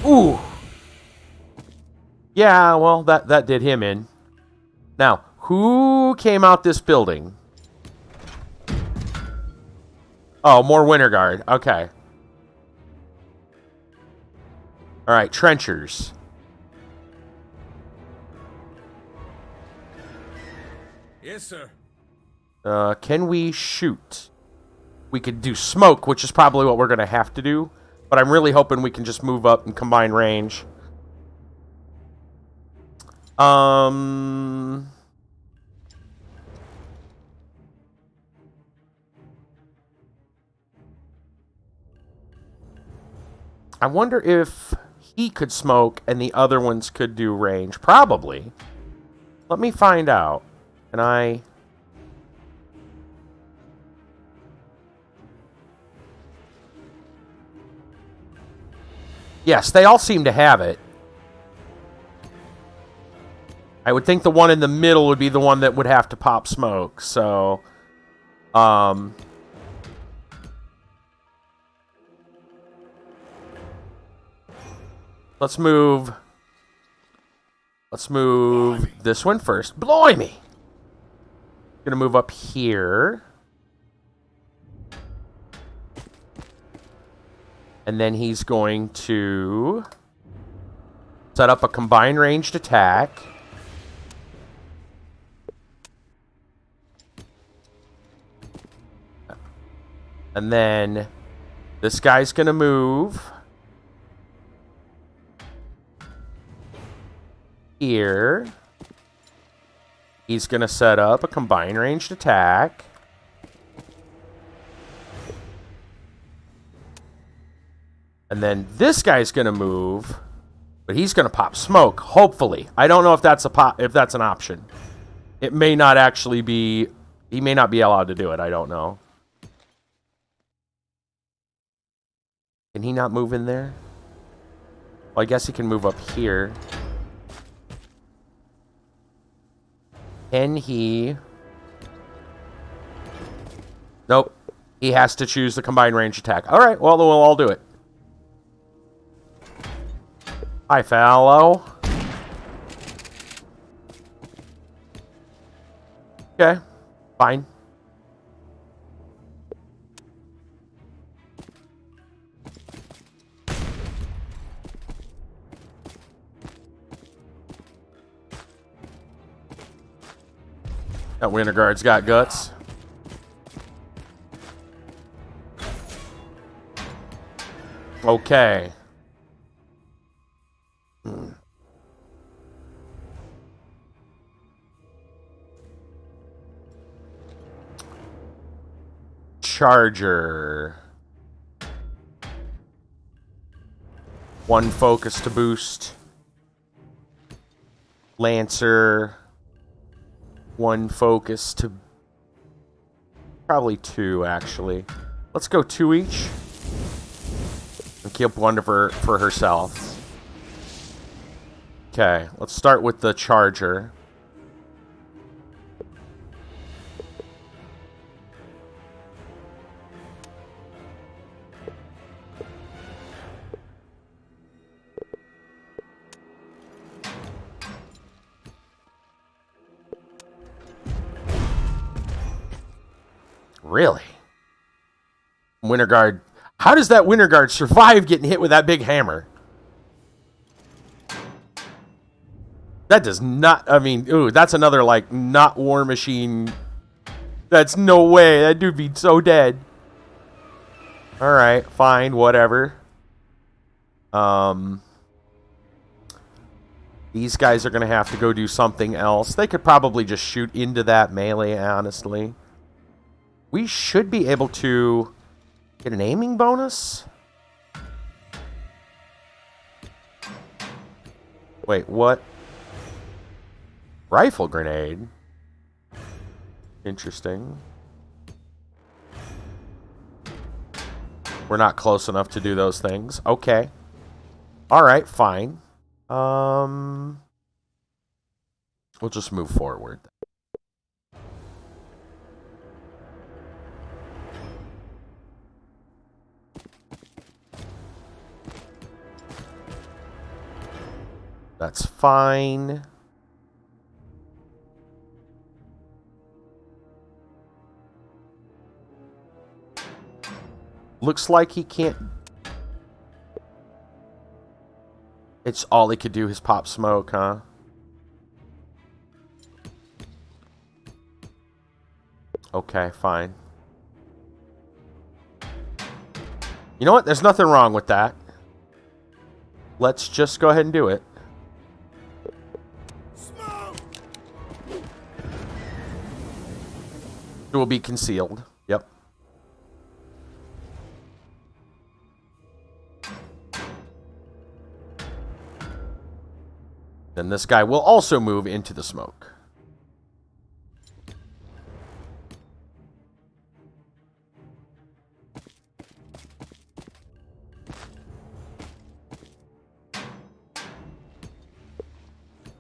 S1: Ooh. Yeah, well, that did him in. Now, who came out this building? Oh, more Winter Guard. Okay. Alright, trenchers.
S6: Yes, sir.
S1: Can we shoot? We could do smoke, which is probably what we're going to have to do. But I'm really hoping we can just move up and combine range. I wonder if he could smoke and the other ones could do range. Probably. Let me find out. Can I... Yes, they all seem to have it. I would think the one in the middle would be the one that would have to pop smoke, so... Let's move this one first. Blimey! Gonna move up here. And then he's going to set up a combined ranged attack. And then this guy's going to move here. He's going to set up a combined ranged attack. And then this guy's going to move, but he's going to pop smoke, hopefully. I don't know if that's an option. It may not actually be, he may not be allowed to do it. I don't know. Can he not move in there? Well, I guess he can move up here. Can he? Nope. He has to choose the combined range attack. All right, well, we'll all do it. Hi, fellow. Okay, fine. That Winter Guard's got guts. Okay. Charger. One focus to boost. Lancer. One focus to... Probably two, actually. Let's go two each. And keep one for herself. Okay, let's start with the charger. Really? Winter Guard. How does that Winter Guard survive getting hit with that big hammer? That does not... I mean, ooh, that's another, like, not Warmachine. That's no way. That dude be so dead. Alright, fine, whatever. These guys are going to have to go do something else. They could probably just shoot into that melee, honestly. We should be able to get an aiming bonus. Wait, what? Rifle grenade. Interesting. We're not close enough to do those things. Okay. Alright, fine. We'll just move forward. That's fine. Looks like he can't... It's all he could do is pop smoke, huh? Okay, fine. You know what? There's nothing wrong with that. Let's just go ahead and do it. It will be concealed. Yep. Then this guy will also move into the smoke.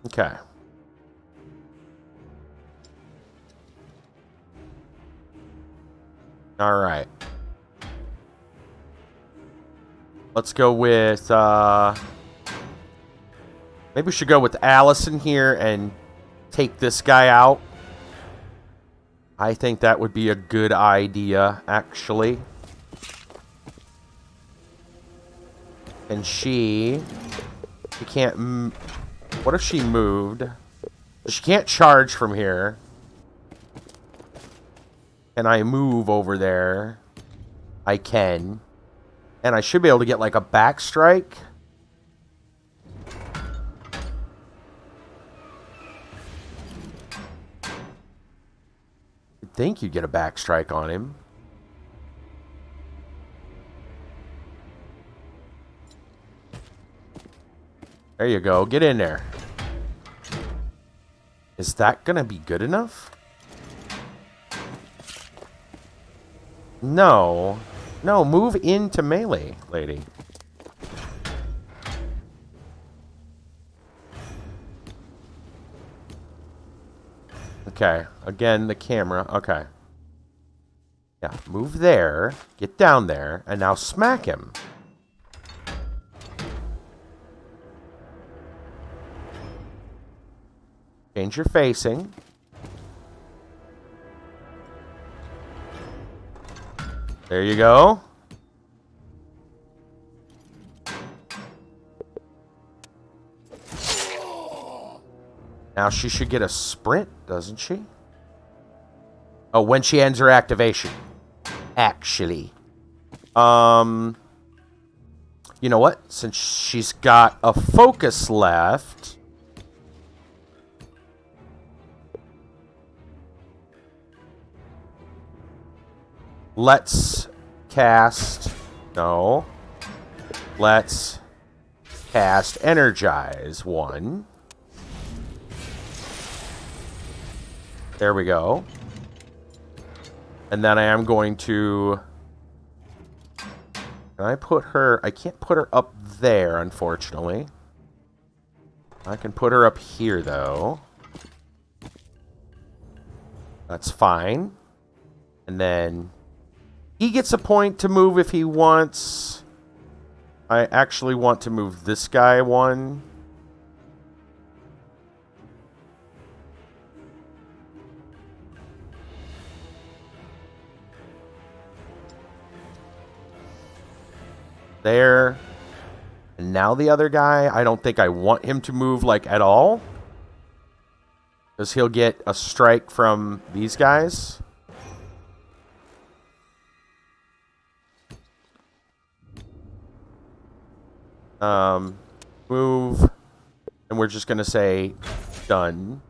S1: Okay. All right. Let's go with, maybe we should go with Allison here and take this guy out. I think that would be a good idea, actually. And she can't, what if she moved? She can't charge from here. Can I move over there? I can. And I should be able to get like a back strike. You'd think you'd get a back strike on him. There you go. Get in there. Is that gonna be good enough? No. No, move into melee, lady. Okay. Again, the camera. Okay. Yeah, move there. Get down there. And now smack him. Change your facing. There you go. Now she should get a sprint, doesn't she? Oh, when she ends her activation. Actually. You know what? Since she's got a focus left... Let's cast... No. Let's cast Energize 1. There we go. And then I am going to... Can I put her... I can't put her up there, unfortunately. I can put her up here, though. That's fine. And then... he gets a point to move if he wants. I actually want to move this guy one. There. And now the other guy, I don't think I want him to move, like, at all. Because he'll get a strike from these guys. Move. And we're just going to say, done.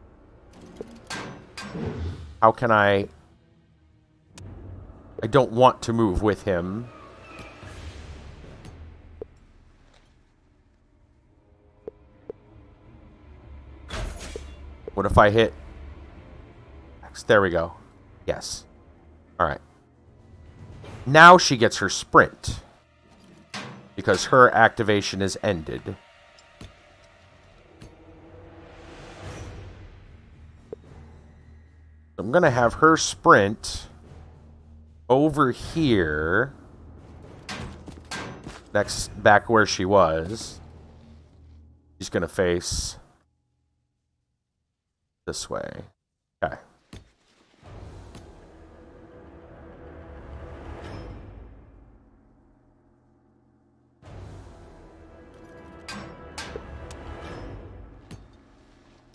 S1: How can I don't want to move with him. What if I hit X? There we go. Yes. Alright. Now she gets her sprint. Because her activation is ended. I'm going to have her sprint over here. Next, back where she was. She's going to face this way. Okay.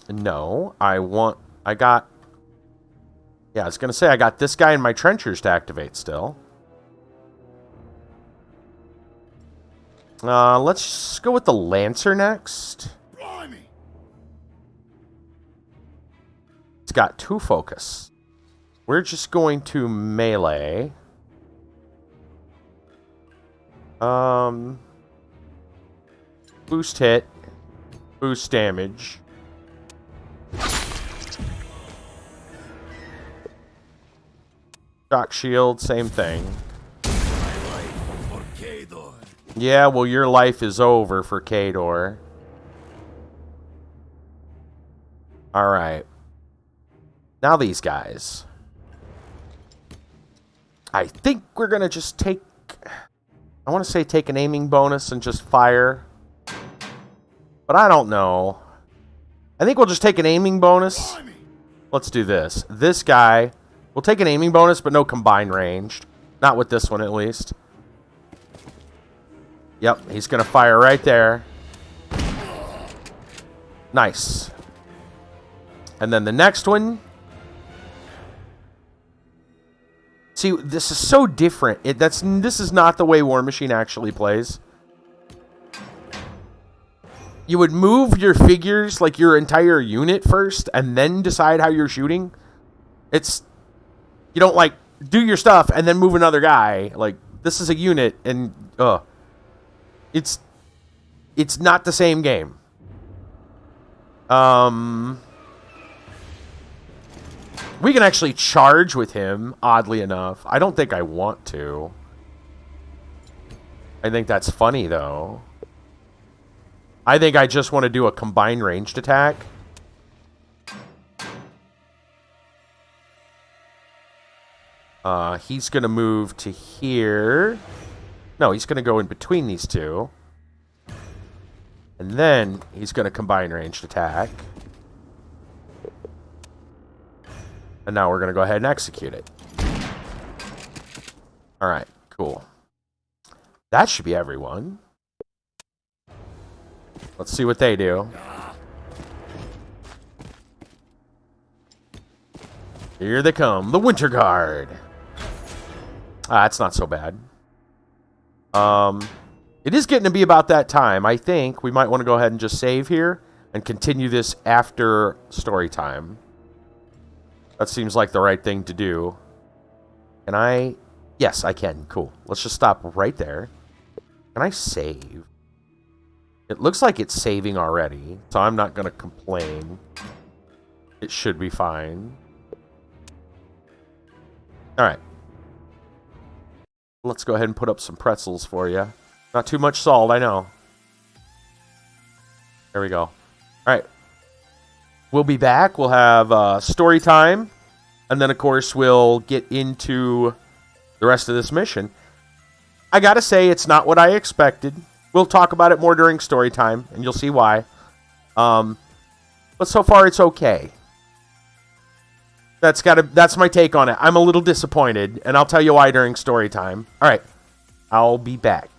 S1: No, I got... yeah, I was going to say, I got this guy in my trenchers to activate still. Let's go with the Lancer next.
S2: Blimey.
S1: It's got 2 focus. We're just going to melee. Boost hit. Boost damage. Shock shield, same thing. Yeah, well, your life is over for Kador. Alright. Now these guys. I think we're going to just take... I want to say take an aiming bonus and just fire. But I don't know. I think we'll just take an aiming bonus. Let's do this. This guy... we'll take an aiming bonus, but no combined ranged. Not with this one, at least. Yep, he's going to fire right there. Nice. And then the next one. See, this is so different. This is not the way Warmachine actually plays. You would move your figures, like your entire unit first, and then decide how you're shooting. It's... you don't, like, do your stuff and then move another guy. Like, this is a unit, and, It's not the same game. We can actually charge with him, oddly enough. I don't think I want to. I think that's funny, though. I think I just want to do a combined ranged attack. He's going to move to here. No, he's going to go in between these two. And then he's going to combine ranged attack. And now we're going to go ahead and execute it. Alright, cool. That should be everyone. Let's see what they do. Here they come, the Winter Guard. That's not so bad. It is getting to be about that time. I think we might want to go ahead and just save here and continue this after story time. That seems like the right thing to do. Can I? Yes, I can. Cool. Let's just stop right there. Can I save? It looks like it's saving already, so I'm not going to complain. It should be fine. All right. Let's go ahead and put up some pretzels for you. Not too much salt, I know. There we go. All right. We'll be back. We'll have story time. And then, of course, we'll get into the rest of this mission. I gotta say, it's not what I expected. We'll talk about it more during story time, and you'll see why. But so far, it's okay. That's my take on it. I'm a little disappointed, and I'll tell you why during story time. All right, I'll be back.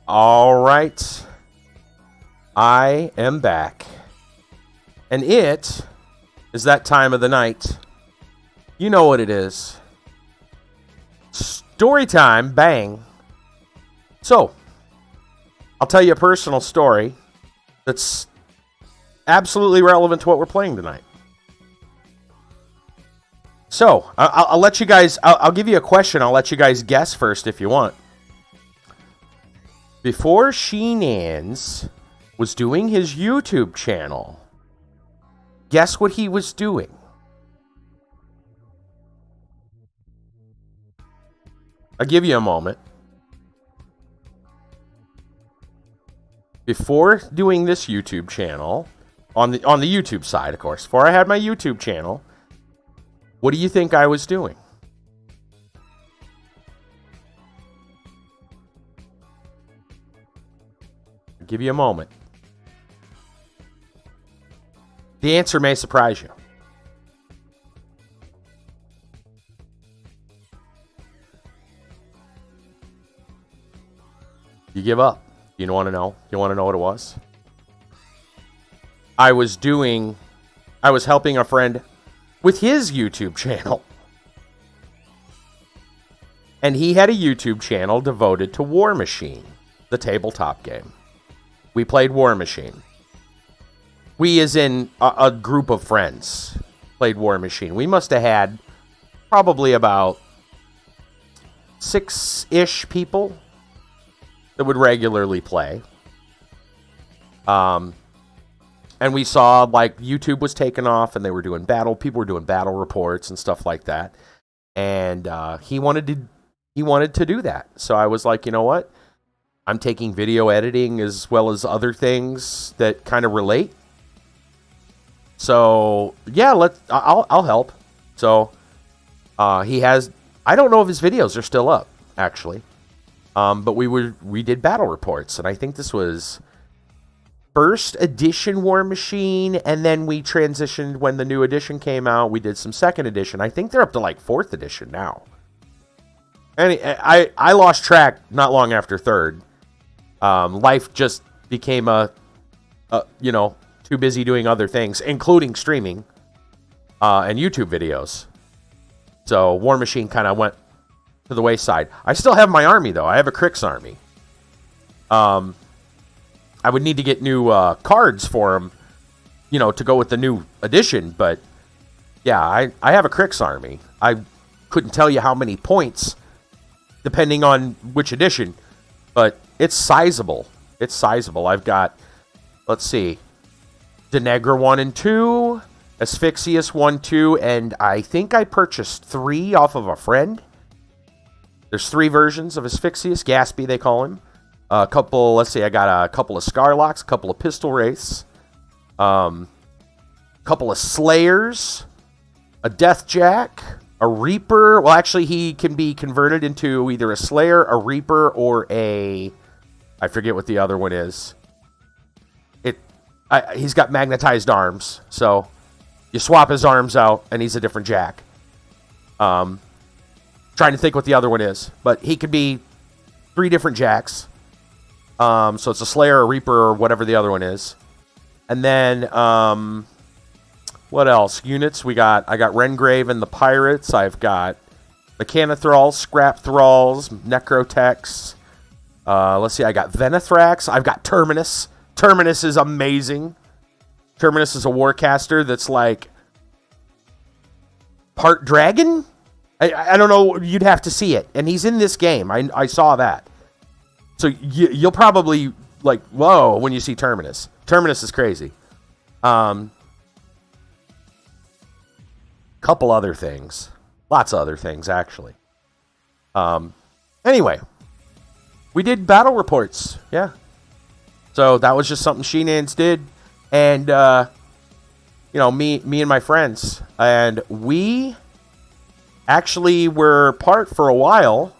S1: All right. I am back. And it is that time of the night. You know what it is. Story time, bang. So, I'll tell you a personal story that's absolutely relevant to what we're playing tonight. So, I'll let you guys, I'll give you a question. I'll let you guys guess first if you want. Before Sheenans was doing his YouTube channel, guess what he was doing? I'll give you a moment. Before doing this YouTube channel, on the YouTube side, of course, before I had my YouTube channel, what do you think I was doing? I'll give you a moment. The answer may surprise you. You give up. You don't want to know? You want to know what it was? I was helping a friend with his YouTube channel. And he had a YouTube channel devoted to Warmachine, the tabletop game. We played Warmachine. We, as in a group of friends, played Warmachine. We must have had probably about 6-ish people that would regularly play. And we saw, like, YouTube was taking off and they were doing people were doing battle reports and stuff like that. And he wanted to do that. So I was like, you know what? I'm taking video editing as well as other things that kind of relate. So, yeah, I'll help. So, he has, I don't know if his videos are still up, actually. But we did battle reports, and I think this was first edition Warmachine, and then we transitioned when the new edition came out. We did some second edition. I think they're up to like 4th edition now. And I lost track not long after 3rd. Life just became too busy doing other things, including streaming and YouTube videos. So Warmachine kind of went to the wayside. I still have my army, though. I have a Crix army. I would need to get new cards for them, to go with the new edition. But, yeah, I have a Crix army. I couldn't tell you how many points, depending on which edition. But it's sizable. It's sizable. I've got, let's see, Denegra 1 and 2, Asphyxius 1, 2, and I think I purchased 3 off of a friend. There's 3 versions of Asphyxius, Gaspy they call him. I got a couple of Scarlocks, a couple of Pistol Wraiths, a couple of Slayers, a Deathjack, a Reaper. Well, actually, he can be converted into either a Slayer, a Reaper, or I forget what the other one is. He's got magnetized arms, so you swap his arms out, and he's a different Jack. Trying to think what the other one is, but he could be 3 different Jacks. So it's a Slayer, a Reaper, or whatever the other one is. And then, what else? Units, I got Rengrave and the Pirates. I've got Mechanothralls, Scrap Thralls, Necrotex. Let's see, I got Venethrax. I've got Terminus. Terminus is amazing. Terminus is a Warcaster that's like part dragon? I don't know. You'd have to see it. And he's in this game. I saw that. So you'll probably like, whoa, when you see Terminus. Terminus is crazy. Couple other things. Lots of other things, actually. Anyway. We did battle reports. Yeah. So that was just something Sheenans did. And, me and my friends. And we actually were part for a while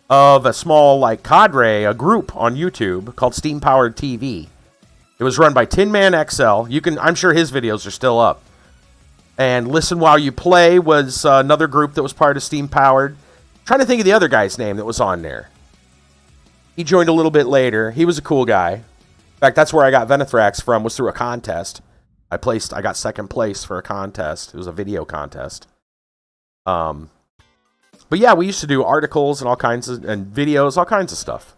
S1: of a small cadre, a group on YouTube called Steam Powered TV. It was run by Tin Man XL. I'm sure his videos are still up. And Listen While You Play was another group that was part of Steam Powered. Trying to think of the other guy's name that was on there. He joined a little bit later. He was a cool guy. In fact, that's where I got Venethrax from, was through a contest. I got second place for a contest. It was a video contest. But yeah, we used to do articles and and videos, all kinds of stuff.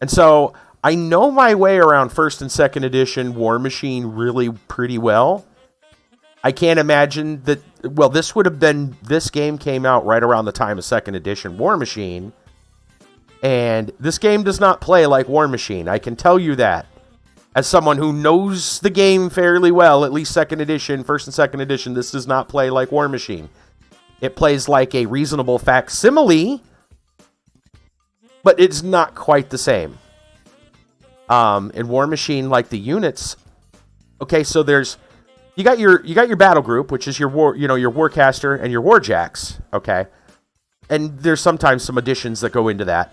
S1: And so I know my way around first and second edition Warmachine really pretty well. I can't imagine that. Well, this game came out right around the time of second edition Warmachine. And this game does not play like Warmachine. I can tell you that. As someone who knows the game fairly well, at least second edition, first and second edition, this does not play like Warmachine. It plays like a reasonable facsimile, but it's not quite the same. In Warmachine, like the units, okay, so you got your battle group, which is your warcaster and your warjacks, okay, and there's sometimes some additions that go into that,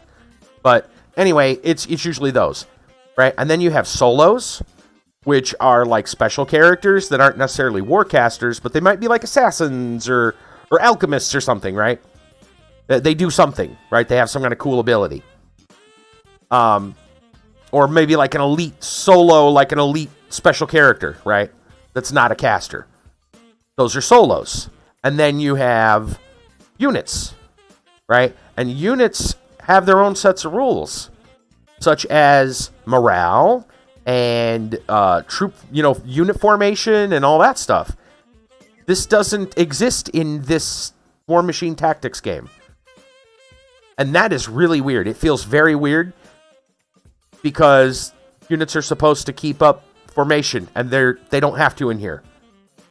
S1: but anyway, it's usually those. Right? And then you have solos, which are like special characters that aren't necessarily warcasters, but they might be like assassins or alchemists or something, right? They do something, right? They have some kind of cool ability. Or maybe like an elite solo, like an elite special character, right? That's not a caster. Those are solos. And then you have units, right? And units have their own sets of rules, such as morale and troop, unit formation and all that stuff. This doesn't exist in this Warmachine Tactics game. And that is really weird. It feels very weird because units are supposed to keep up formation, and they don't have to in here.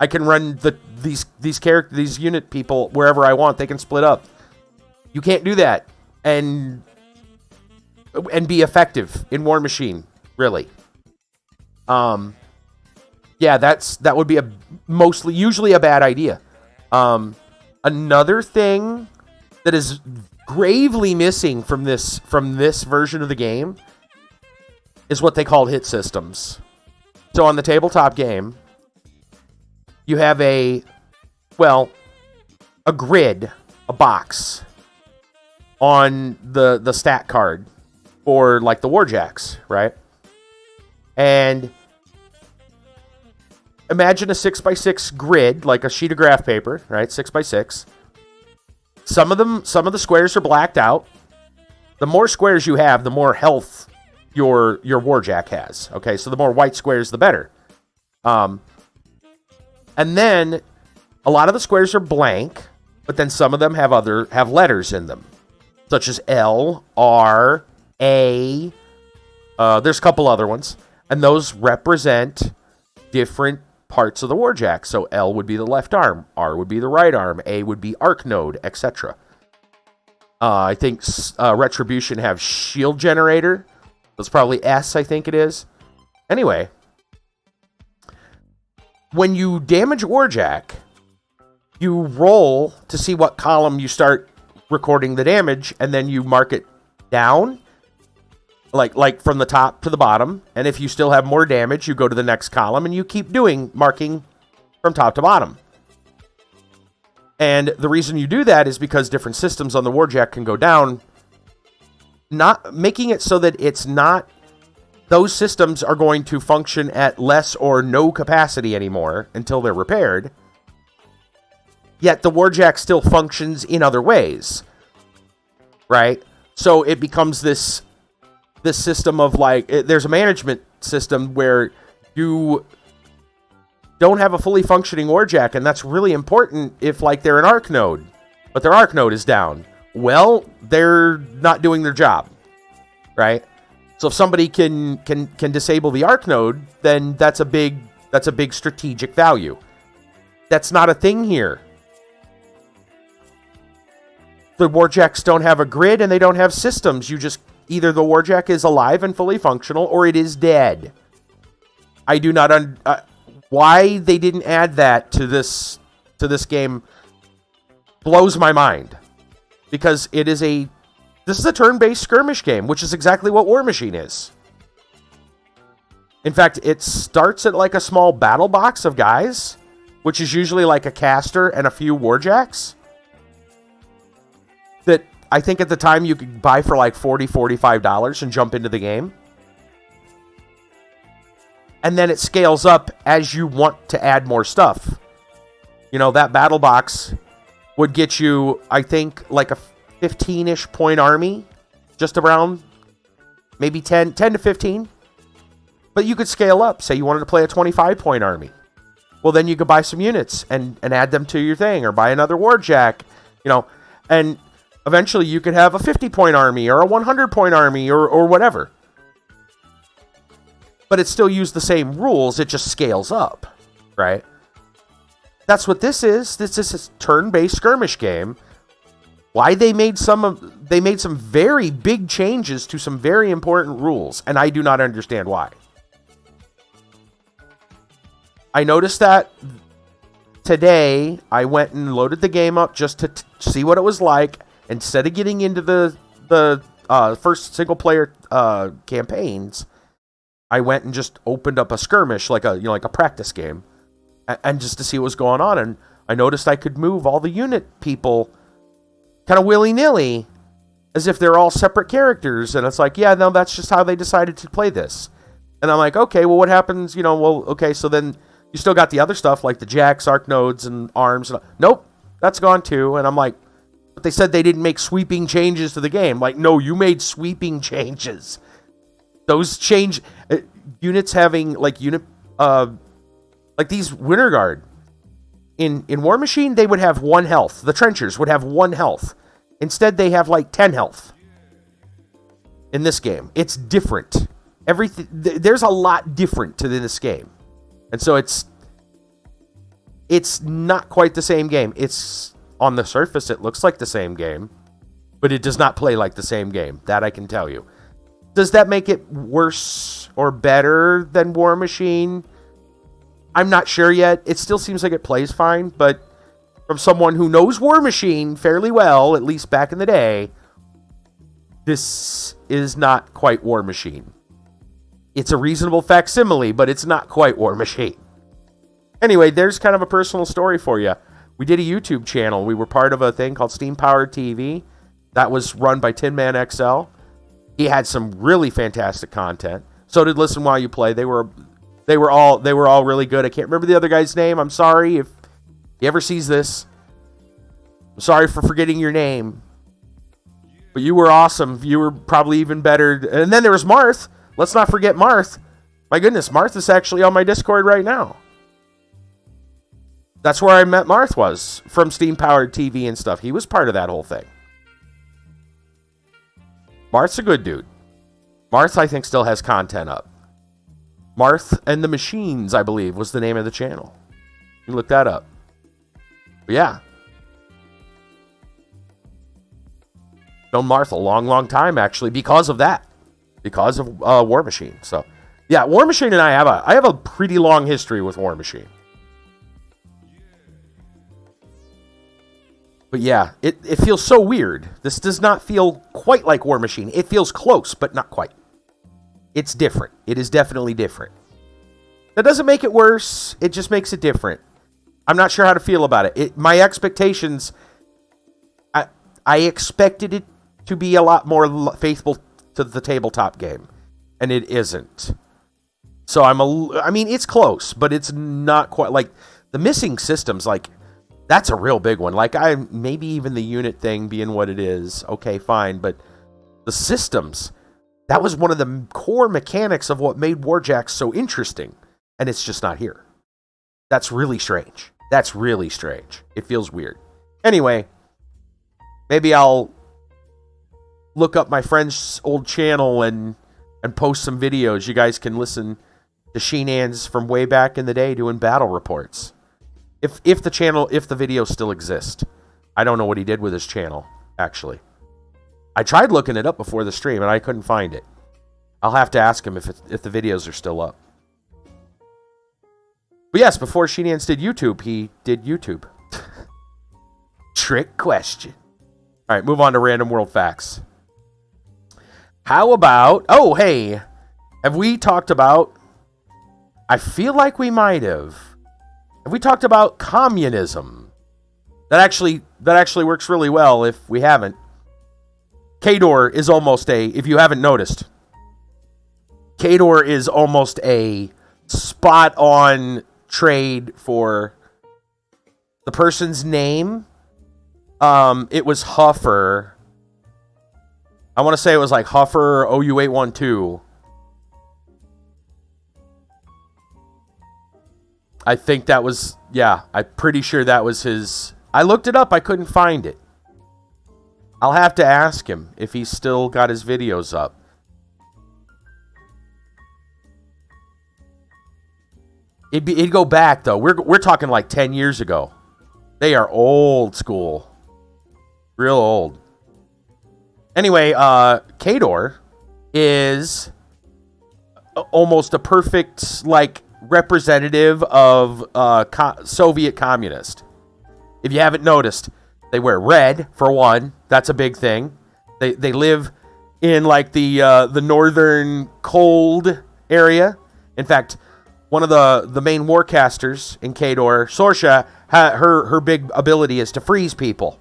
S1: I can run these unit people wherever I want. They can split up. You can't do that and be effective in Warmachine, really. Yeah, that would be usually a bad idea. Another thing that is gravely missing from this version of the game is what they call hit systems. So on the tabletop game, you have a grid, a box on the stat card for like the warjacks, right? And imagine a 6x6 grid, like a sheet of graph paper, right? 6x6. Some of the squares are blacked out. The more squares you have, the more health your warjack has. Okay, so the more white squares, the better. And then a lot of the squares are blank, but then some of them have letters in them, such as L, R, A. There's a couple other ones, and those represent different parts of the warjack. So L would be the left arm, R would be the right arm, A would be arc node, etc. I think Retribution have shield generator. That's probably S, I think it is. Anyway, when you damage warjack, you roll to see what column you start recording the damage, and then you mark it down, like from the top to the bottom. And if you still have more damage, you go to the next column, and you keep marking from top to bottom. And the reason you do that is because different systems on the warjack can go down, not making it so that it's not, those systems are going to function at less or no capacity anymore until they're repaired. Yet the warjack still functions in other ways, right? So it becomes this system of there's a management system where you don't have a fully functioning warjack, and that's really important if they're an arc node, but their arc node is down. Well, they're not doing their job, right? So if somebody can disable the arc node, then that's a big strategic value. That's not a thing here. The warjacks don't have a grid and they don't have systems. Either the warjack is alive and fully functional or it is dead. I do not why they didn't add that to this game blows my mind. Because this is a turn-based skirmish game, which is exactly what Warmachine is. In fact, it starts at a small battle box of guys, which is usually a caster and a few warjacks that I think at the time you could buy for like $40, $45 and jump into the game. And then it scales up as you want to add more stuff. You know, that battle box would get you, I think, like a 15-ish point army. Just around maybe 10 to 15. But you could scale up. Say you wanted to play a 25-point army. Well, then you could buy some units and add them to your thing. Or buy another warjack. You know, and eventually you could have a 50-point army or a 100-point army or whatever. But it still used the same rules. It just scales up, right? That's what this is. This is a turn-based skirmish game. Why they made some very big changes to some very important rules, and I do not understand why. I noticed that today. I went and loaded the game up just to see what it was like. Instead of getting into the first single-player campaigns, I went and just opened up a skirmish, like a practice game, and just to see what was going on. And I noticed I could move all the unit people kind of willy-nilly, as if they're all separate characters. And it's like, yeah, no, that's just how they decided to play this. And I'm like, okay, well, what happens? You know, well, okay, so then you still got the other stuff like the jacks, arc nodes, and arms. Nope, that's gone too. And I'm like, but they said they didn't make sweeping changes to the game. Like, no, you made sweeping changes. Those change units having like like these Winter Guard in Warmachine, they would have 1 health. The trenchers would have 1 health. Instead, they have like 10 health. In this game, it's different. Everything there's a lot different to this game, and so it's not quite the same game. It's on the surface, it looks like the same game, but it does not play like the same game. That I can tell you. Does that make it worse or better than Warmachine? I'm not sure yet. It still seems like it plays fine, but from someone who knows Warmachine fairly well, at least back in the day, this is not quite Warmachine. It's a reasonable facsimile, but it's not quite Warmachine. Anyway, there's kind of a personal story for you. We did a YouTube channel. We were part of a thing called Steam Powered TV that was run by Tin Man XL. He had some really fantastic content. So did Listen While You Play. They were all really good. I can't remember the other guy's name. I'm sorry if he ever sees this. I'm sorry for forgetting your name. But you were awesome. You were probably even better. And then there was Marth. Let's not forget Marth. My goodness, Marth is actually on my Discord right now. That's where I met Marth, was from Steam Powered TV and stuff. He was part of that whole thing. Marth's a good dude. Marth, I think, still has content up. Marth and the Machines, I believe, was the name of the channel. You look that up. But yeah. Known Marth a long, long time, actually, because of that. Because of Warmachine. So, yeah, Warmachine and I have a pretty long history with Warmachine. But yeah, it feels so weird. This does not feel quite like Warmachine. It feels close, but not quite. It's different. It is definitely different. That doesn't make it worse. It just makes it different. I'm not sure how to feel about it. My expectations, I expected it to be a lot more faithful to the tabletop game, and it isn't. So I mean, it's close, but it's not quite like the missing systems. Like, that's a real big one. Like, maybe even the unit thing being what it is. Okay, fine, but the systems, that was one of the core mechanics of what made Warjacks so interesting, and it's just not here. That's really strange. That's really strange. It feels weird. Anyway, maybe I'll look up my friend's old channel and post some videos. You guys can listen to Sheenans from way back in the day doing battle reports. If the videos still exist. I don't know what he did with his channel, actually. I tried looking it up before the stream, and I couldn't find it. I'll have to ask him if the videos are still up. But yes, before Sheenans did YouTube, he did YouTube. Trick question. All right, move on to Random World Facts. How about... Oh, hey. Have we talked about... I feel like we might have. Have we talked about communism? That actually works really well if we haven't. Khador is almost if you haven't noticed, Khador is almost a spot-on trade for the person's name. It was Huffer. I want to say it was like Huffer OU812. I think that was, yeah, I'm pretty sure that was his. I looked it up. I couldn't find it. I'll have to ask him if he's still got his videos up. It'd go back, though. We're talking like 10 years ago. They are old school. Real old. Anyway, Khador is almost a perfect, like, representative of Soviet communist. If you haven't noticed, they wear red, for one. That's a big thing. They live in, like, the northern cold area. In fact, one of the main warcasters in Khador, Sorsha, her big ability is to freeze people.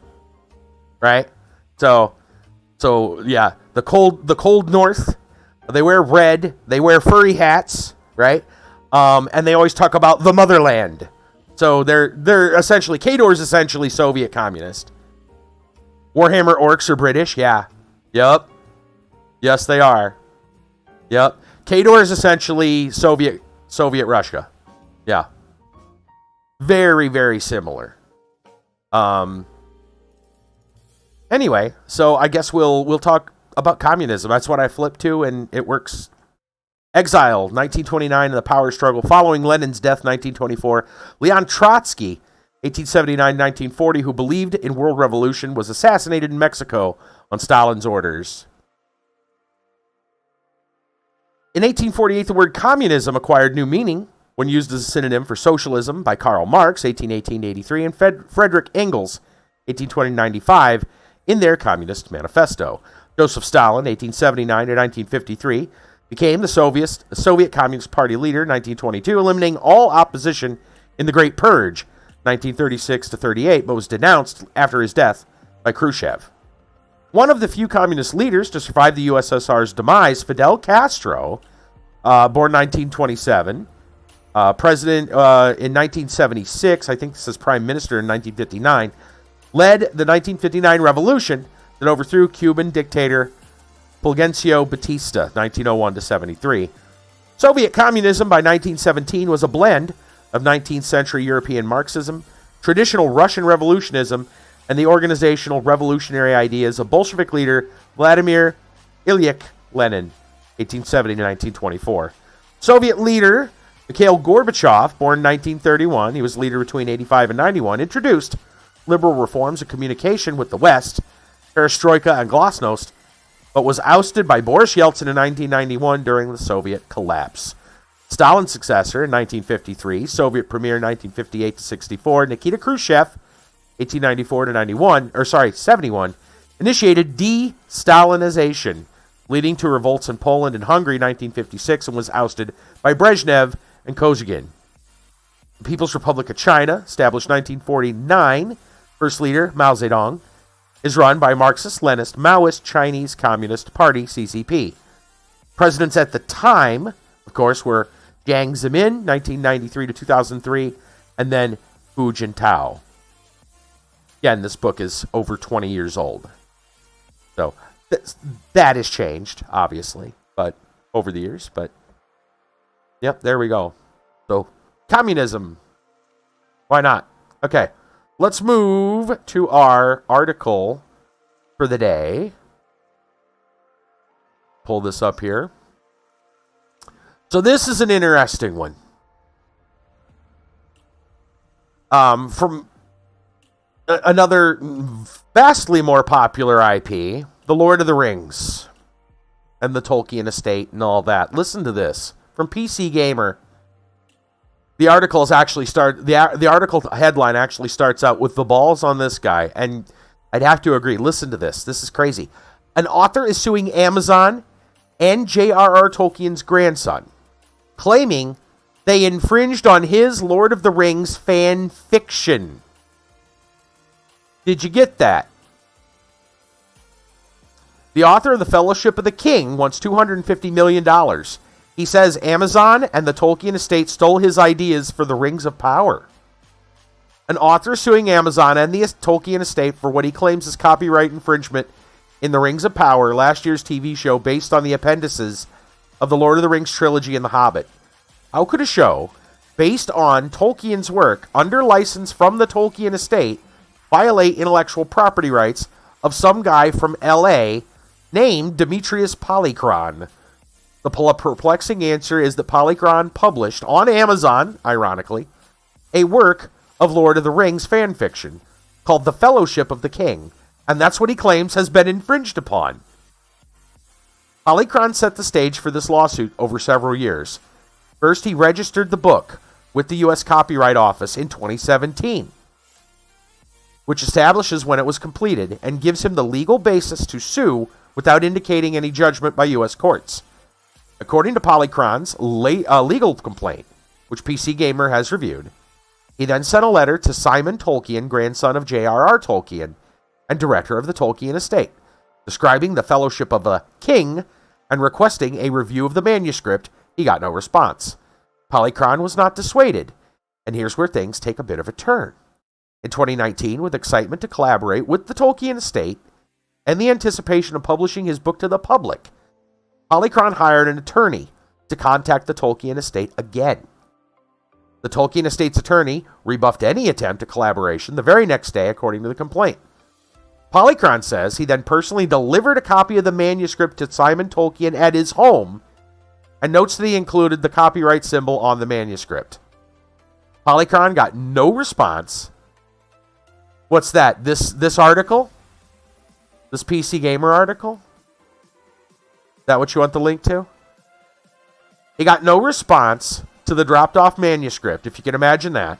S1: Right? So yeah, the cold north, they wear red, they wear furry hats, right? And they always talk about the motherland. So they're essentially, Khador is essentially Soviet communist. Warhammer orcs are British, yeah. Yep. Yes, they are. Yep. Khador is essentially Soviet Russia. Yeah. Very, very similar. Anyway, so I guess we'll talk about communism. That's what I flipped to, and it works. Exile, 1929, and the power struggle. Following Lenin's death, 1924, Leon Trotsky, 1879-1940, who believed in world revolution, was assassinated in Mexico on Stalin's orders. In 1848, the word communism acquired new meaning when used as a synonym for socialism by Karl Marx, 1818-83, and Frederick Engels, 1820-95, in their Communist Manifesto. Joseph Stalin, 1879-1953, became the Soviet Communist Party leader, 1922, eliminating all opposition in the Great Purge, 1936-38, but was denounced after his death by Khrushchev. One of the few communist leaders to survive the USSR's demise, Fidel Castro, born 1927, president in 1976, I think this is prime minister in 1959, led the 1959 revolution that overthrew Cuban dictator Fulgencio Batista, 1901-73. Soviet communism by 1917 was a blend of 19th century European Marxism, traditional Russian revolutionism, and the organizational revolutionary ideas of Bolshevik leader Vladimir Ilyich Lenin, 1870-1924. Soviet leader Mikhail Gorbachev, born 1931, he was leader between 85 and 91, introduced liberal reforms of communication with the West, perestroika and glasnost, but was ousted by Boris Yeltsin in 1991 during the Soviet collapse. Stalin's successor in 1953, Soviet premier 1958-64, Nikita Khrushchev, 1894-71, initiated de-Stalinization, leading to revolts in Poland and Hungary in 1956, and was ousted by Brezhnev and Kosygin. The People's Republic of China, established 1949, first leader Mao Zedong, is run by Marxist-Leninist Maoist Chinese Communist Party, CCP. Presidents at the time, of course, were Jiang Zemin, 1993-2003, and then Hu Jintao. Again, this book is over 20 years old. So that has changed, obviously, but over the years. But, yep, there we go. So, communism. Why not? Okay, let's move to our article for the day. Pull this up here. So this is an interesting one. From another vastly more popular IP, The Lord of the Rings, and the Tolkien estate and all that. Listen to this from PC Gamer. The article headline actually starts out with the balls on this guy, and I'd have to agree. Listen to this. This is crazy. An author is suing Amazon and J.R.R. Tolkien's grandson, claiming they infringed on his Lord of the Rings fan fiction. Did you get that? The author of The Fellowship of the King wants $250 million. He says Amazon and the Tolkien estate stole his ideas for the Rings of Power. An author suing Amazon and the Tolkien estate for what he claims is copyright infringement in The Rings of Power, last year's TV show based on the appendices of the Lord of the Rings trilogy and The Hobbit. How could a show based on Tolkien's work under license from the Tolkien estate violate intellectual property rights of some guy from LA named Demetrius Polychron? The perplexing answer is that Polychron published on Amazon, ironically, a work of Lord of the Rings fan fiction called The Fellowship of the King, and that's what he claims has been infringed upon. Polychron set the stage for this lawsuit over several years. First, he registered the book with the U.S. Copyright Office in 2017, which establishes when it was completed and gives him the legal basis to sue without indicating any judgment by U.S. courts. According to Polychron's legal complaint, which PC Gamer has reviewed, he then sent a letter to Simon Tolkien, grandson of J.R.R. Tolkien and director of the Tolkien estate, describing the Fellowship of the King and requesting a review of the manuscript. He got no response. Polychron was not dissuaded, and here's where things take a bit of a turn. In 2019, with excitement to collaborate with the Tolkien estate and the anticipation of publishing his book to the public, Polychron hired an attorney to contact the Tolkien estate again. The Tolkien estate's attorney rebuffed any attempt at collaboration the very next day, according to the complaint. Polychron says he then personally delivered a copy of the manuscript to Simon Tolkien at his home and notes that he included the copyright symbol on the manuscript. Polychron got no response. What's that? This article? This PC Gamer article? Is that what you want the link to? He got no response to the dropped-off manuscript, if you can imagine that.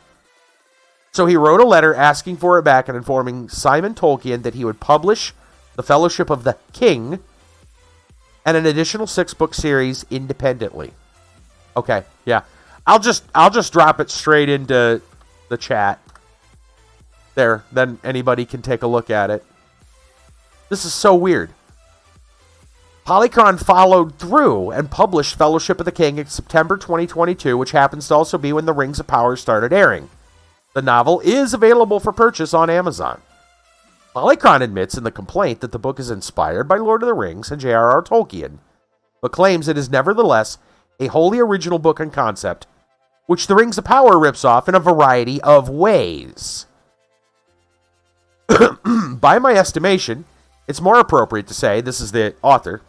S1: So he wrote a letter asking for it back and informing Simon Tolkien that he would publish The Fellowship of the King and an additional 6-book series independently. Okay, yeah. I'll just drop it straight into the chat. There, then anybody can take a look at it. This is so weird. Polychron followed through and published Fellowship of the King in September 2022, which happens to also be when The Rings of Power started airing. The novel is available for purchase on Amazon. Polychron admits in the complaint that the book is inspired by Lord of the Rings and J.R.R. Tolkien, but claims it is nevertheless a wholly original book and concept, which The Rings of Power rips off in a variety of ways. By my estimation, it's more appropriate to say, this is the author,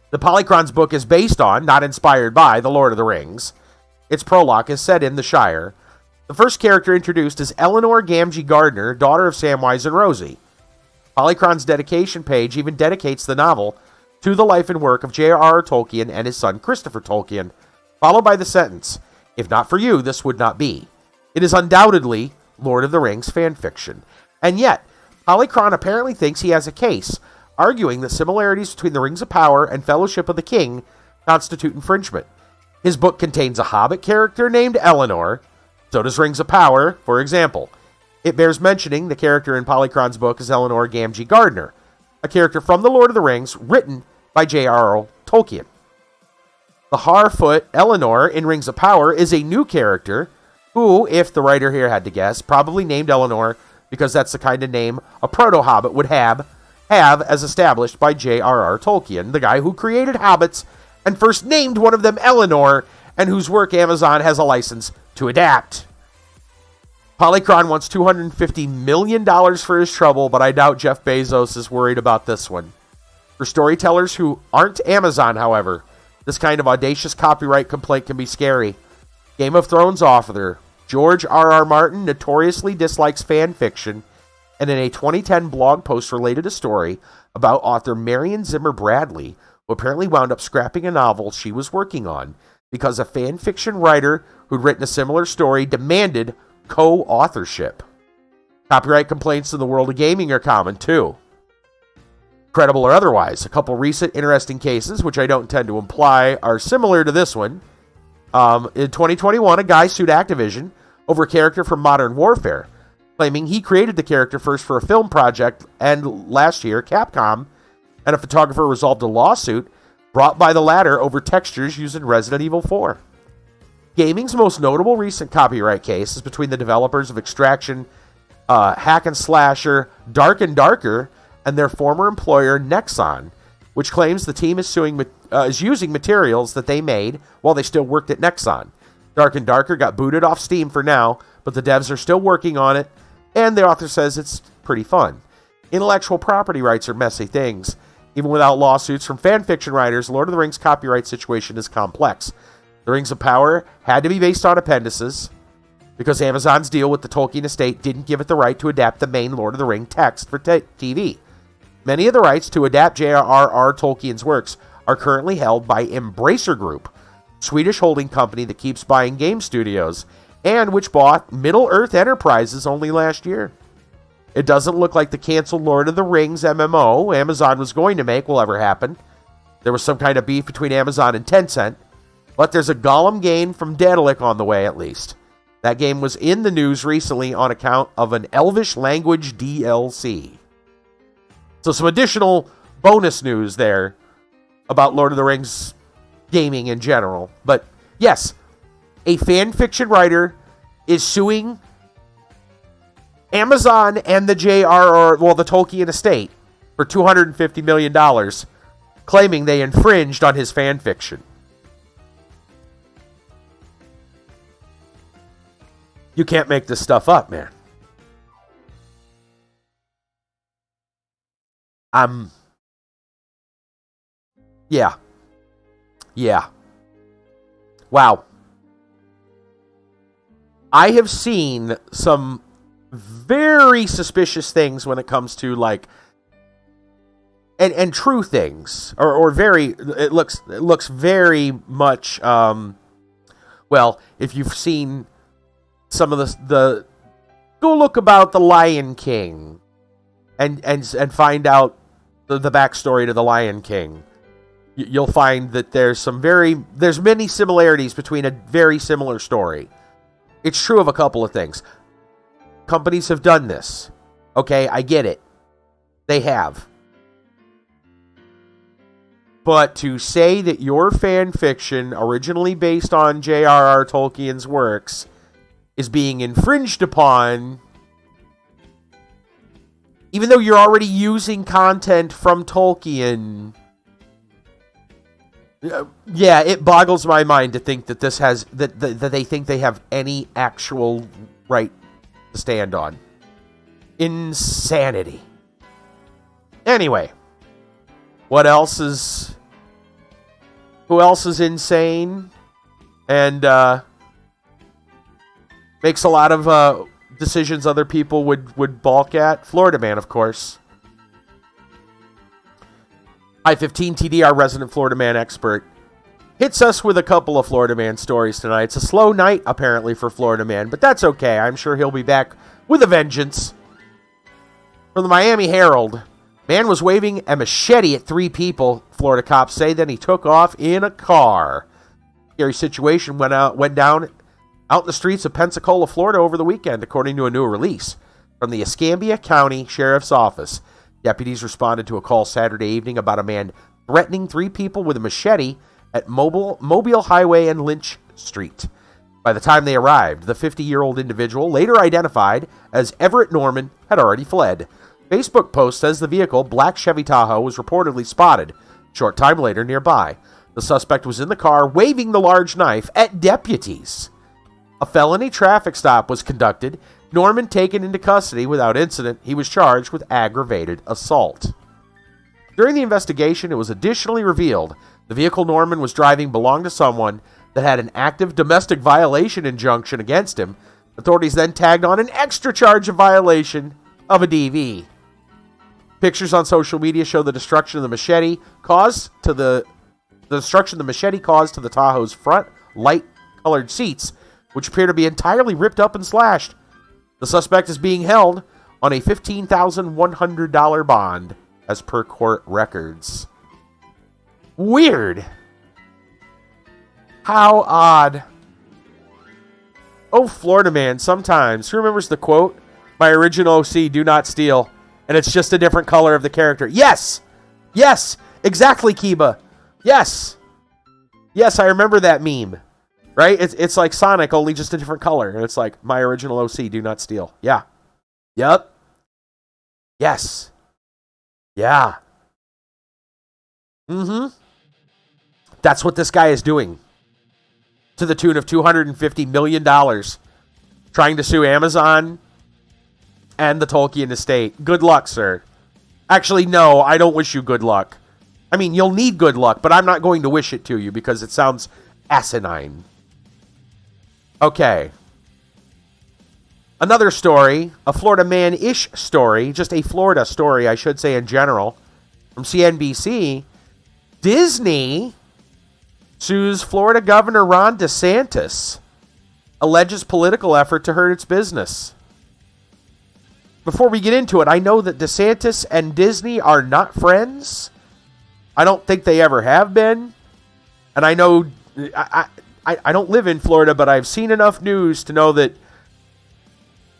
S1: the Polychron's book is based on, not inspired by, The Lord of the Rings. Its prologue is set in the Shire. The first character introduced is Eleanor Gamgee Gardner, daughter of Samwise and Rosie. Polychron's dedication page even dedicates the novel to the life and work of J.R.R. Tolkien and his son Christopher Tolkien, followed by the sentence, "If not for you, this would not be." It is undoubtedly Lord of the Rings fan fiction. And yet, Polychron apparently thinks he has a case, arguing that similarities between The Rings of Power and Fellowship of the King constitute infringement. His book contains a Hobbit character named Eleanor. So does Rings of Power, for example. It bears mentioning the character in Polychron's book is Eleanor Gamgee Gardner, a character from The Lord of the Rings written by J.R.R. Tolkien. The Harfoot Eleanor in Rings of Power is a new character who, if the writer here had to guess, probably named Eleanor because that's the kind of name a proto-Hobbit would have as established by J.R.R. Tolkien, the guy who created Hobbits and first named one of them Eleanor, and whose work Amazon has a license to adapt. Polychron wants $250 million for his trouble, but I doubt Jeff Bezos is worried about this one. For storytellers who aren't Amazon, however, this kind of audacious copyright complaint can be scary. Game of Thrones author George R.R. Martin notoriously dislikes fan fiction, and in a 2010 blog post related a story about author Marion Zimmer Bradley, who apparently wound up scrapping a novel she was working on because a fan fiction writer who'd written a similar story demanded co-authorship. Copyright complaints in the world of gaming are common, too. Credible or otherwise, a couple recent interesting cases, which I don't intend to imply, are similar to this one. In 2021, a guy sued Activision over a character from Modern Warfare, claiming he created the character first for a film project, and last year, Capcom and a photographer resolved a lawsuit brought by the latter over textures used in Resident Evil 4. Gaming's most notable recent copyright case is between the developers of Extraction, hack and slasher Dark and Darker, and their former employer Nexon, which claims the team is using materials that they made while they still worked at Nexon. Dark and Darker got booted off Steam for now, but the devs are still working on it, and the author says it's pretty fun. Intellectual property rights are messy things. Even without lawsuits from fanfiction writers, Lord of the Rings' copyright situation is complex. The Rings of Power had to be based on appendices, because Amazon's deal with the Tolkien estate didn't give it the right to adapt the main Lord of the Ring text for TV. Many of the rights to adapt J.R.R. Tolkien's works are currently held by Embracer Group, Swedish holding company that keeps buying game studios, and which bought Middle-earth Enterprises only last year. It doesn't look like the canceled Lord of the Rings MMO Amazon was going to make will ever happen. There was some kind of beef between Amazon and Tencent, but there's a Gollum game from Daedalic on the way at least. That game was in the news recently on account of an Elvish language DLC. So some additional bonus news there about Lord of the Rings gaming in general. But yes, a fan fiction writer is suing Amazon and the the Tolkien estate for $250 million, claiming they infringed on his fan fiction. You can't make this stuff up, man. Yeah. Wow. I have seen some very suspicious things when it comes to like and true things or very it looks very much well, if you've seen some of the go look about the Lion King and find out the backstory to the Lion King. You'll find that there's many similarities between a very similar story. It's true of a couple of things. Companies have done this. Okay, I get it. They have. But to say that your fan fiction, originally based on J.R.R. Tolkien's works, is being infringed upon, even though you're already using content from Tolkien, yeah, it boggles my mind to think that this has that they think they have any actual right to stand on. Insanity. Anyway, who else is insane and makes a lot of decisions other people would balk at? Florida Man, of course. I-15 TD, our resident Florida Man expert, hits us with a couple of Florida Man stories tonight. It's a slow night, apparently, for Florida Man, but that's okay. I'm sure he'll be back with a vengeance. From the Miami Herald, man was waving a machete at 3 people, Florida cops say, then he took off in a car. Scary situation went down out in the streets of Pensacola, Florida over the weekend, according to a new release from the Escambia County Sheriff's Office. Deputies responded to a call Saturday evening about a man threatening 3 people with a machete at Mobile Highway and Lynch Street. By the time they arrived, the 50-year-old individual, later identified as Everett Norman, had already fled. Facebook post says the vehicle, black Chevy Tahoe, was reportedly spotted a short time later nearby. The suspect was in the car waving the large knife at deputies. A felony traffic stop was conducted. Norman taken into custody without incident. He was charged with aggravated assault. During the investigation, it was additionally revealed the vehicle Norman was driving belonged to someone that had an active domestic violation injunction against him. Authorities then tagged on an extra charge of violation of a DV. Pictures on social media show the destruction the machete caused to the Tahoe's front light-colored seats, which appear to be entirely ripped up and slashed. The suspect is being held on a $15,100 bond, as per court records. Weird. How odd. Oh, Florida Man, sometimes. Who remembers the quote? My original OC, do not steal. And it's just a different color of the character. Yes! Yes, exactly, Kiba. Yes. Yes, I remember that meme. Right? It's like Sonic, only just a different color. And it's like, my original OC, do not steal. Yeah. Yep. Yes. Yeah. Mm-hmm. That's what this guy is doing. To the tune of $250 million. Trying to sue Amazon and the Tolkien estate. Good luck, sir. Actually, no, I don't wish you good luck. I mean, you'll need good luck, but I'm not going to wish it to you because it sounds asinine. Okay. Another story, a Florida man-ish story, just a Florida story, I should say in general, from CNBC. Disney sues Florida Governor Ron DeSantis, alleges political effort to hurt its business. Before we get into it, I know that DeSantis and Disney are not friends. I don't think they ever have been. And I know, I don't live in Florida, but I've seen enough news to know that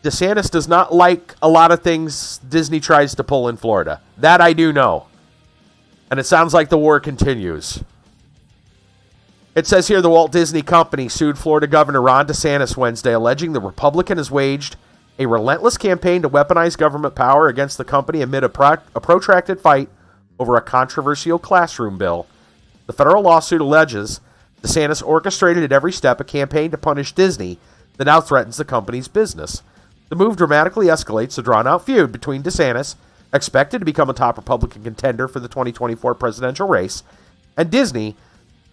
S1: DeSantis does not like a lot of things Disney tries to pull in Florida. That I do know. And it sounds like the war continues. It says here the Walt Disney Company sued Florida Governor Ron DeSantis Wednesday, alleging the Republican has waged a relentless campaign to weaponize government power against the company amid a protracted fight over a controversial classroom bill. The federal lawsuit alleges DeSantis orchestrated at every step a campaign to punish Disney that now threatens the company's business. The move dramatically escalates the drawn-out feud between DeSantis, expected to become a top Republican contender for the 2024 presidential race, and Disney,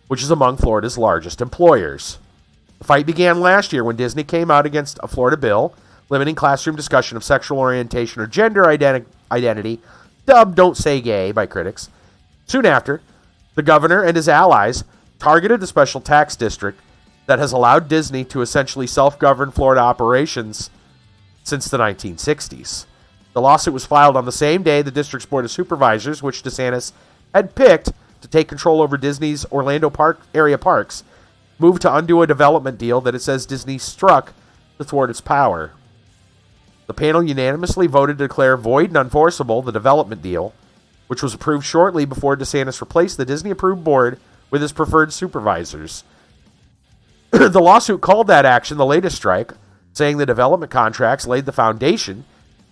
S1: which is among Florida's largest employers. The fight began last year when Disney came out against a Florida bill limiting classroom discussion of sexual orientation or gender identity, dubbed Don't Say Gay by critics. Soon after, the governor and his allies targeted the special tax district that has allowed Disney to essentially self-govern Florida operations since the 1960s. The lawsuit was filed on the same day the district's Board of Supervisors, which DeSantis had picked to take control over Disney's Orlando area parks, moved to undo a development deal that it says Disney struck to thwart its power. The panel unanimously voted to declare void and unenforceable the development deal, which was approved shortly before DeSantis replaced the Disney-approved board with his preferred supervisors. The lawsuit called that action the latest strike, saying the development contracts laid the foundation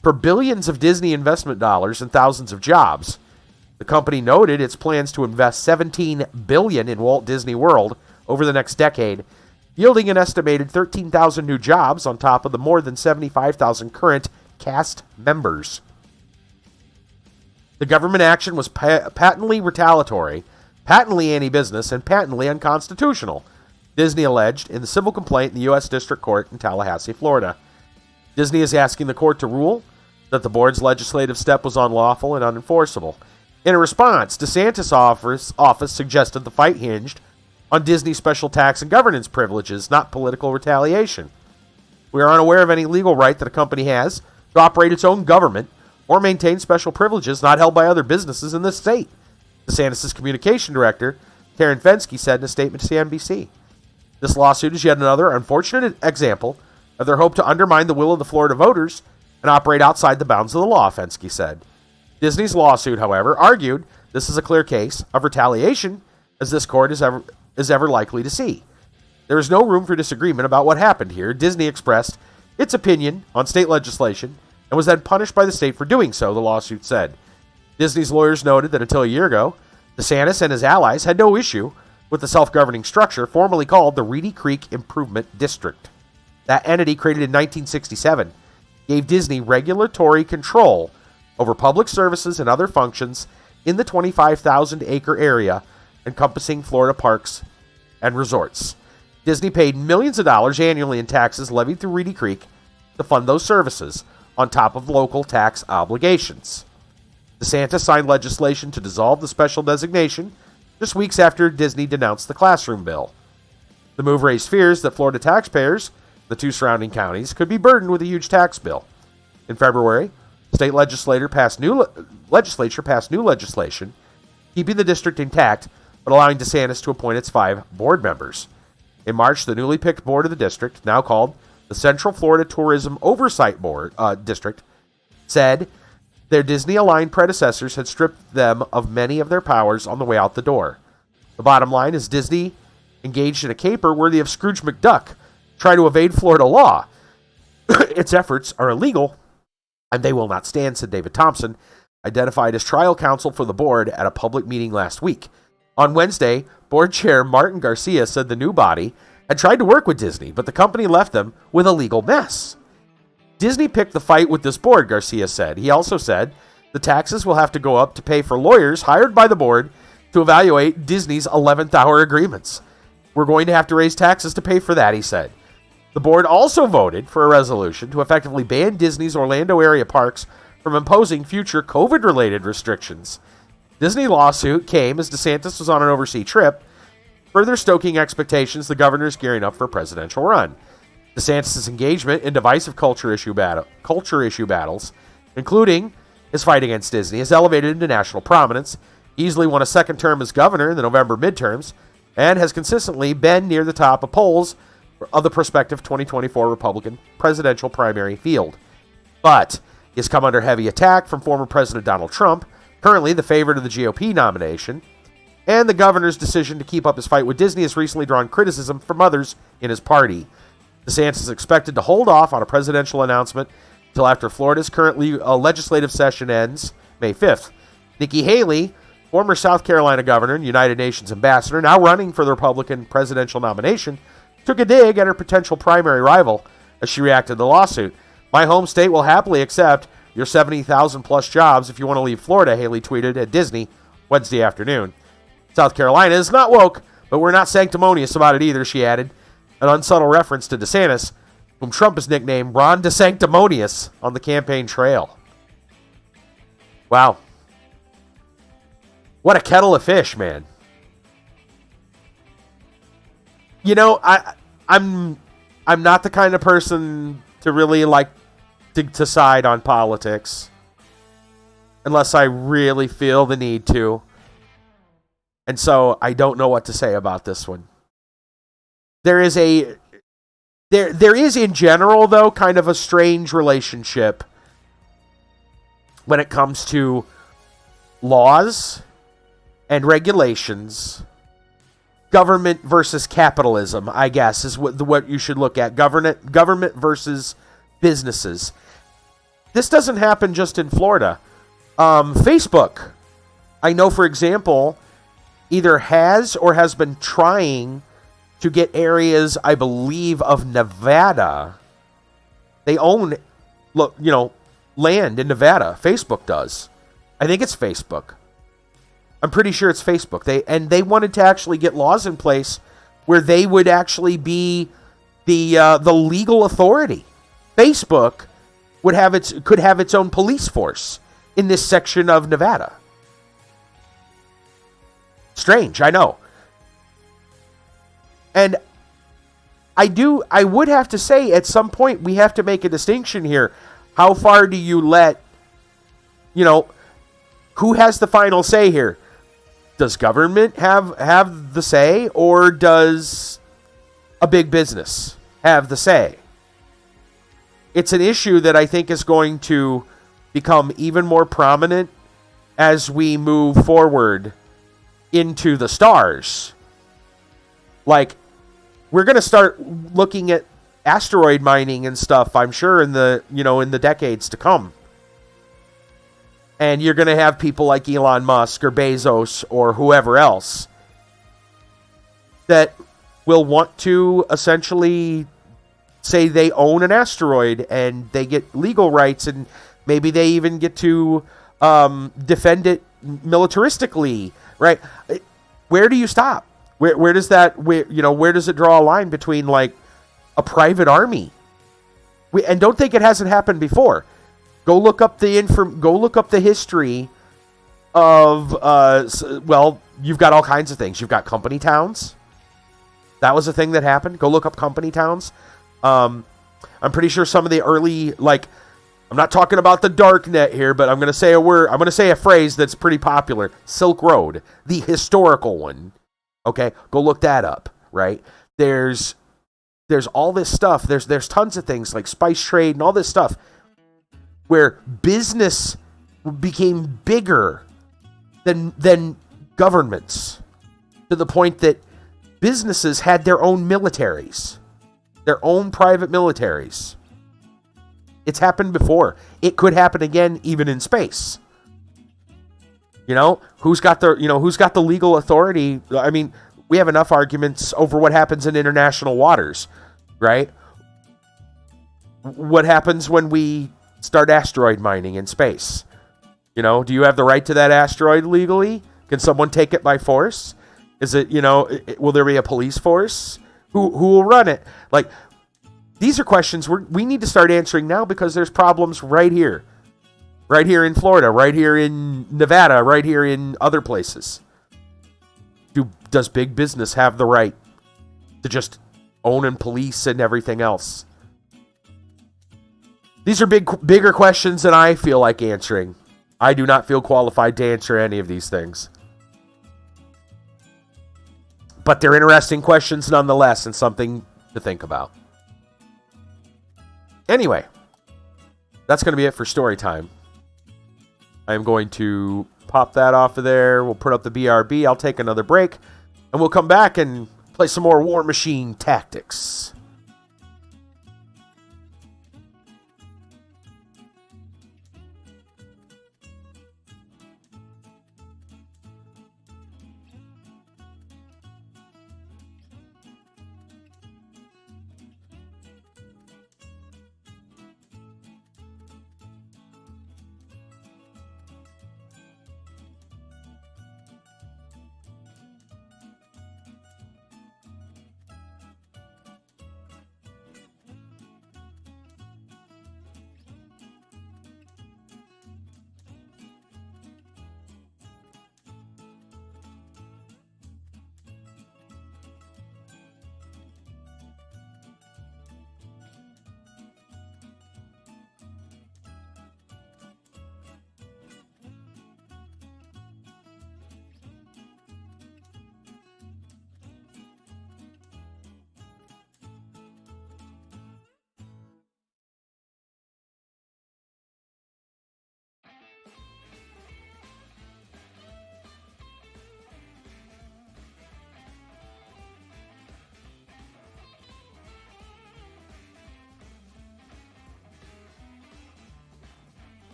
S1: for billions of Disney investment dollars and thousands of jobs. The company noted its plans to invest $17 billion in Walt Disney World over the next decade, yielding an estimated 13,000 new jobs on top of the more than 75,000 current cast members. The government action was patently retaliatory, patently anti-business, and patently unconstitutional, Disney alleged in the civil complaint in the U.S. District Court in Tallahassee, Florida. Disney is asking the court to rule that the board's legislative step was unlawful and unenforceable. In a response, DeSantis' office suggested the fight hinged on Disney's special tax and governance privileges, not political retaliation. We are unaware of any legal right that a company has to operate its own government or maintain special privileges not held by other businesses in this state, DeSantis' communication director, Karen Fensky, said in a statement to CNBC. This lawsuit is yet another unfortunate example of their hope to undermine the will of the Florida voters and operate outside the bounds of the law, Fensky said. Disney's lawsuit, however, argued this is a clear case of retaliation, as this court is ever likely to see. There is no room for disagreement about what happened here. Disney expressed its opinion on state legislation and was then punished by the state for doing so, the lawsuit said. Disney's lawyers noted that until a year ago, DeSantis and his allies had no issue with the self-governing structure formerly called the Reedy Creek Improvement District. That entity, created in 1967, gave Disney regulatory control over public services and other functions in the 25,000-acre area encompassing Florida parks and resorts. Disney paid millions of dollars annually in taxes levied through Reedy Creek to fund those services, on top of local tax obligations. DeSantis signed legislation to dissolve the special designation just weeks after Disney denounced the classroom bill. The move raised fears that Florida taxpayers, the two surrounding counties, could be burdened with a huge tax bill. In February, the state legislature passed new legislation keeping the district intact but allowing DeSantis to appoint its 5 board members. In March, the newly picked board of the district, now called the Central Florida Tourism Oversight Board District, said Their Disney-aligned predecessors had stripped them of many of their powers on the way out the door. The bottom line is Disney engaged in a caper worthy of Scrooge McDuck, trying to evade Florida law. Its efforts are illegal, and they will not stand, said David Thompson, identified as trial counsel for the board at a public meeting last week. On Wednesday, board chair Martin Garcia said the new body had tried to work with Disney, but the company left them with a legal mess. Disney picked the fight with this board, Garcia said. He also said the taxes will have to go up to pay for lawyers hired by the board to evaluate Disney's 11th hour agreements. We're going to have to raise taxes to pay for that, he said. The board also voted for a resolution to effectively ban Disney's Orlando area parks from imposing future COVID-related restrictions. Disney lawsuit came as DeSantis was on an overseas trip, further stoking expectations the governor's gearing up for a presidential run. DeSantis' engagement in divisive culture issue battles, including his fight against Disney, is elevated into national prominence. He easily won a second term as governor in the November midterms and has consistently been near the top of polls of the prospective 2024 Republican presidential primary field. But he has come under heavy attack from former President Donald Trump, currently the favorite of the GOP nomination, and the governor's decision to keep up his fight with Disney has recently drawn criticism from others in his party. DeSantis is expected to hold off on a presidential announcement until after Florida's current legislative session ends May 5th. Nikki Haley, former South Carolina governor and United Nations ambassador, now running for the Republican presidential nomination, took a dig at her potential primary rival as she reacted to the lawsuit. My home state will happily accept your 70,000 plus jobs if you want to leave Florida, Haley tweeted at Disney Wednesday afternoon. South Carolina is not woke, but we're not sanctimonious about it either, she added, an unsubtle reference to DeSantis, whom Trump has nicknamed Ron DeSanctimonious on the campaign trail. Wow. What a kettle of fish, man. You know, I'm not the kind of person to really like to side on politics unless I really feel the need to. And so I don't know what to say about this one. There is in general, though, kind of a strange relationship when it comes to laws and regulations. Government versus capitalism, I guess, is what you should look at. Government versus businesses. This doesn't happen just in Florida. Facebook, I know, for example, either has or has been trying to get areas, I believe, of Nevada. They own, land in Nevada. Facebook does. I think it's Facebook. I'm pretty sure it's Facebook. They wanted to actually get laws in place where they would actually be the legal authority. Facebook could have its own police force in this section of Nevada. Strange, I know. And I would have to say at some point we have to make a distinction here. How far do you let, who has the final say here? Does government have the say, or does a big business have the say? It's an issue that I think is going to become even more prominent as we move forward into the stars. Like, we're going to start looking at asteroid mining and stuff, I'm sure, in the decades to come. And you're going to have people like Elon Musk or Bezos or whoever else that will want to essentially say they own an asteroid and they get legal rights, and maybe they even get to defend it militaristically, right? Where do you stop? Where does it draw a line between like a private army? And don't think it hasn't happened before. Go look up the history of you've got all kinds of things. You've got company towns. That was a thing that happened. Go look up company towns. I'm pretty sure some of the early, I'm not talking about the dark net here, but I'm going to say a word. I'm going to say a phrase that's pretty popular. Silk Road, the historical one. Okay, go look that up. Right? There's all this stuff. There's tons of things like spice trade and all this stuff where business became bigger than governments, to the point that businesses had their own militaries, their own private militaries. It's happened before. It could happen again, even in space. Who's got the legal authority? I mean, we have enough arguments over what happens in international waters, right? What happens when we start asteroid mining in space? Do you have the right to that asteroid legally? Can someone take it by force? Is it, will there be a police force? Who will run it? Like, these are questions we need to start answering now, because there's problems right here. Right here in Florida, right here in Nevada, right here in other places. Does big business have the right to just own and police and everything else? These are bigger questions than I feel like answering. I do not feel qualified to answer any of these things. But they're interesting questions nonetheless, and something to think about. Anyway, that's going to be it for story time. I am going to pop that off of there. We'll put up the BRB. I'll take another break, and we'll come back and play some more Warmachine Tactics.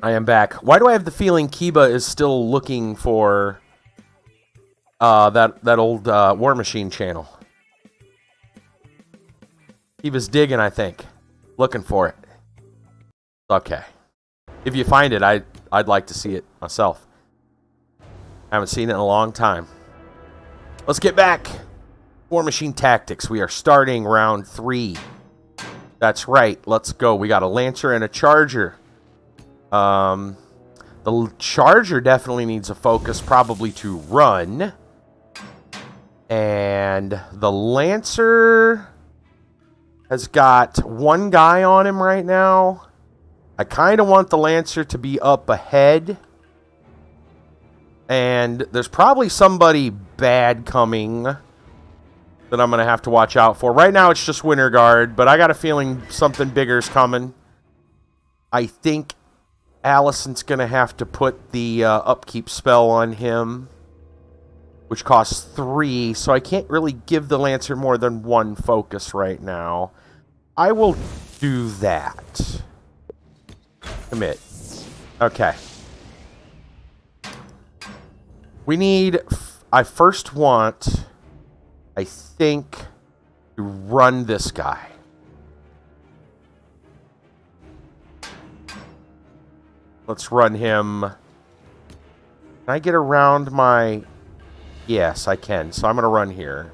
S1: I am back. Why do I have the feeling Kiba is still looking for that old Warmachine channel? Kiba's digging, I think. Looking for it. Okay. If you find it, I'd like to see it myself. Haven't seen it in a long time. Let's get back. Warmachine Tactics. We are starting round 3. That's right. Let's go. We got a Lancer and a Charger. The Charger definitely needs a focus, probably to run. And the Lancer has got one guy on him right now. I kind of want the Lancer to be up ahead. And there's probably somebody bad coming that I'm going to have to watch out for. Right now it's just Winter Guard, but I got a feeling something bigger's coming. I think Allison's going to have to put the upkeep spell on him, which costs 3, so I can't really give the Lancer more than 1 focus right now. I will do that. Commit. Okay. We need... I first want, I think, to run this guy. Let's run him. Can I get around my... Yes, I can. So I'm going to run here.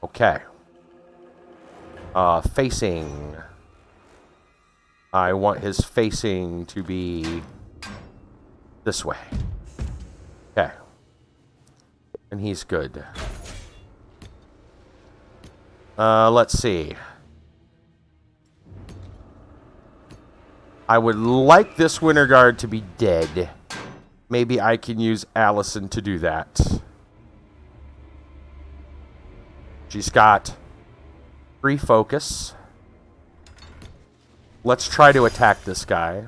S1: Okay. Facing. I want his facing to be this way. Okay. And he's good. Let's see. I would like this Winter Guard to be dead. Maybe I can use Allison to do that. She's got 3 focus. Let's try to attack this guy.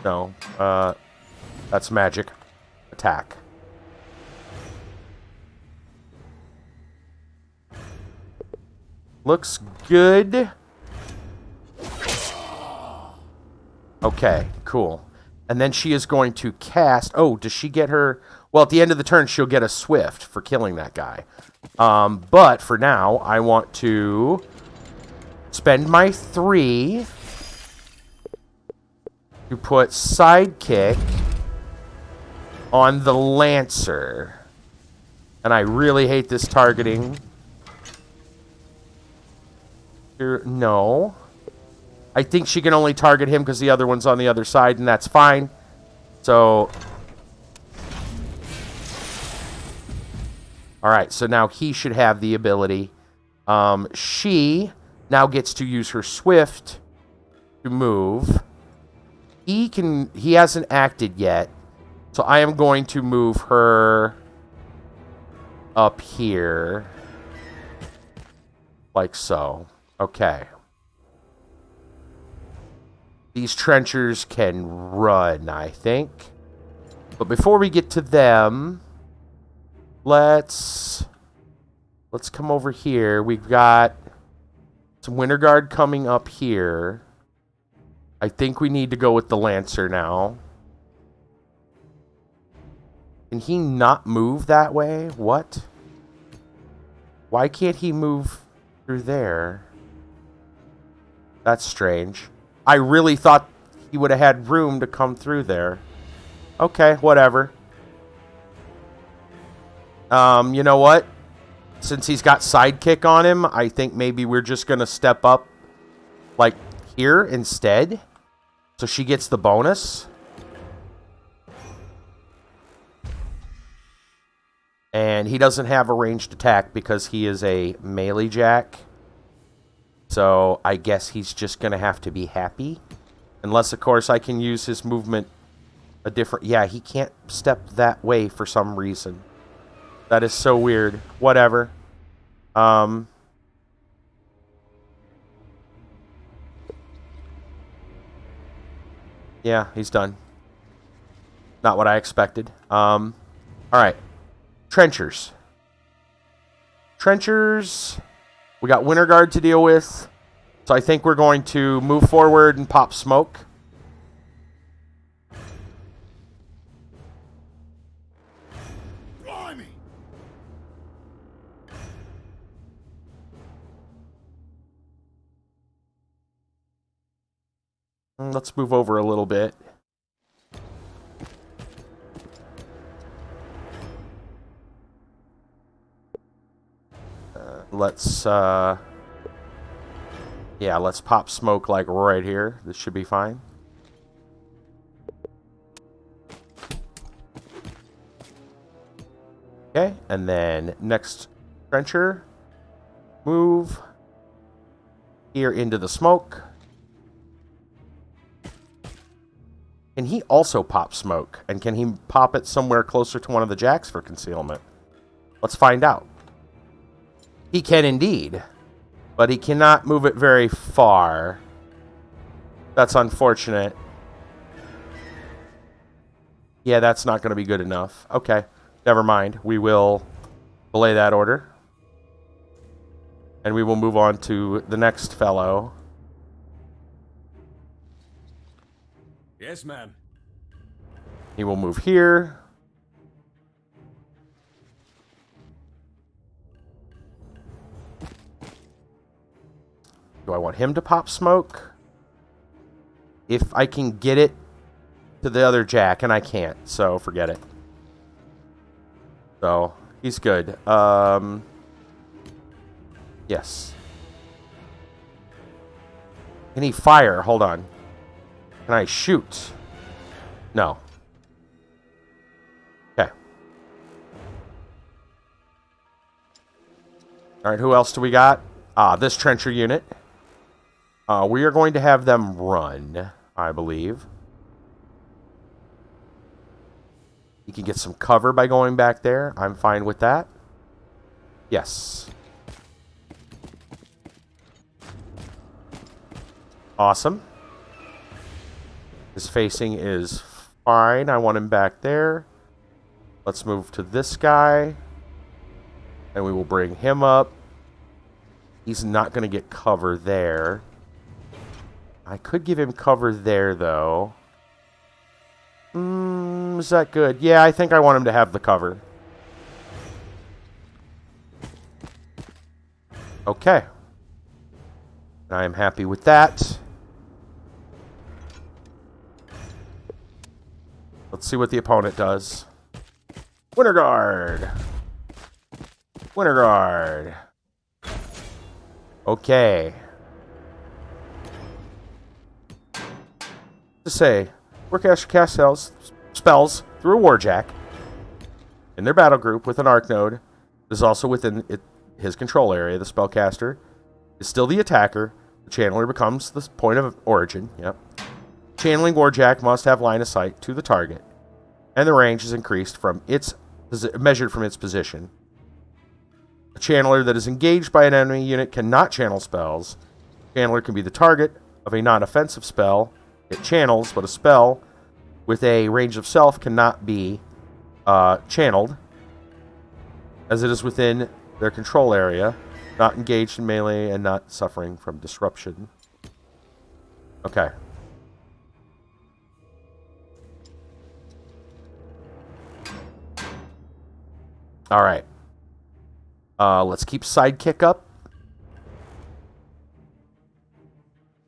S1: No, that's magic. Attack. Looks good. Okay, cool. And then she is going to cast... Oh, does she get her... Well, at the end of the turn, she'll get a Swift for killing that guy. But for now, I want to spend my 3 to put Sidekick on the Lancer. And I really hate this targeting. No. I think she can only target him because the other one's on the other side, and that's fine. So... Alright, so now he should have the ability. She now gets to use her Swift to move. He hasn't acted yet. So I am going to move her up here. Like so. Okay. These trenchers can run, I think. But before we get to them, let's come over here. We've got some Winter Guard coming up here. I think we need to go with the Lancer now. Can he not move that way? What? Why can't he move through there? That's strange. I really thought he would have had room to come through there. Okay, whatever. You know what? Since he's got Sidekick on him, I think maybe we're just going to step up like here instead. So she gets the bonus. And he doesn't have a ranged attack because he is a melee jack. So I guess he's just going to have to be happy. Unless, of course, I can use his movement a different... Yeah, he can't step that way for some reason. That is so weird. Whatever. Yeah, he's done. Not what I expected. All right. Trenchers. Trenchers. We got Winter Guard to deal with. So I think we're going to move forward and pop smoke.
S2: Blimey!
S1: Let's move over a little bit. Let's pop smoke like right here. This should be fine. Okay, and then next trencher, move here into the smoke. Can he also pop smoke? And can he pop it somewhere closer to one of the jacks for concealment? Let's find out. He can indeed, but he cannot move it very far. That's unfortunate. Yeah, that's not going to be good enough. Okay, never mind. We will delay that order. And we will move on to the next fellow.
S4: Yes, ma'am.
S1: He will move here. Do I want him to pop smoke? If I can get it to the other jack, and I can't, so forget it. So, he's good. Yes. Can he fire? Hold on. Can I shoot? No. Okay. Alright, who else do we got? This trencher unit. We are going to have them run, I believe. You can get some cover by going back there. I'm fine with that. Yes. Awesome. His facing is fine. I want him back there. Let's move to this guy. And we will bring him up. He's not going to get cover there. I could give him cover there, though. Is that good? Yeah, I think I want him to have the cover. Okay. I am happy with that. Let's see what the opponent does. Winter Guard. Winter Guard. Okay. To say, Warcaster cast spells through a Warjack in their battle group with an Arc Node is also within his control area. The spellcaster is still the attacker. The channeler becomes the point of origin. Yep. Channeling Warjack must have line of sight to the target, and the range is increased from measured from its position. A channeler that is engaged by an enemy unit cannot channel spells. Channeler can be the target of a non-offensive spell. It channels, but a spell with a range of self cannot be channeled, as it is within their control area, not engaged in melee, and not suffering from disruption. Okay. All right. Let's keep Sidekick up.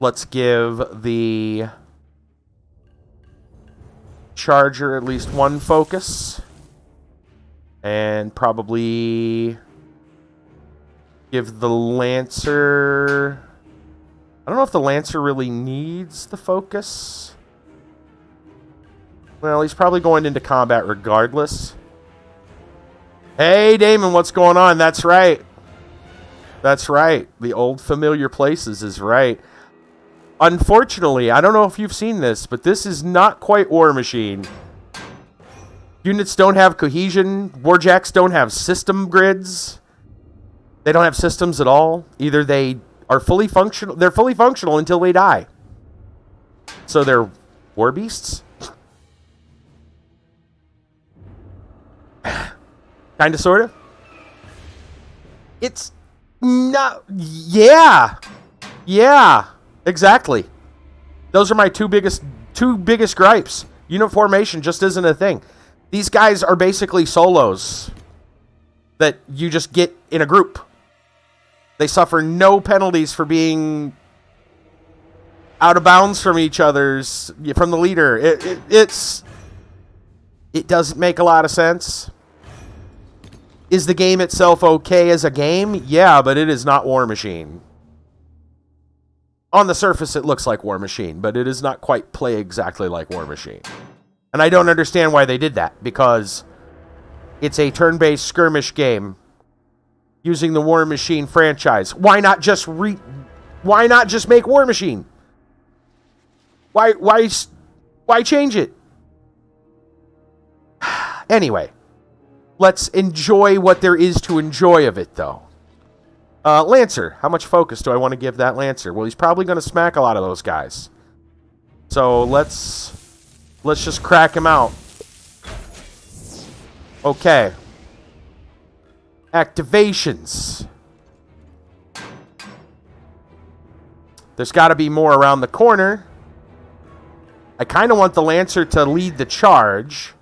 S1: Let's give the Charger at least one focus. And probably give the Lancer... I don't know if the Lancer really needs the focus. Well, he's probably going into combat regardless. Hey, Damon, what's going on? That's right. That's right. The old familiar places is right. Unfortunately, I don't know if you've seen this, but this is not quite Warmachine. Units don't have cohesion. Warjacks don't have system grids. They don't have systems at all. Either they are fully functional. They're fully functional until they die. So they're war beasts. Kind of, sort of. It's not... Yeah. Yeah. Exactly. Those are my two biggest gripes. Unit formation just isn't a thing. These guys are basically solos that you just get in a group. They suffer no penalties for being out of bounds from each other's, from the leader. It doesn't make a lot of sense. Is the game itself okay as a game? Yeah, but it is not Warmachine. On the surface, it looks like Warmachine, but it does not quite play exactly like Warmachine. And I don't understand why they did that, because it's a turn-based skirmish game using the Warmachine franchise. Why not just make Warmachine? Why change it? Anyway, let's enjoy what there is to enjoy of it, though. Lancer. How much focus do I want to give that Lancer? Well, he's probably going to smack a lot of those guys. So let's just crack him out. Okay. Activations. There's got to be more around the corner. I kind of want the Lancer to lead the charge.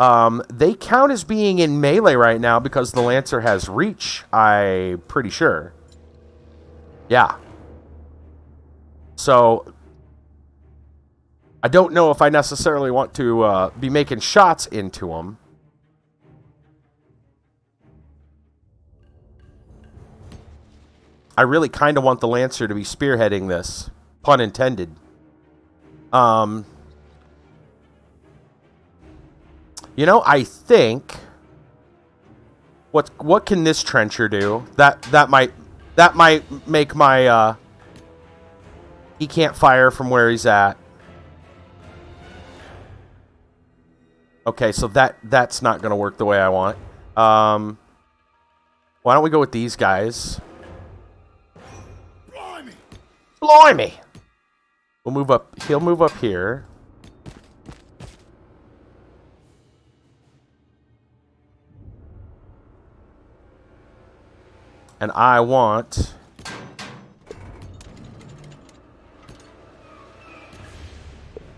S1: They count as being in melee right now because the Lancer has reach, I'm pretty sure. Yeah. So, I don't know if I necessarily want to be making shots into them. I really kind of want the Lancer to be spearheading this. Pun intended. You know, I think what can this trencher do? That might make my he can't fire from where he's at. Okay, so that's not going to work the way I want. Why don't we go with these guys?
S2: Blimey!
S1: Blimey! We'll move up. He'll move up here. And I want...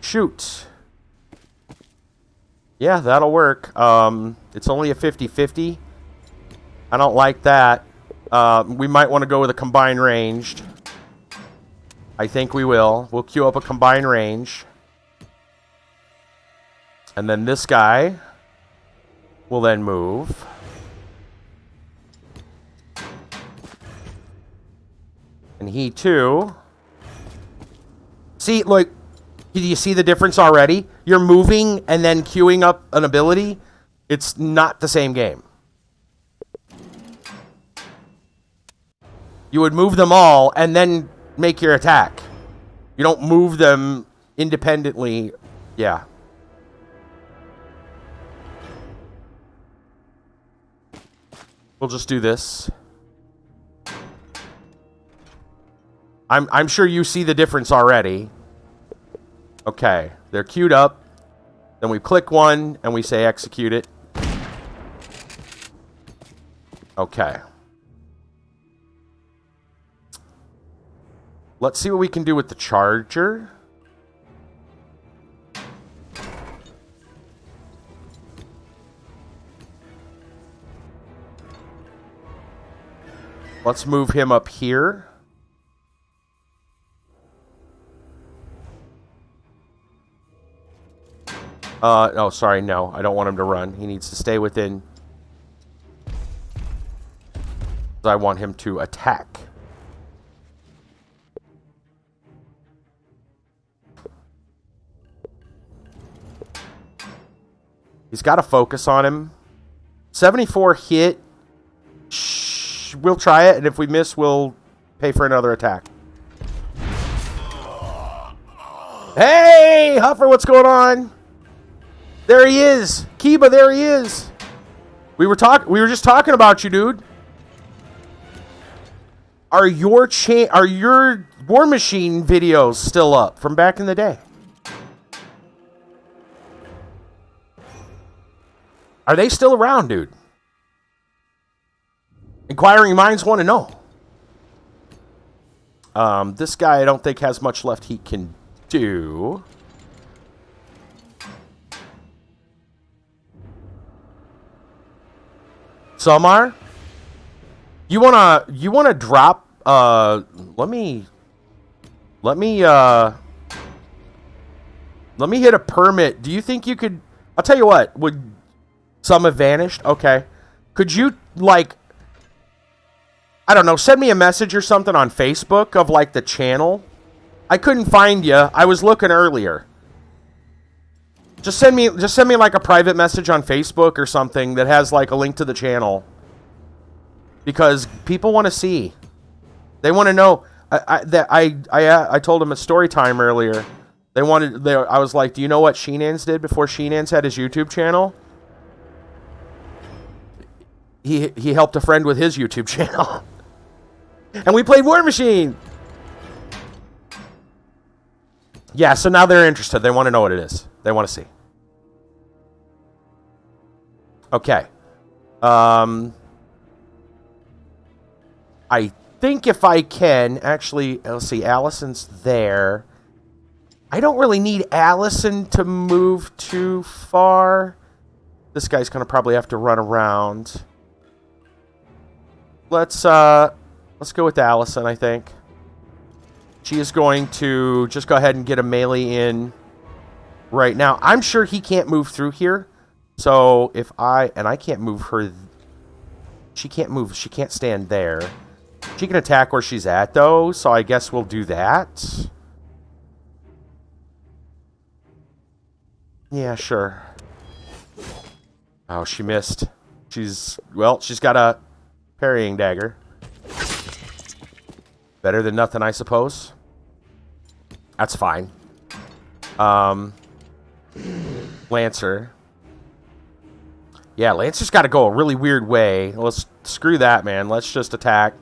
S1: Shoot. Yeah, that'll work. It's only a 50-50. I don't like that. We might want to go with a combined ranged. I think we will. We'll queue up a combined range. And then this guy will then move. And he too. See, look, do you see the difference already? You're moving and then queuing up an ability. It's not the same game. You would move them all and then make your attack. You don't move them independently. Yeah. We'll just do this. I'm sure you see the difference already. Okay, they're queued up. Then we click one and we say execute it. Okay. Let's see what we can do with the charger. Let's move him up here. Oh, sorry, no. I don't want him to run. He needs to stay within. I want him to attack. He's got to focus on him. 74 hit. Shh, we'll try it, and if we miss, we'll pay for another attack. Hey, Huffer, what's going on? There he is. Kiba, there he is. We were just talking about you, dude. Are your Warmachine videos still up from back in the day? Are they still around, dude? Inquiring minds want to know. This guy I don't think has much left he can do. Samar? You wanna drop let me hit a permit. Do you think you could? I'll tell you what. Would some have vanished? Okay. Could you, like, I don't know, send me a message or something on Facebook of, like, the channel? I couldn't find you. I was looking earlier. Just send me like a private message on Facebook or something that has, like, a link to the channel. Because people want to see. They want to know. I told them at story time earlier. I was like, do you know what Sheenans did before Sheenans had his YouTube channel? He helped a friend with his YouTube channel. And we played Warmachine. Yeah, so now they're interested. They want to know what it is. They want to see. Okay. I think if I can, actually, let's see, Allison's there. I don't really need Allison to move too far. This guy's going to probably have to run around. Let's go with Allison, I think. She is going to just go ahead and get a melee in right now. I'm sure he can't move through here. So if I can't move her. She can't move. She can't stand there. She can attack where she's at, though. So I guess we'll do that. Yeah, sure. Oh, she missed. She's got a parrying dagger. Better than nothing, I suppose. That's fine. Lancer. Yeah, Lancer's got to go a really weird way. Let's screw that, man. Let's just attack.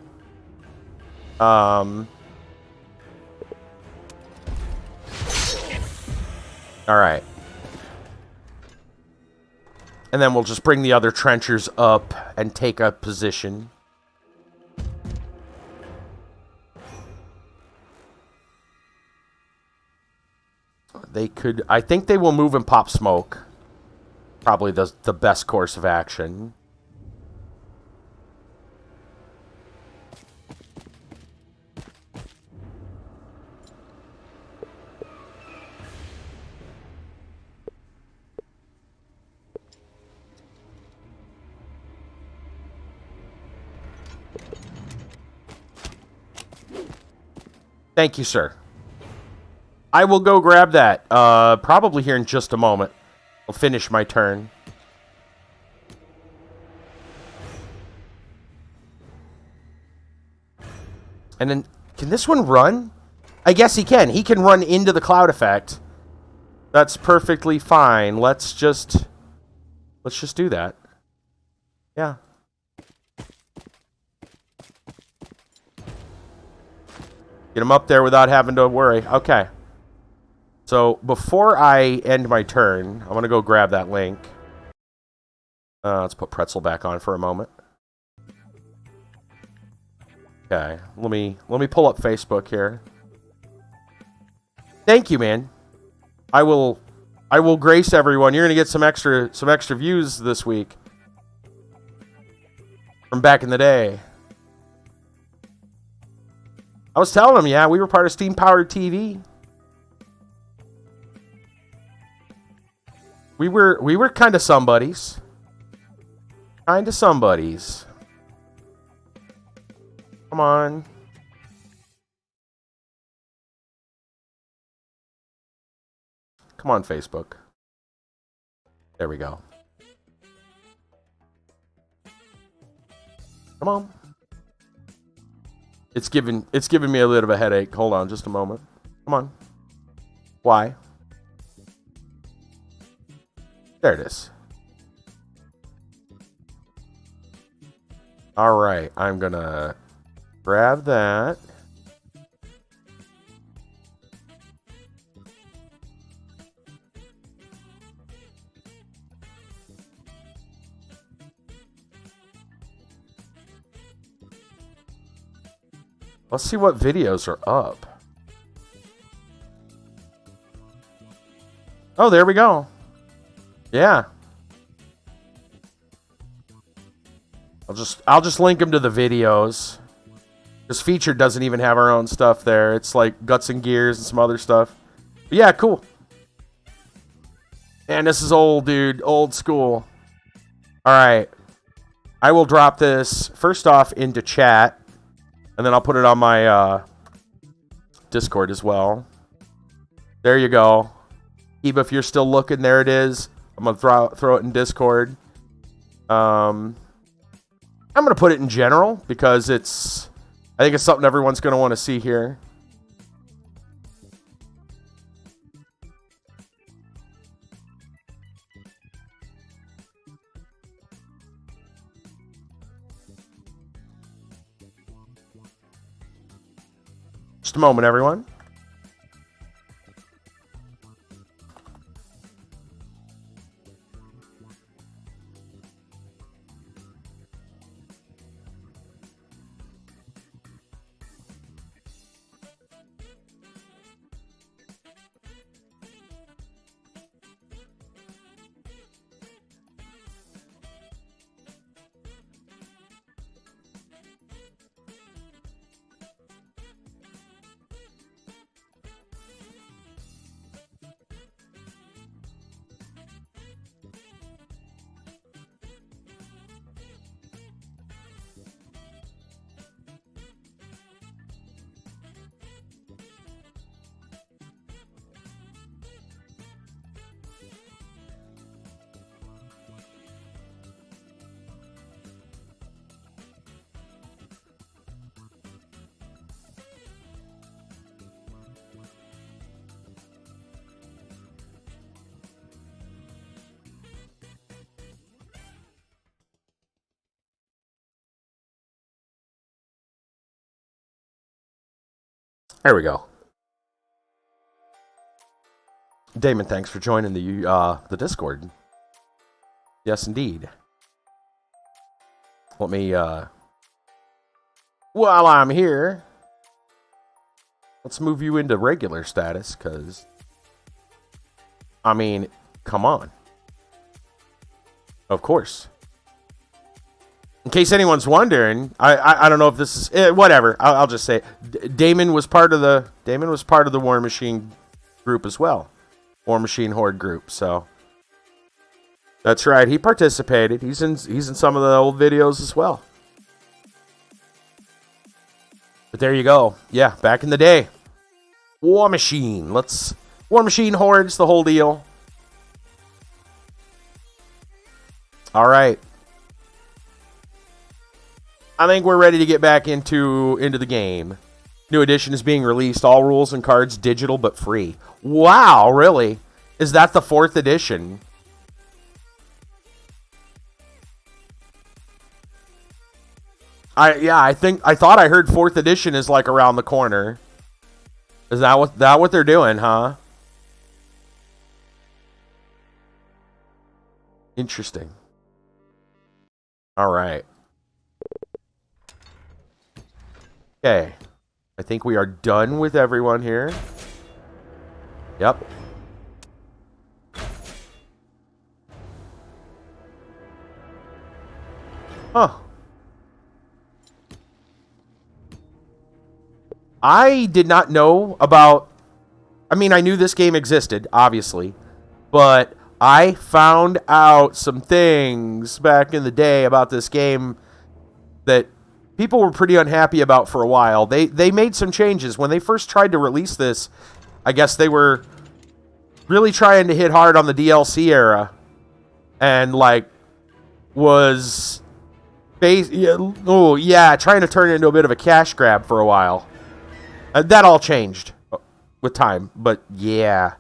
S1: All right. And then we'll just bring the other trenchers up and take a position. They could... I think they will move and pop smoke. Probably the best course of action. Thank you, sir. I will go grab that. Probably here in just a moment. I'll finish my turn. And then, can this one run? I guess he can. He can run into the cloud effect. That's perfectly fine. Let's just do that. Yeah. Get him up there without having to worry. Okay. So, before I end my turn, I'm going to go grab that link. Let's put Pretzel back on for a moment. Okay. Let me pull up Facebook here. Thank you, man. I will grace everyone. You're going to get some extra views this week. From back in the day. I was telling them, yeah, we were part of Steam Powered TV. We were kind of somebodies. Kind of somebodies. Come on. Come on, Facebook. There we go. Come on. It's giving me a little bit of a headache. Hold on just a moment. Come on. Why? There it is. All right, I'm gonna grab that. Let's see what videos are up. Oh, there we go. Yeah. I'll just link them to the videos. Because Featured doesn't even have our own stuff there. It's like Guts and Gears and some other stuff. But yeah, cool. And this is old, dude. Old school. Alright. I will drop this first off into chat. And then I'll put it on my Discord as well. There you go. Eva, if you're still looking, there it is. I'm going to throw it in Discord. I'm going to put it in general because I think it's something everyone's going to want to see here. Just a moment, everyone. There we go. Damon, thanks for joining the Discord. Yes, indeed. Let me, while I'm here, let's move you into regular status, because, I mean, come on. Of course. In case anyone's wondering, I don't know if this is whatever. I'll just say Damon was part of the Warmachine group as well, Warmachine Horde group. So that's right. He participated. He's in some of the old videos as well. But there you go. Yeah, back in the day, Warmachine. Warmachine Hordes, the whole deal. All right. I think we're ready to get back into the game. New edition is being released. All rules and cards digital but free. Wow, really? Is that the 4th edition? I thought I heard 4th edition is like around the corner. Is that what they're doing, huh? Interesting. All right. Okay, I think we are done with everyone here. Yep. Huh. I did not know about... I mean, I knew this game existed, obviously. But I found out some things back in the day about this game that people were pretty unhappy about for a while. They made some changes. When they first tried to release this, I guess they were really trying to hit hard on the DLC era. And, like, was... trying to turn it into a bit of a cash grab for a while. That all changed with time. But, yeah.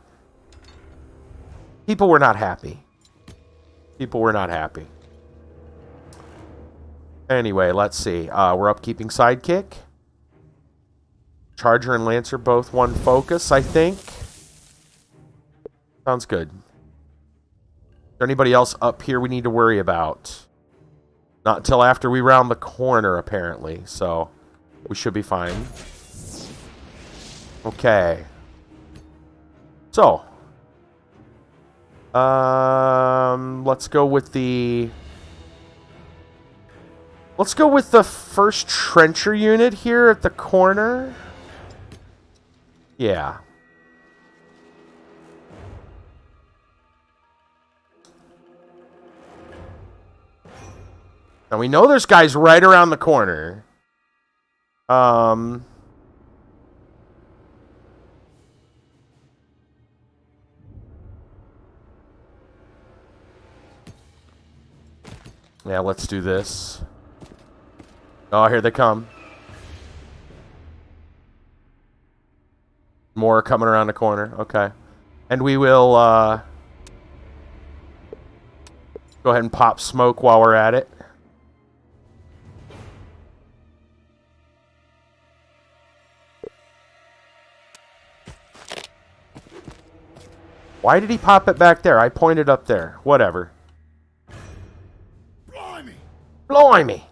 S1: People were not happy. People were not happy. Anyway, let's see. We're upkeeping Sidekick. Charger and Lancer both one focus, I think. Sounds good. Is there anybody else up here we need to worry about? Not until after we round the corner, apparently. So, We should be fine. Okay. So. Let's go with the... Let's go with the first trencher unit here at the corner. Yeah. Now we know there's guys right around the corner. Yeah, let's do this. Oh, here they come. More coming around the corner. Okay. And we will go ahead and pop smoke while we're at it. Why did he pop it back there? I pointed up there. Whatever.
S2: Blimey!
S1: Blimey!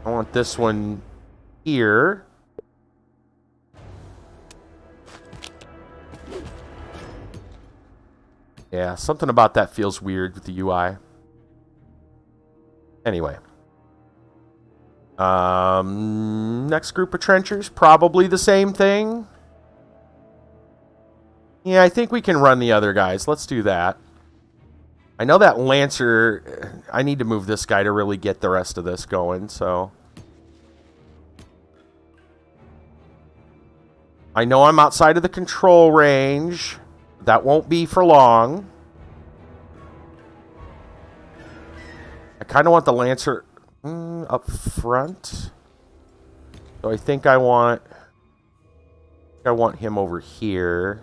S1: I want this one here. Yeah, something about that feels weird with the UI. Anyway. Next group of trenchers, probably the same thing. Yeah, I think we can run the other guys. Let's do that. I know that Lancer... I need to move this guy to really get the rest of this going, so... I know I'm outside of the control range. That won't be for long. I kind of want the Lancer up front. So I think I want him over here.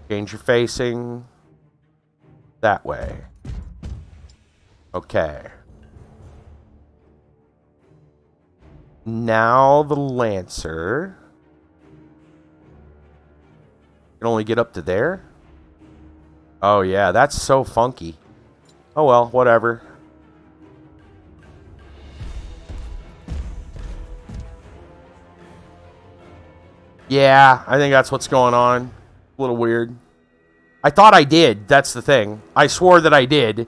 S1: Change your facing that way. Okay. Now the Lancer can only get up to there. Oh yeah, that's so funky. Oh well, whatever. Yeah, I think that's what's going on. A little weird. I thought I did. That's the thing. I swore that I did.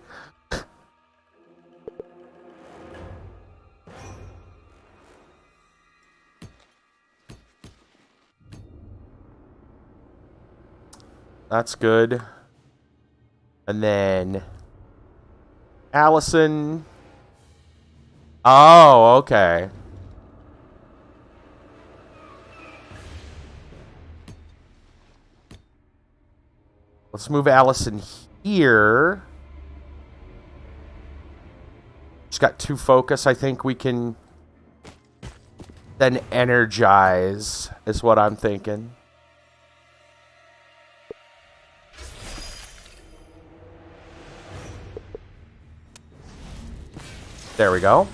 S1: That's good. And then Allison. Oh, okay. Let's move Allison here. She's got 2 focus. I think we can then energize, is what I'm thinking. There we go.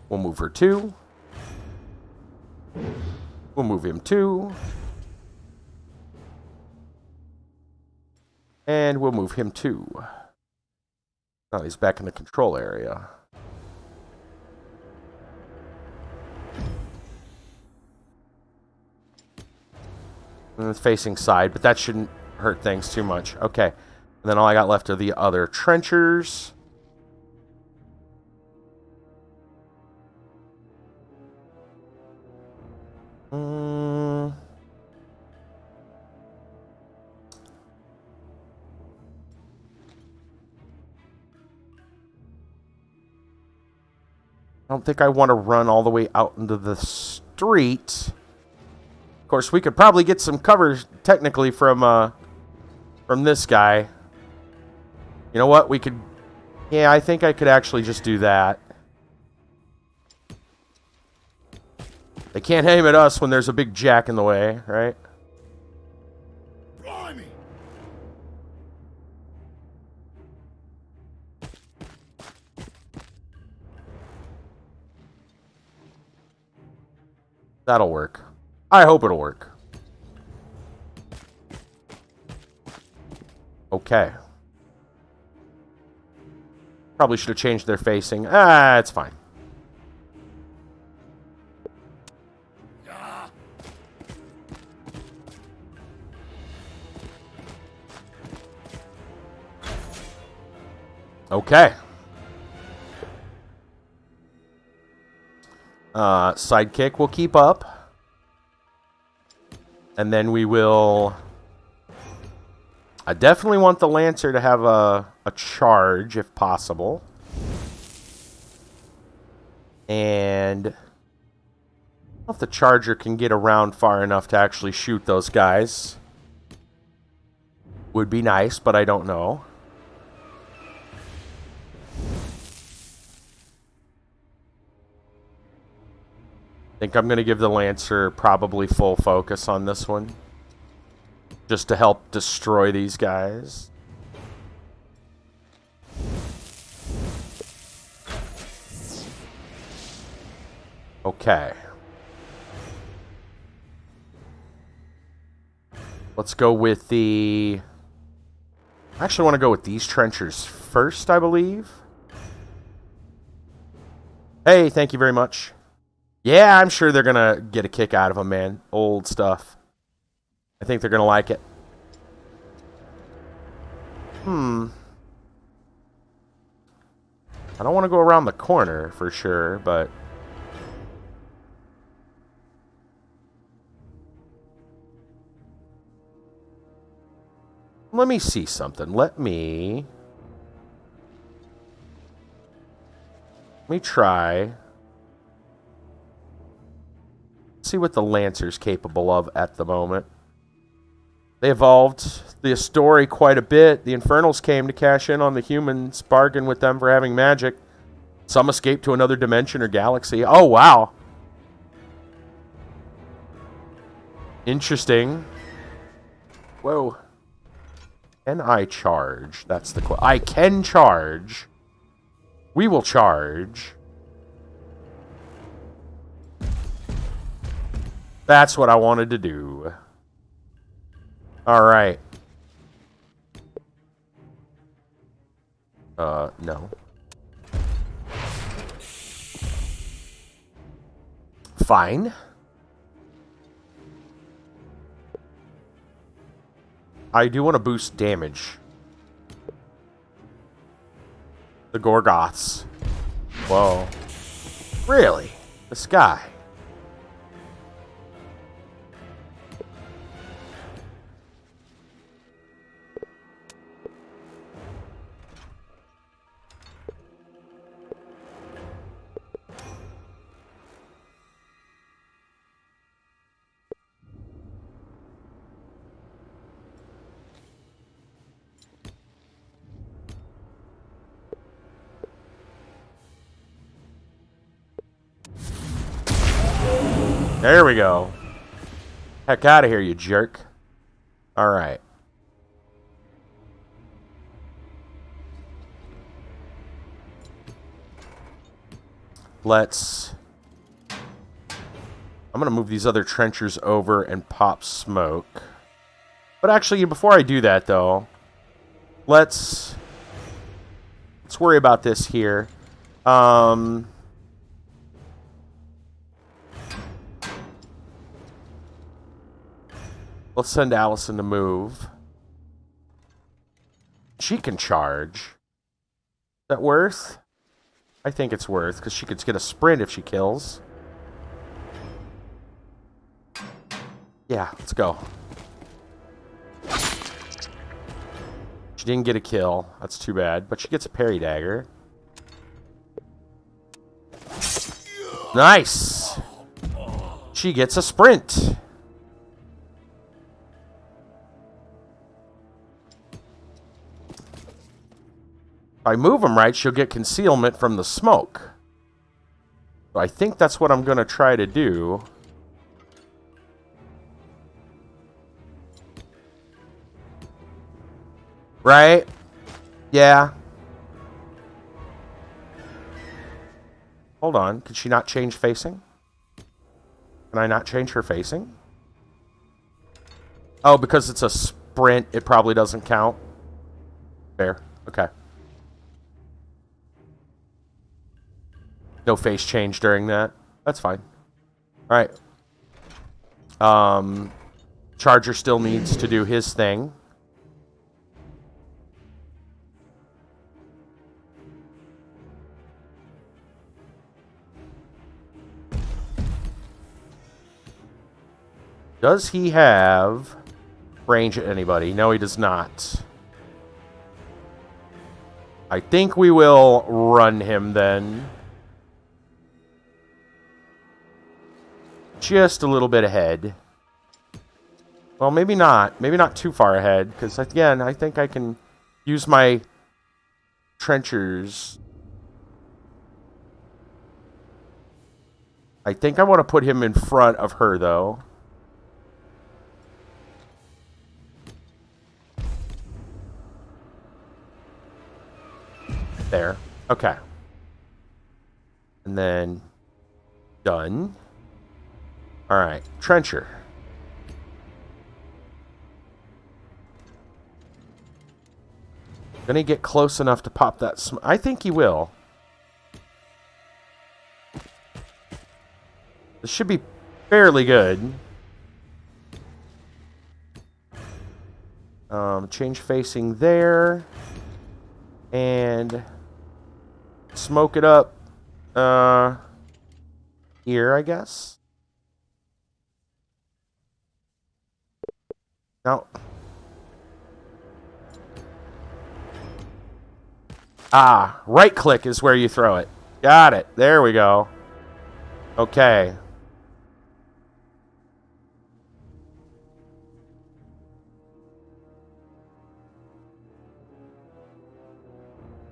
S1: We'll move her 2. We'll move him 2. And we'll move him 2. Now he's back in the control area. And it's facing side, but that shouldn't hurt things too much. Okay. And then all I got left are the other trenchers. I don't think I want to run all the way out into the street. Of course, we could probably get some cover technically from this guy. You know what? We could... Yeah, I think I could actually just do that. They can't aim at us when there's a big jack in the way, right?
S2: Blimey!
S1: That'll work. I hope it'll work. Okay. Probably should have changed their facing. Ah, it's fine. Okay. Sidekick will keep up. And then we will... I definitely want the Lancer to have a charge, if possible. And... I don't know if the Charger can get around far enough to actually shoot those guys. Would be nice, but I don't know. I think I'm going to give the Lancer probably full focus on this one. Just to help destroy these guys. Okay. Let's go with the... I actually want to go with these trenchers first, I believe. Hey, thank you very much. Yeah, I'm sure they're going to get a kick out of them, man. Old stuff. I think they're going to like it. I don't want to go around the corner for sure, but... Let me see something. Let me try... See what the Lancer's capable of at the moment. They evolved the story quite a bit. The Infernals came to cash in on the humans, bargain with them for having magic. Some escaped to another dimension or galaxy. Oh, wow. Interesting. Whoa. Can I charge? That's the question. I can charge. We will charge. That's what I wanted to do. Alright. No. Fine. I do want to boost damage. The Gorgoths. Whoa. Really? This guy. There we go. Heck out of here, you jerk. Alright. Let's... I'm going to move these other trenchers over and pop smoke. But actually, before I do that, though, let's worry about this here. Let's send Allison to move. She can charge. Is that worth? I think it's worth, because she could get a sprint if she kills. Yeah, let's go. She didn't get a kill. That's too bad. But she gets a parry dagger. Nice! She gets a sprint. If I move them right, she'll get concealment from the smoke. So I think that's what I'm going to try to do. Right? Yeah. Hold on. Could she not change facing? Can I not change her facing? Oh, because it's a sprint, it probably doesn't count. Fair. Okay. No face change during that. That's fine. Alright. Charger still needs to do his thing. Does he have range at anybody? No, he does not. I think we will run him then. Just a little bit ahead. Well, maybe not. Maybe not too far ahead. Because, again, I think I can use my trenchers. I think I want to put him in front of her, though. There. Okay. And then done. Alright. Trencher. Gonna get close enough to pop that I think he will. This should be fairly good. Change facing there. And smoke it up here, I guess. Now, right click is where you throw it. Got it. There we go. Okay.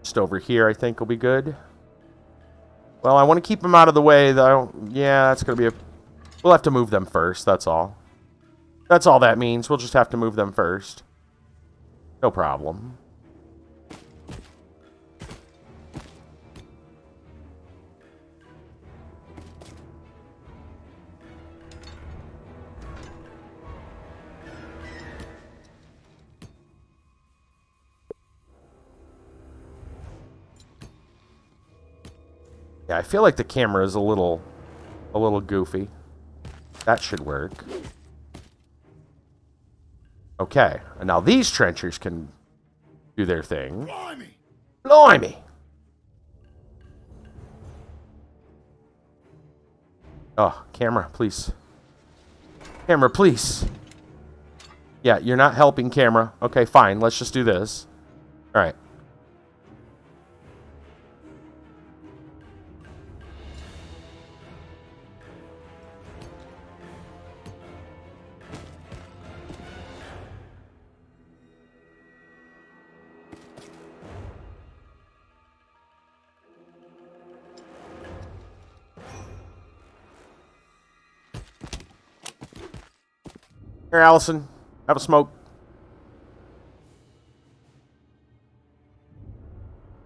S1: Just over here, I think will be good. Well, I want to keep them out of the way, though. Yeah, that's going to be we'll have to move them first, that's all. That's all that means. We'll just have to move them first. No problem. Yeah, I feel like the camera is a little goofy. That should work. Okay, and now these trenchers can do their thing.
S2: Blimey!
S1: Blimey! Oh, camera, please. Camera, please. Yeah, you're not helping, camera. Okay, fine, let's just do this. Alright. Here, Allison. Have a smoke.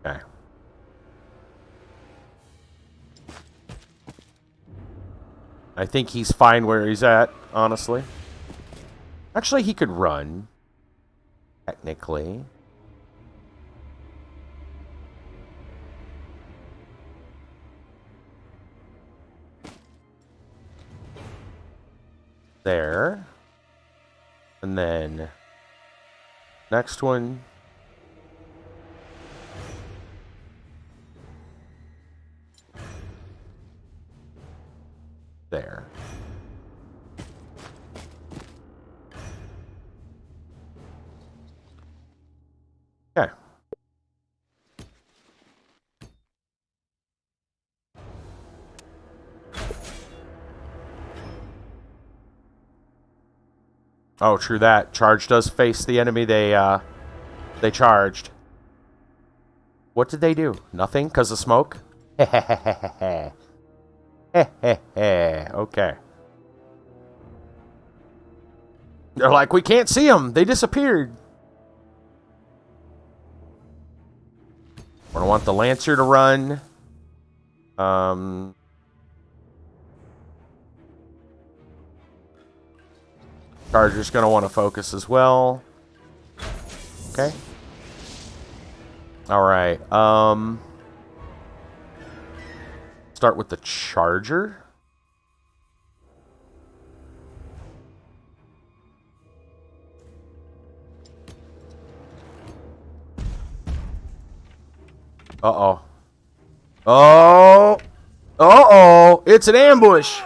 S1: Okay. I think he's fine where he's at, honestly. Actually, he could run. Technically. There. And then next one. There. Okay. Oh, true that. Charge does face the enemy they charged. What did they do? Nothing? Because of smoke? Okay. They're like, we can't see them. They disappeared. We're gonna want the Lancer to run. Charger's going to want to focus as well. Okay. Alright. Start with the Charger. Uh-oh. Oh! Uh-oh! It's an ambush!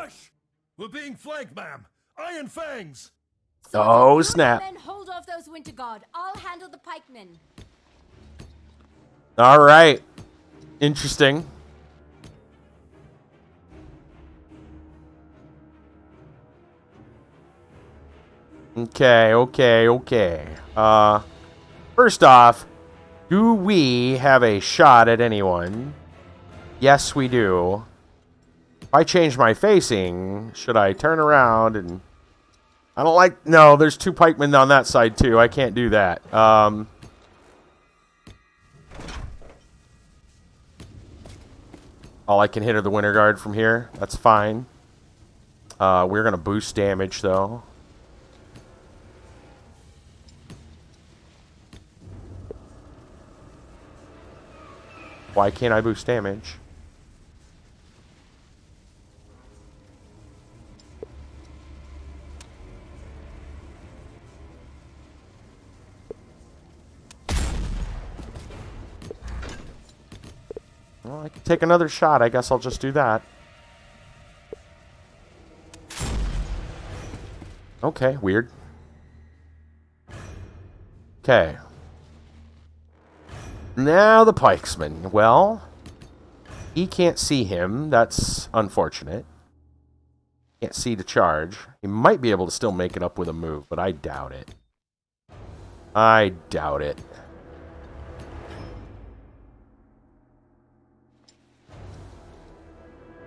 S4: We're being flanked, ma'am. Iron Fangs!
S1: Oh, snap.
S7: Men, hold off those Winter Guard. I'll handle the pikemen.
S1: Alright. Interesting. Okay. First off, do we have a shot at anyone? Yes, we do. If I change my facing, should I turn around and... I don't like... No, there's 2 pikemen on that side, too. I can't do that. Oh, I can hit her the Winter Guard from here. That's fine. We're going to boost damage, though. Why can't I boost damage? Well, I can take another shot. I guess I'll just do that. Okay, weird. Okay. Now the pikesman. Well, he can't see him. That's unfortunate. Can't see to charge. He might be able to still make it up with a move, but I doubt it. I doubt it.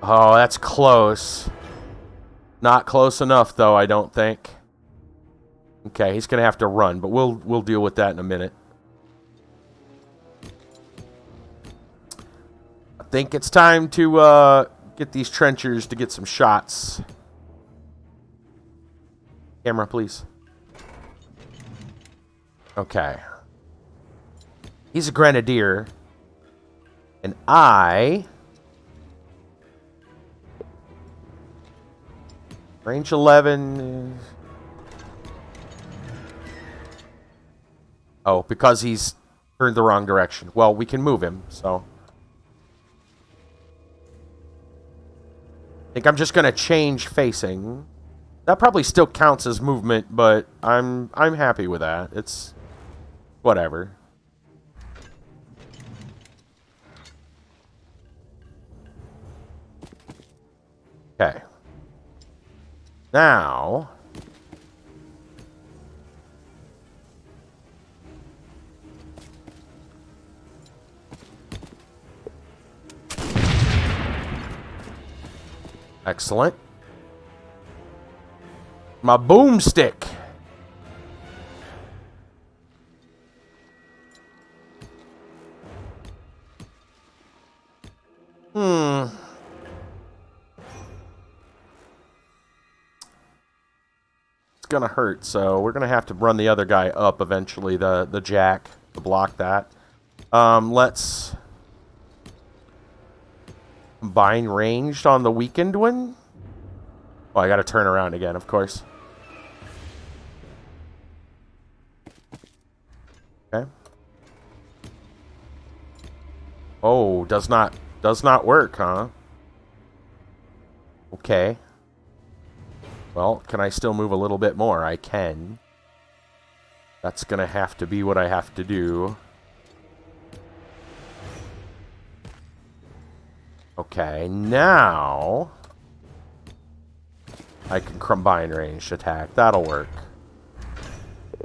S1: Oh, that's close. Not close enough, though, I don't think. Okay, he's going to have to run, but we'll deal with that in a minute. I think it's time to get these trenchers to get some shots. Camera, please. Okay. He's a grenadier. And I... Range 11... Oh, because he's turned the wrong direction. Well, we can move him, so... I think I'm just going to change facing. That probably still counts as movement, but I'm happy with that. It's... whatever. Okay. Now... Excellent. My boomstick. It's gonna hurt, so we're gonna have to run the other guy up eventually, the jack, to block that. Let's combine ranged on the weakened one. Oh, I gotta turn around again, of course. Okay. Oh, does not work, huh? Okay. Well, can I still move a little bit more? I can. That's gonna have to be what I have to do. Okay, now I can combine ranged attack. That'll work.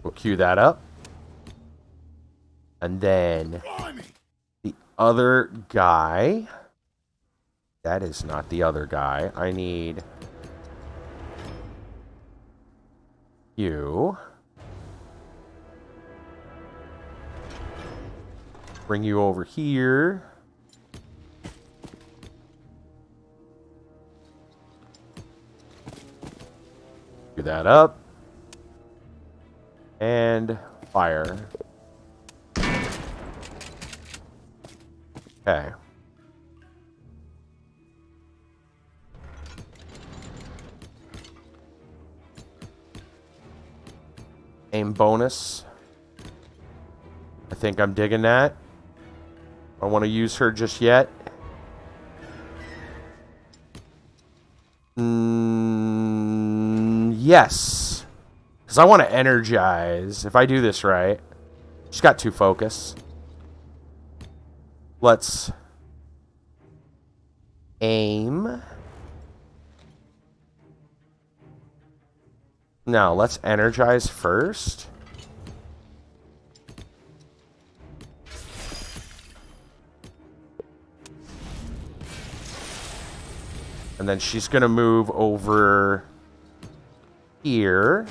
S1: We'll queue that up. And then the other guy. That is not the other guy. I need you. Bring you over here. Do that up. And fire. Okay. Aim bonus. I think I'm digging that. I don't want to use her just yet. Yes. Because I want to energize. If I do this right. She's got 2 focus. Let's aim. No, let's energize first. And then she's going to move over here.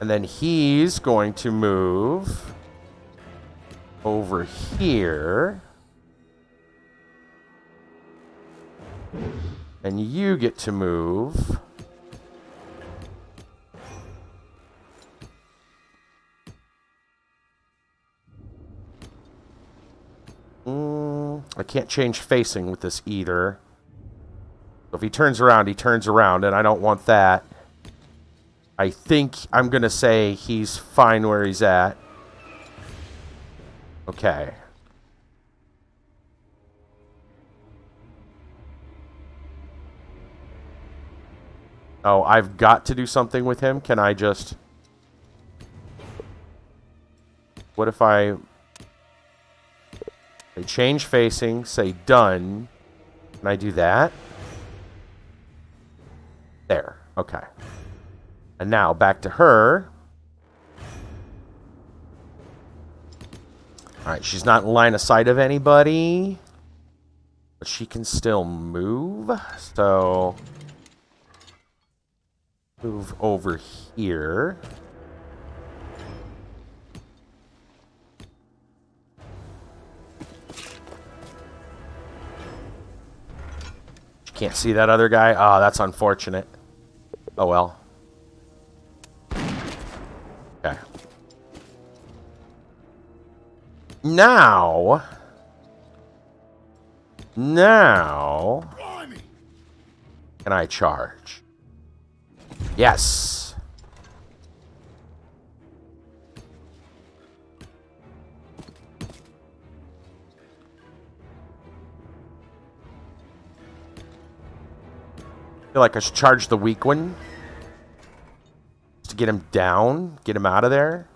S1: And then he's going to move over here. And you get to move I can't change facing with this either. So if he turns around, and I don't want that. I think I'm going to say he's fine where he's at. Okay. Oh, I've got to do something with him. Can I just... What if I change facing, say done. Can I do that? There. Okay. And now back to her. Alright, she's not in line of sight of anybody. But she can still move. So... move over here. Can't see that other guy. Oh, that's unfortunate. Oh, well. Okay. Now... Can I charge? Yes. I feel like I should charge the weak one. Just to get him down. Get him out of there.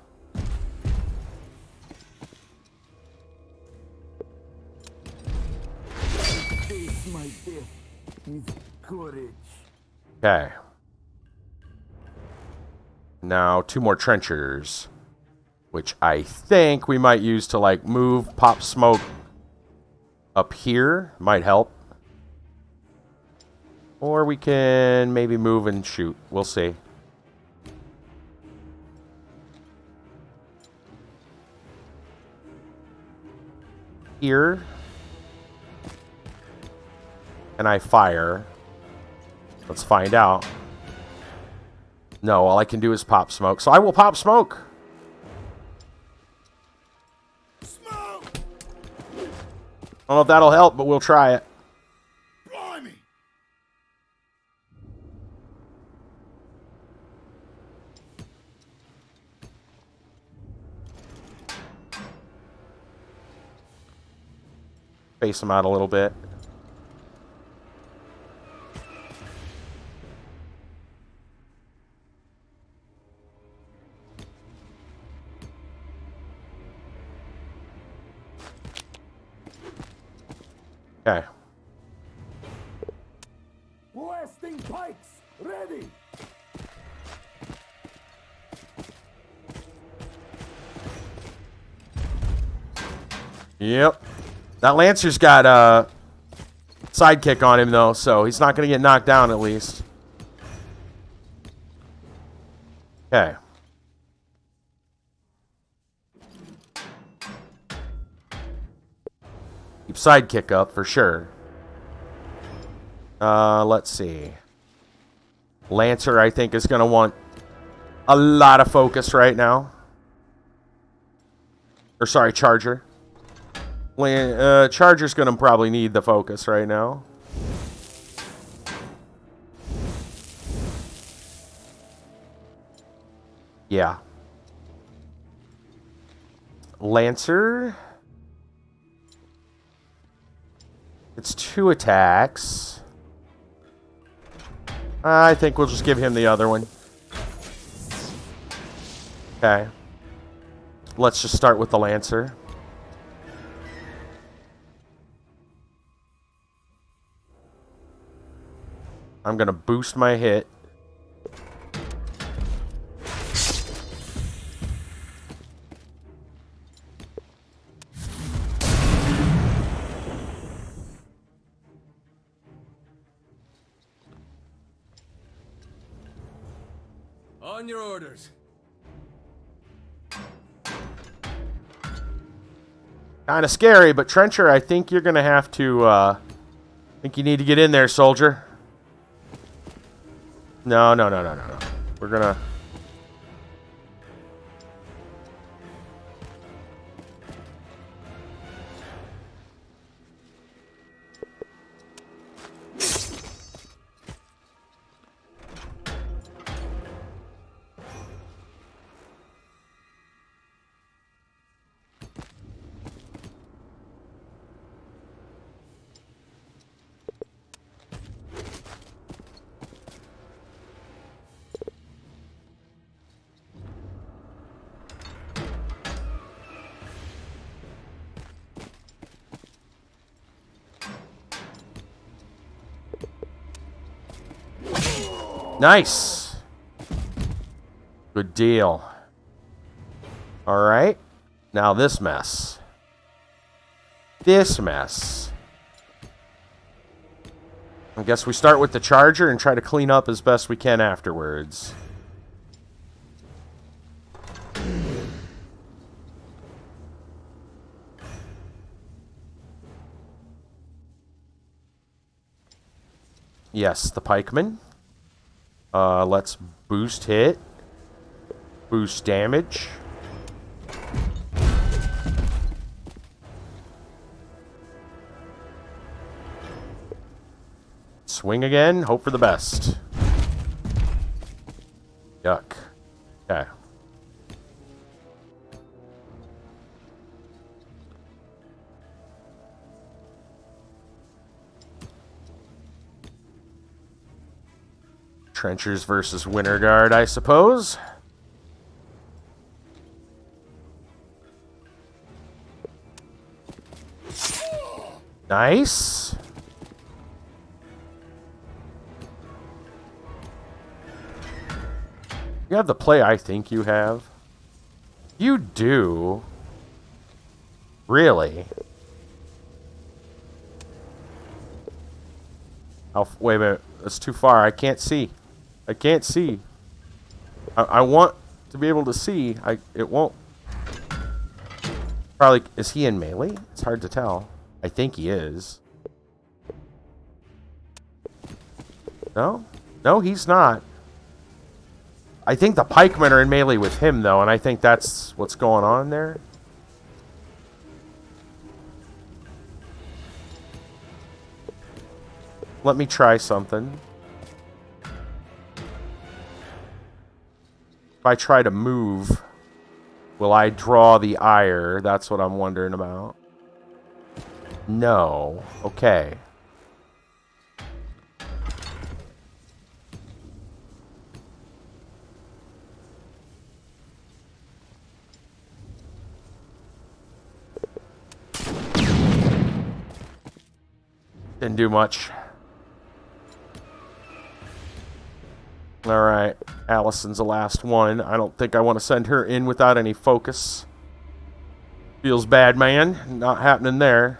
S1: Okay. Now, 2 more trenchers. Which I think we might use to, like, move pop smoke up here. Might help. Or we can maybe move and shoot. We'll see. Here. Can I fire? Let's find out. No, all I can do is pop smoke. So I will pop smoke. Smoke! I don't know if that'll help, but we'll try it.
S2: Blimey!
S1: Face him out a little bit. Okay.
S8: Blasting pikes ready.
S1: Yep. That Lancer's got a sidekick on him, though, so he's not going to get knocked down, at least. Okay. Keep sidekick up, for sure. Let's see. Lancer, I think, is going to want a lot of focus right now. Or, sorry, Charger. Charger's going to probably need the focus right now. Yeah. Lancer. It's 2 attacks. I think we'll just give him the other one. Okay. Let's just start with the Lancer. I'm going to boost my hit.
S4: On your orders.
S1: Kind of scary, but Trencher, I think you're going to have to, I think you need to get in there, soldier. No. We're going to... Nice. Good deal. All right. Now this mess. I guess we start with the Charger and try to clean up as best we can afterwards. Yes, the pikeman. Let's boost hit. Boost damage. Swing again. Hope for the best. Yuck. Okay. Trenchers versus Winter Guard, I suppose. Nice. You have the play I think you have. You do. Really? Oh, wait a minute. That's too far. I can't see. I can't see. I want to be able to see. It won't. Probably. Is he in melee? It's hard to tell. I think he is. No? No, he's not. I think the pikemen are in melee with him, though, and I think that's what's going on there. Let me try something. If I try to move, will I draw the ire? That's what I'm wondering about. No. Okay. Didn't do much. Alright, Allison's the last one. I don't think I want to send her in without any focus. Feels bad, man. Not happening there.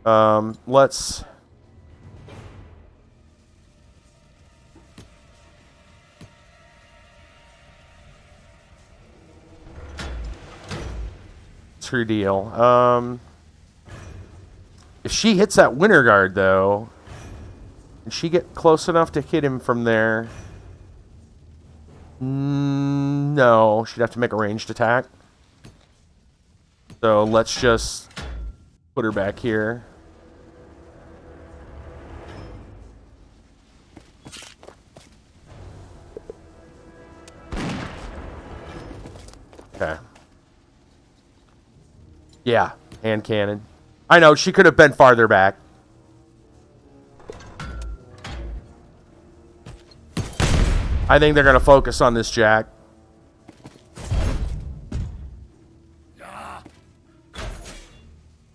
S1: Let's... What's her deal? If she hits that Winter Guard, though... Can she get close enough to hit him from there? No, she'd have to make a ranged attack. So let's just put her back here. Okay. Yeah, hand cannon. I know, she could have been farther back. I think they're going to focus on this jack.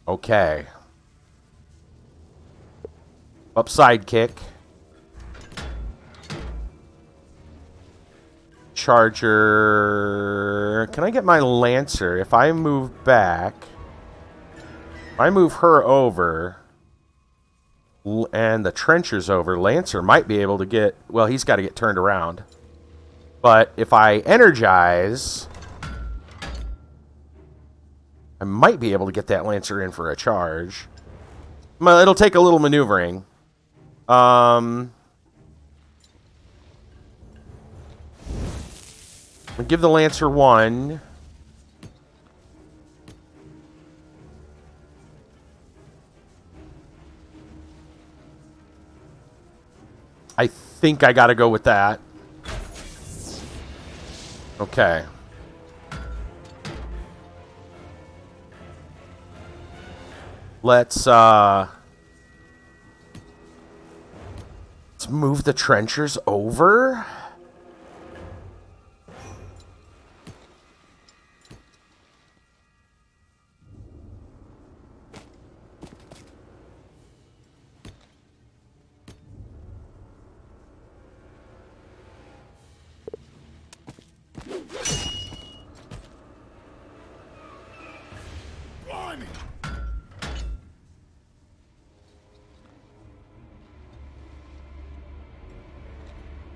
S1: Okay. Upside kick. Charger. Can I get my Lancer? If I move back, if I move her over, and the Trencher's over, Lancer might be able to get... Well, he's got to get turned around. But if I energize, I might be able to get that Lancer in for a charge. Well, it'll take a little maneuvering. I'll give the Lancer one. I think I gotta go with that. Okay. Let's move the trenchers over.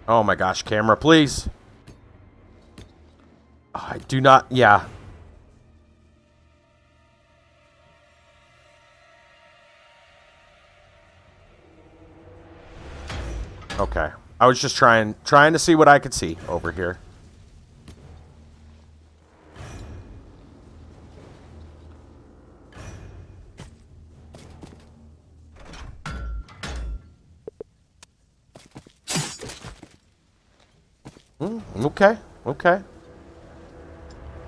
S1: Oh my gosh, camera, please. Oh, I do not... Yeah. Okay. I was just trying to see what I could see over here. Okay, okay.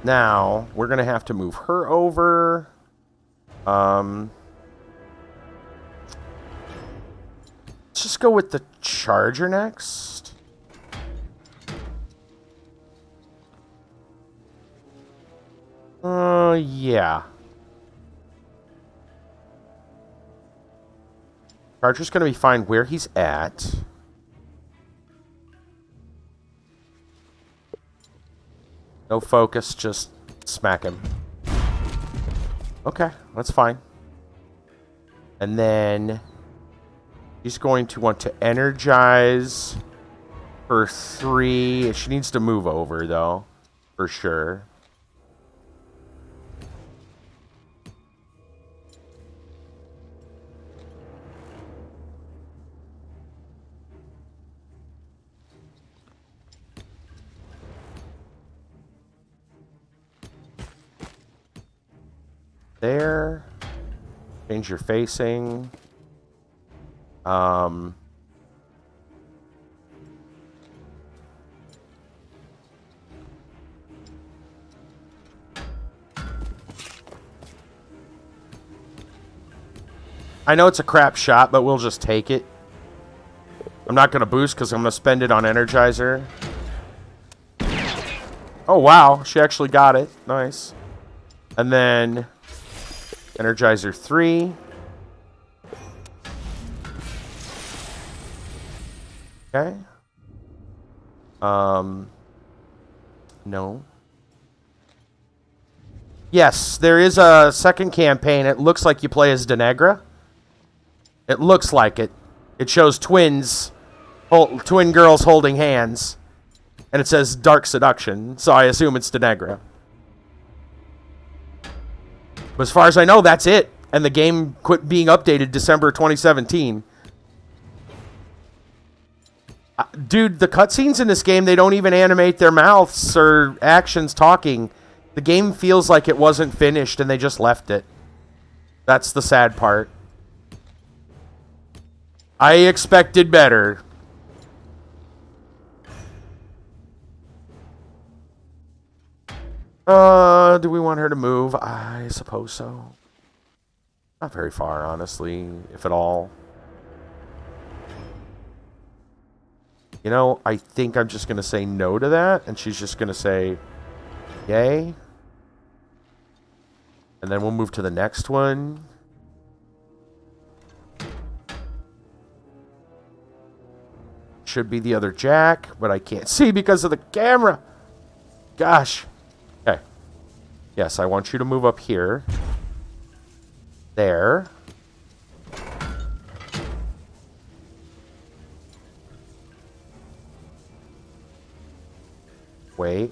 S1: Now, we're going to have to move her over. Let's just go with the Charger next. Yeah. Charger's going to be fine where he's at. No focus, just smack him. Okay, that's fine. And then he's going to want to energize for 3. She needs to move over, though, for sure. There. Change your facing. I know it's a crap shot, but we'll just take it. I'm not going to boost because I'm going to spend it on Energizer. Oh, wow. She actually got it. Nice. And then Energizer 3. Okay. No. Yes, there is a second campaign. It looks like you play as Denegra. It looks like it. It shows twins, twin girls holding hands. And it says Dark Seduction, so I assume it's Denegra. But as far as I know, that's it. And the game quit being updated December 2017. Dude, the cutscenes in this game, they don't even animate their mouths or actions talking. The game feels like it wasn't finished and they just left it. That's the sad part. I expected better. Do we want her to move? I suppose so. Not very far, honestly, if at all. You know, I think I'm just going to say no to that, and she's just going to say yay. And then we'll move to the next one. Should be the other Jack, but I can't see because of the camera. Gosh. Okay. Yes, I want you to move up here. There. Wait.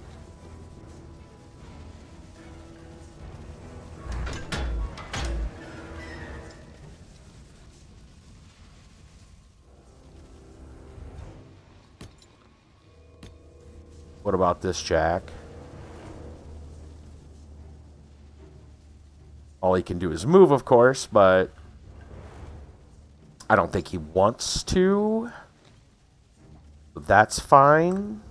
S1: What about this Jack? All he can do is move, of course, but I don't think he wants to. That's fine.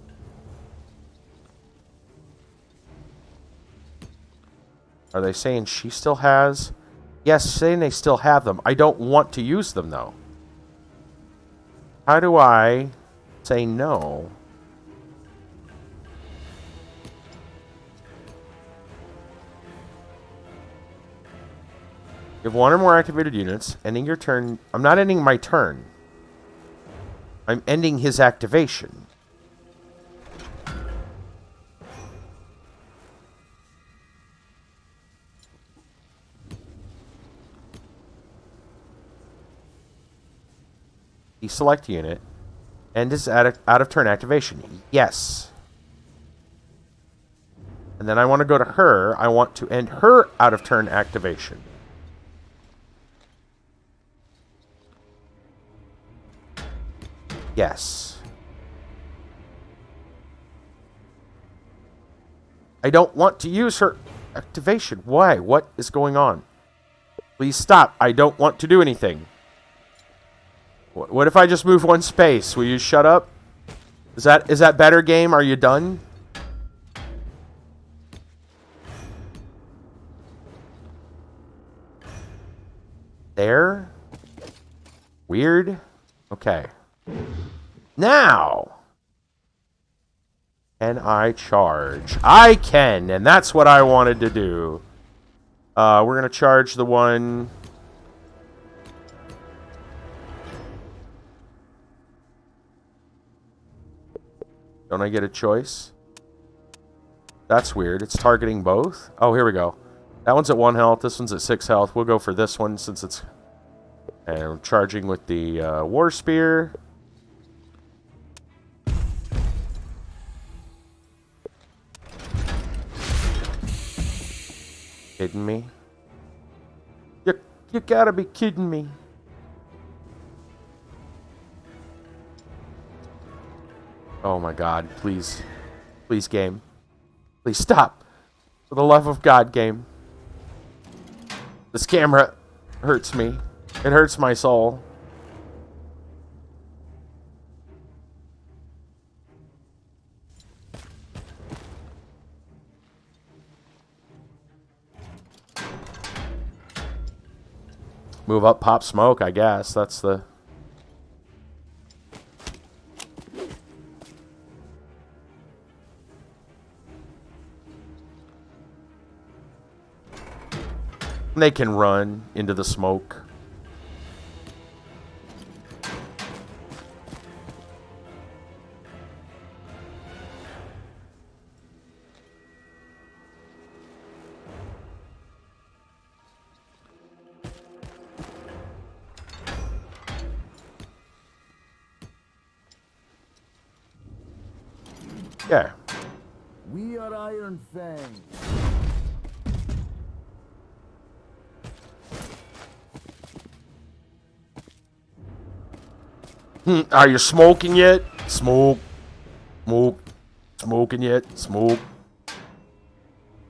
S1: Are they saying she still has? Yes, saying they still have them. I don't want to use them, though. How do I say no? You have one or more activated units. Ending your turn. I'm not ending my turn. I'm ending his activation. Deselect unit. End his out of turn activation. Yes. And then I want to go to her. I want to end her out of turn activation. Yes. I don't want to use her activation. Why? What is going on? Please stop. I don't want to do anything. What if I just move one space? Will you shut up? Is that better, game? Are you done? There? Weird. Okay. Now, can I charge? I can, and that's what I wanted to do. We're going to charge the one... Don't I get a choice? That's weird. It's targeting both. Oh, here we go. That one's at 1 health. This one's at 6 health. We'll go for this one since it's... And I'm charging with the War Spear. Kidding me? You gotta be kidding me. Oh my god, please. Please, game. Please stop. For the love of God, game. This camera hurts me. It hurts my soul. Move up, pop smoke, I guess. That's the... They can run into the smoke. Yeah.
S8: We are Iron Fang.
S1: Are you smoking yet? Smoke. Smoke. Smoking yet? Smoke.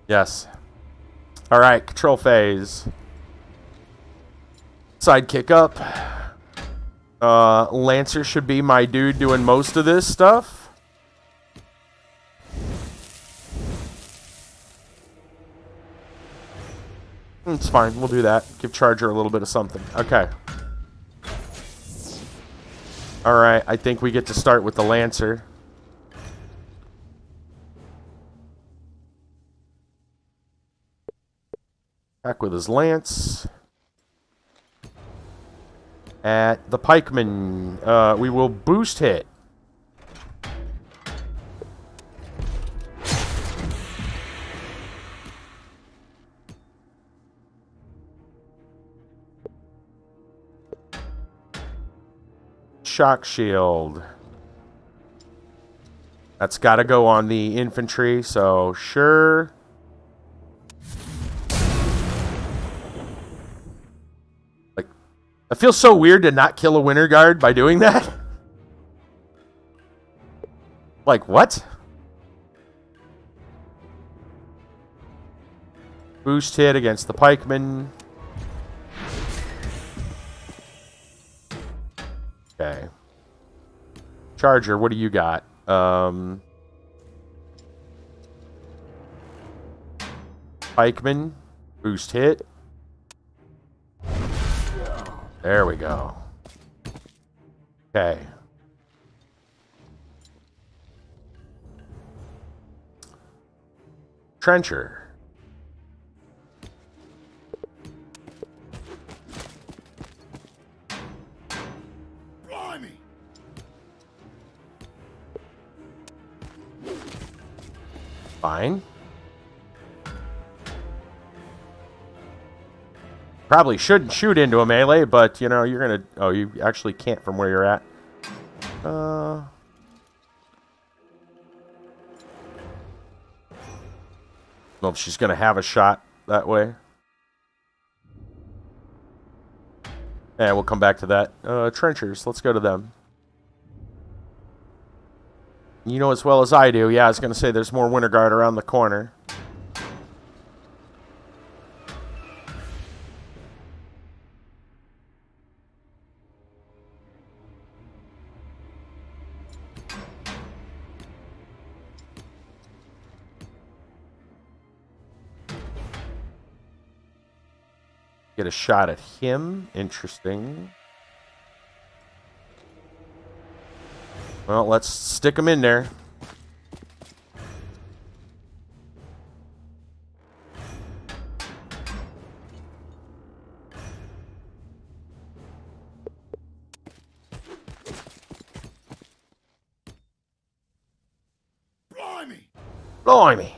S1: Yes. Alright, control phase. Sidekick up. Lancer should be my dude doing most of this stuff. It's fine, we'll do that. Give Charger a little bit of something. Okay. Alright, I think we get to start with the Lancer. Back with his lance. At the pikeman, we will boost hit. Shock shield. That's got to go on the infantry, so sure. It feels so weird to not kill a Winter Guard by doing that. Like, what? Boost hit against the pikeman. Okay. Charger, what do you got? Pikeman. Boost hit. There we go. Okay. Trencher.
S2: Blimey!
S1: Fine. Probably shouldn't shoot into a melee, but, you know, you're gonna... Oh, you actually can't from where you're at. Well, if she's gonna have a shot that way. Yeah, we'll come back to that. Trenchers, let's go to them. You know as well as I do. Yeah, I was gonna say there's more Winter Guard around the corner. Get a shot at him. Interesting. Well, let's stick him in there.
S2: Blimey!
S1: Blimey!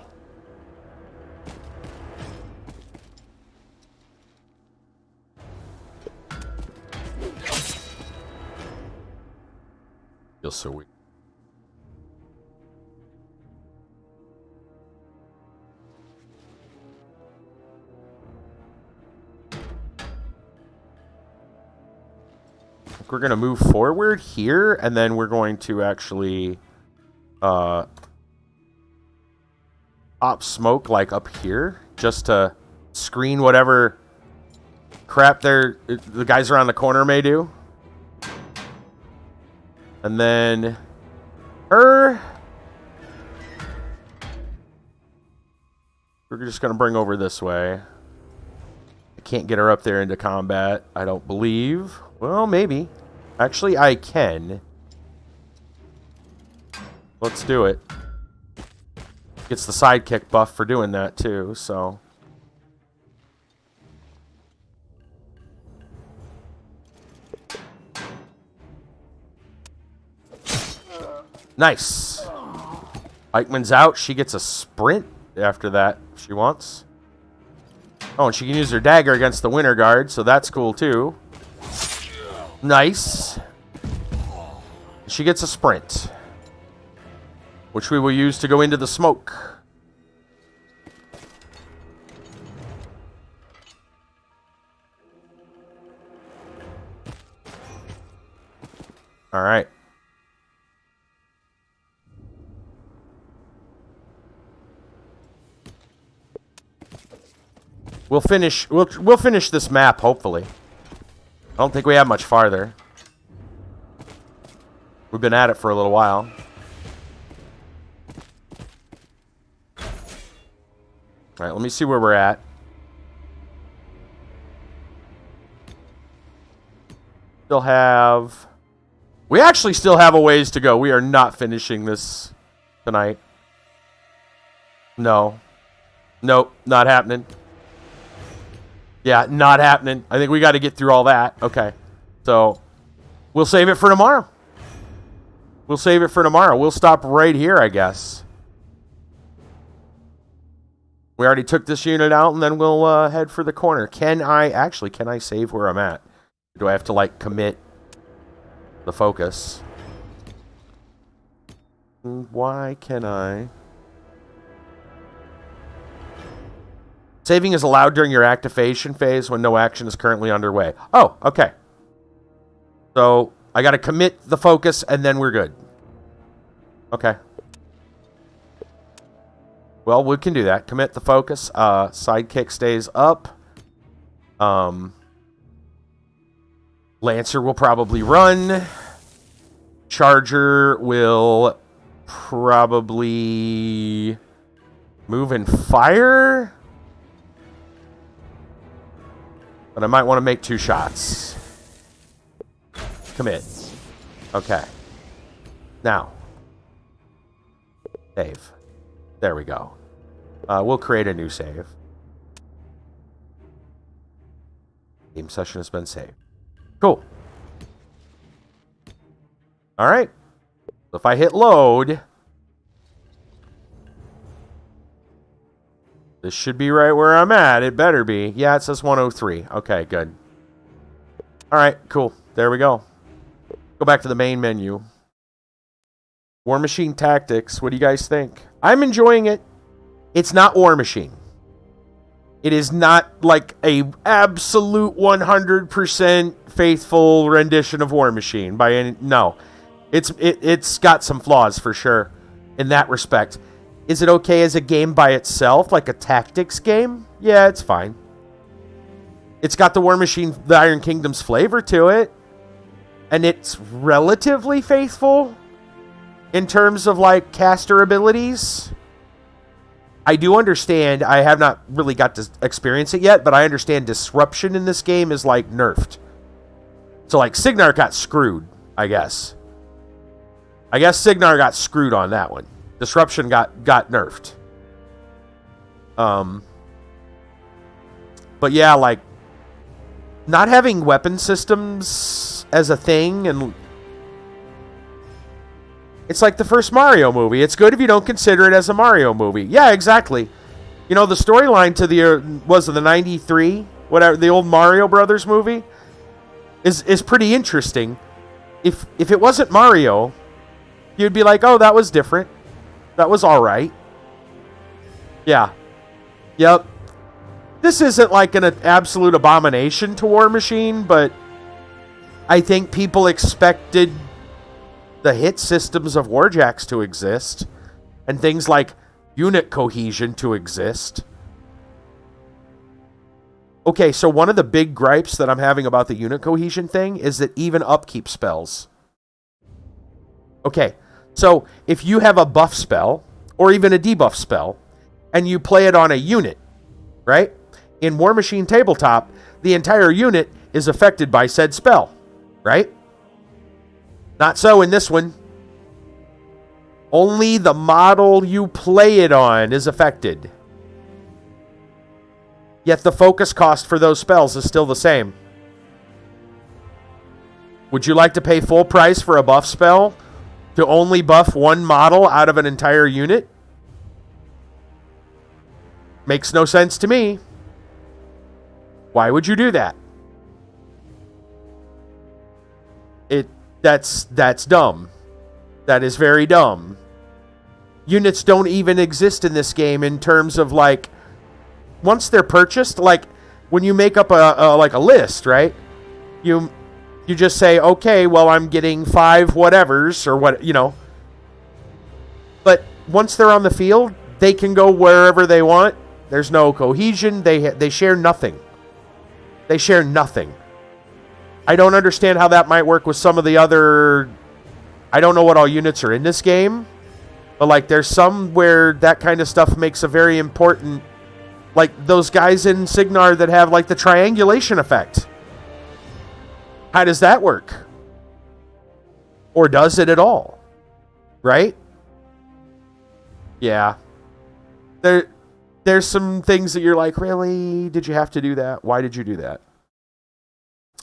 S1: Feels so weak. We're going to move forward here, and then we're going to actually pop smoke like up here, just to screen whatever crap the guys around the corner may do. And then her, we're just going to bring over this way. I can't get her up there into combat, I don't believe. Well, maybe. Actually, I can. Let's do it. Gets the sidekick buff for doing that too, so. Nice. Eichmann's out. She gets a sprint after that if she wants. Oh, and she can use her dagger against the Winter Guard, so that's cool too. Nice. She gets a sprint, which we will use to go into the smoke. All right. We'll finish this map, hopefully. I don't think we have much farther. We've been at it for a little while. Alright, let me see where we're at. We actually still have a ways to go. We are not finishing this tonight. No. Nope, not happening. Yeah, not happening. I think we got to get through all that. Okay. So, we'll save it for tomorrow. We'll stop right here, I guess. We already took this unit out, and then we'll head for the corner. Can I save where I'm at? Or do I have to, like, commit the focus? Why can I? Saving is allowed during your activation phase when no action is currently underway. Oh, okay. So, I got to commit the focus, and then we're good. Okay. Well, we can do that. Commit the focus. Sidekick stays up. Lancer will probably run. Charger will probably move and fire. But I might want to make 2 shots. Commit. Okay. Now. Save. There we go. We'll create a new save. Game session has been saved. Cool. Alright. So if I hit load, this should be right where I'm at. It better be. Yeah, it says 103. Okay, good. Alright, cool. There we go. Go back to the main menu. Warmachine Tactics. What do you guys think? I'm enjoying it. It's not Warmachine. It is not like a absolute 100% faithful rendition of Warmachine by any. No, it's got some flaws for sure in that respect. Is it okay as a game by itself, like a tactics game? Yeah, it's fine. It's got the Warmachine, the Iron Kingdom's flavor to it, and it's relatively faithful in terms of like caster abilities. I do understand, I have not really got to experience it yet, but I understand disruption in this game is like nerfed. So like Signar got screwed, I guess. I guess Signar got screwed on that one. Disruption got nerfed. But yeah, like not having weapon systems as a thing, and it's like the first Mario movie. It's good if you don't consider it as a Mario movie. Yeah, exactly. You know, the storyline to the 93, whatever, the old Mario Brothers movie is pretty interesting. If it wasn't Mario, you'd be like, "Oh, that was different. That was all right." Yeah. Yep. This isn't like an absolute abomination to Warmachine, but I think people expected the hit systems of Warjacks to exist, and things like unit cohesion to exist. Okay, so one of the big gripes that I'm having about the unit cohesion thing is that even upkeep spells. Okay, so if you have a buff spell, or even a debuff spell, and you play it on a unit, right? In Warmachine Tabletop, the entire unit is affected by said spell, right? Not so in this one. Only the model you play it on is affected. Yet the focus cost for those spells is still the same. Would you like to pay full price for a buff spell to only buff one model out of an entire unit? Makes no sense to me. Why would you do that? That's dumb. That is very dumb. Units don't even exist in this game in terms of like, once they're purchased, like when you make up a list, right? You just say, okay, well, I'm getting 5 whatevers or what, you know. But once they're on the field, they can go wherever they want There's no cohesion. They share nothing. They share nothing. I don't understand how that might work with some of the other... I don't know what all units are in this game. But, like, there's some where that kind of stuff makes a very important... Like, those guys in Signar that have, like, the triangulation effect. How does that work? Or does it at all? Right? Yeah. There's some things that you're like, really? Did you have to do that? Why did you do that?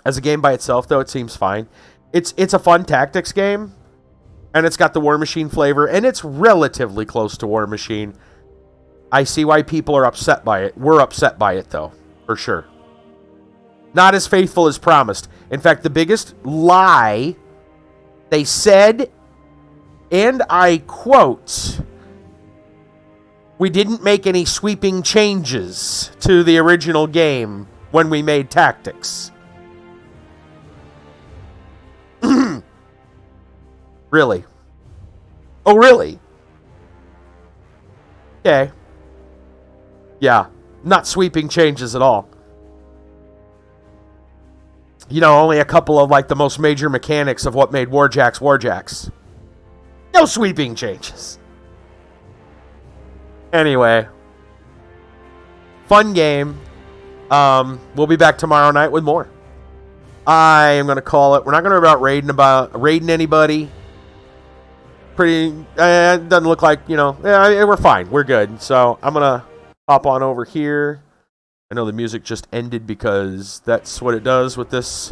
S1: As a game by itself, though, it seems fine. It's a fun tactics game. And it's got the Warmachine flavor. And it's relatively close to Warmachine. I see why people are upset by it. We're upset by it, though. For sure. Not as faithful as promised. In fact, the biggest lie they said, and I quote, "We didn't make any sweeping changes to the original game when we made tactics." Really? Oh, really? Okay. Yeah, not sweeping changes at all. You know, only a couple of, like, the most major mechanics of what made Warjacks Warjacks. No sweeping changes. Anyway. Fun game. We'll be back tomorrow night with more. I am going to call it. We're not going to worry about raiding anybody. It doesn't look like, you know, yeah, we're fine. We're good. So I'm going to hop on over here. I know the music just ended because that's what it does with this,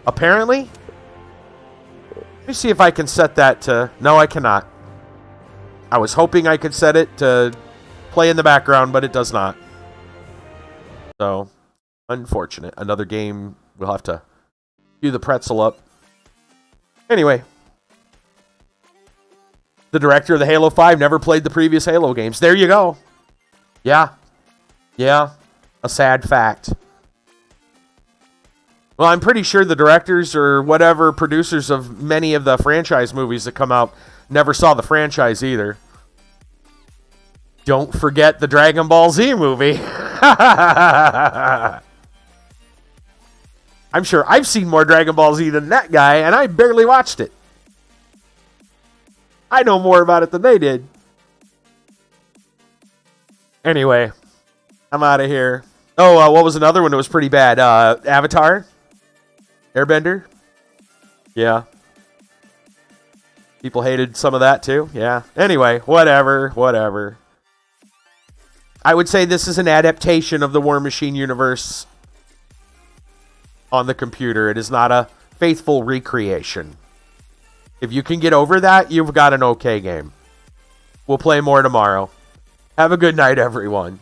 S1: apparently. Let me see if I can set that to... No, I cannot. I was hoping I could set it to play in the background, but it does not. So, unfortunate. Another game, we'll have to do the pretzel up. Anyway. The director of the Halo 5 never played the previous Halo games. There you go. Yeah. Yeah. A sad fact. Well, I'm pretty sure the directors or whatever producers of many of the franchise movies that come out never saw the franchise either. Don't forget the Dragon Ball Z movie. I'm sure I've seen more Dragon Ball Z than that guy, and I barely watched it. I know more about it than they did. Anyway, I'm out of here. Oh, what was another one that was pretty bad? Avatar? Airbender? Yeah. People hated some of that too? Yeah. Anyway, whatever. I would say this is an adaptation of the Warmachine universe on the computer. It is not a faithful recreation. If you can get over that, you've got an okay game. We'll play more tomorrow. Have a good night, everyone.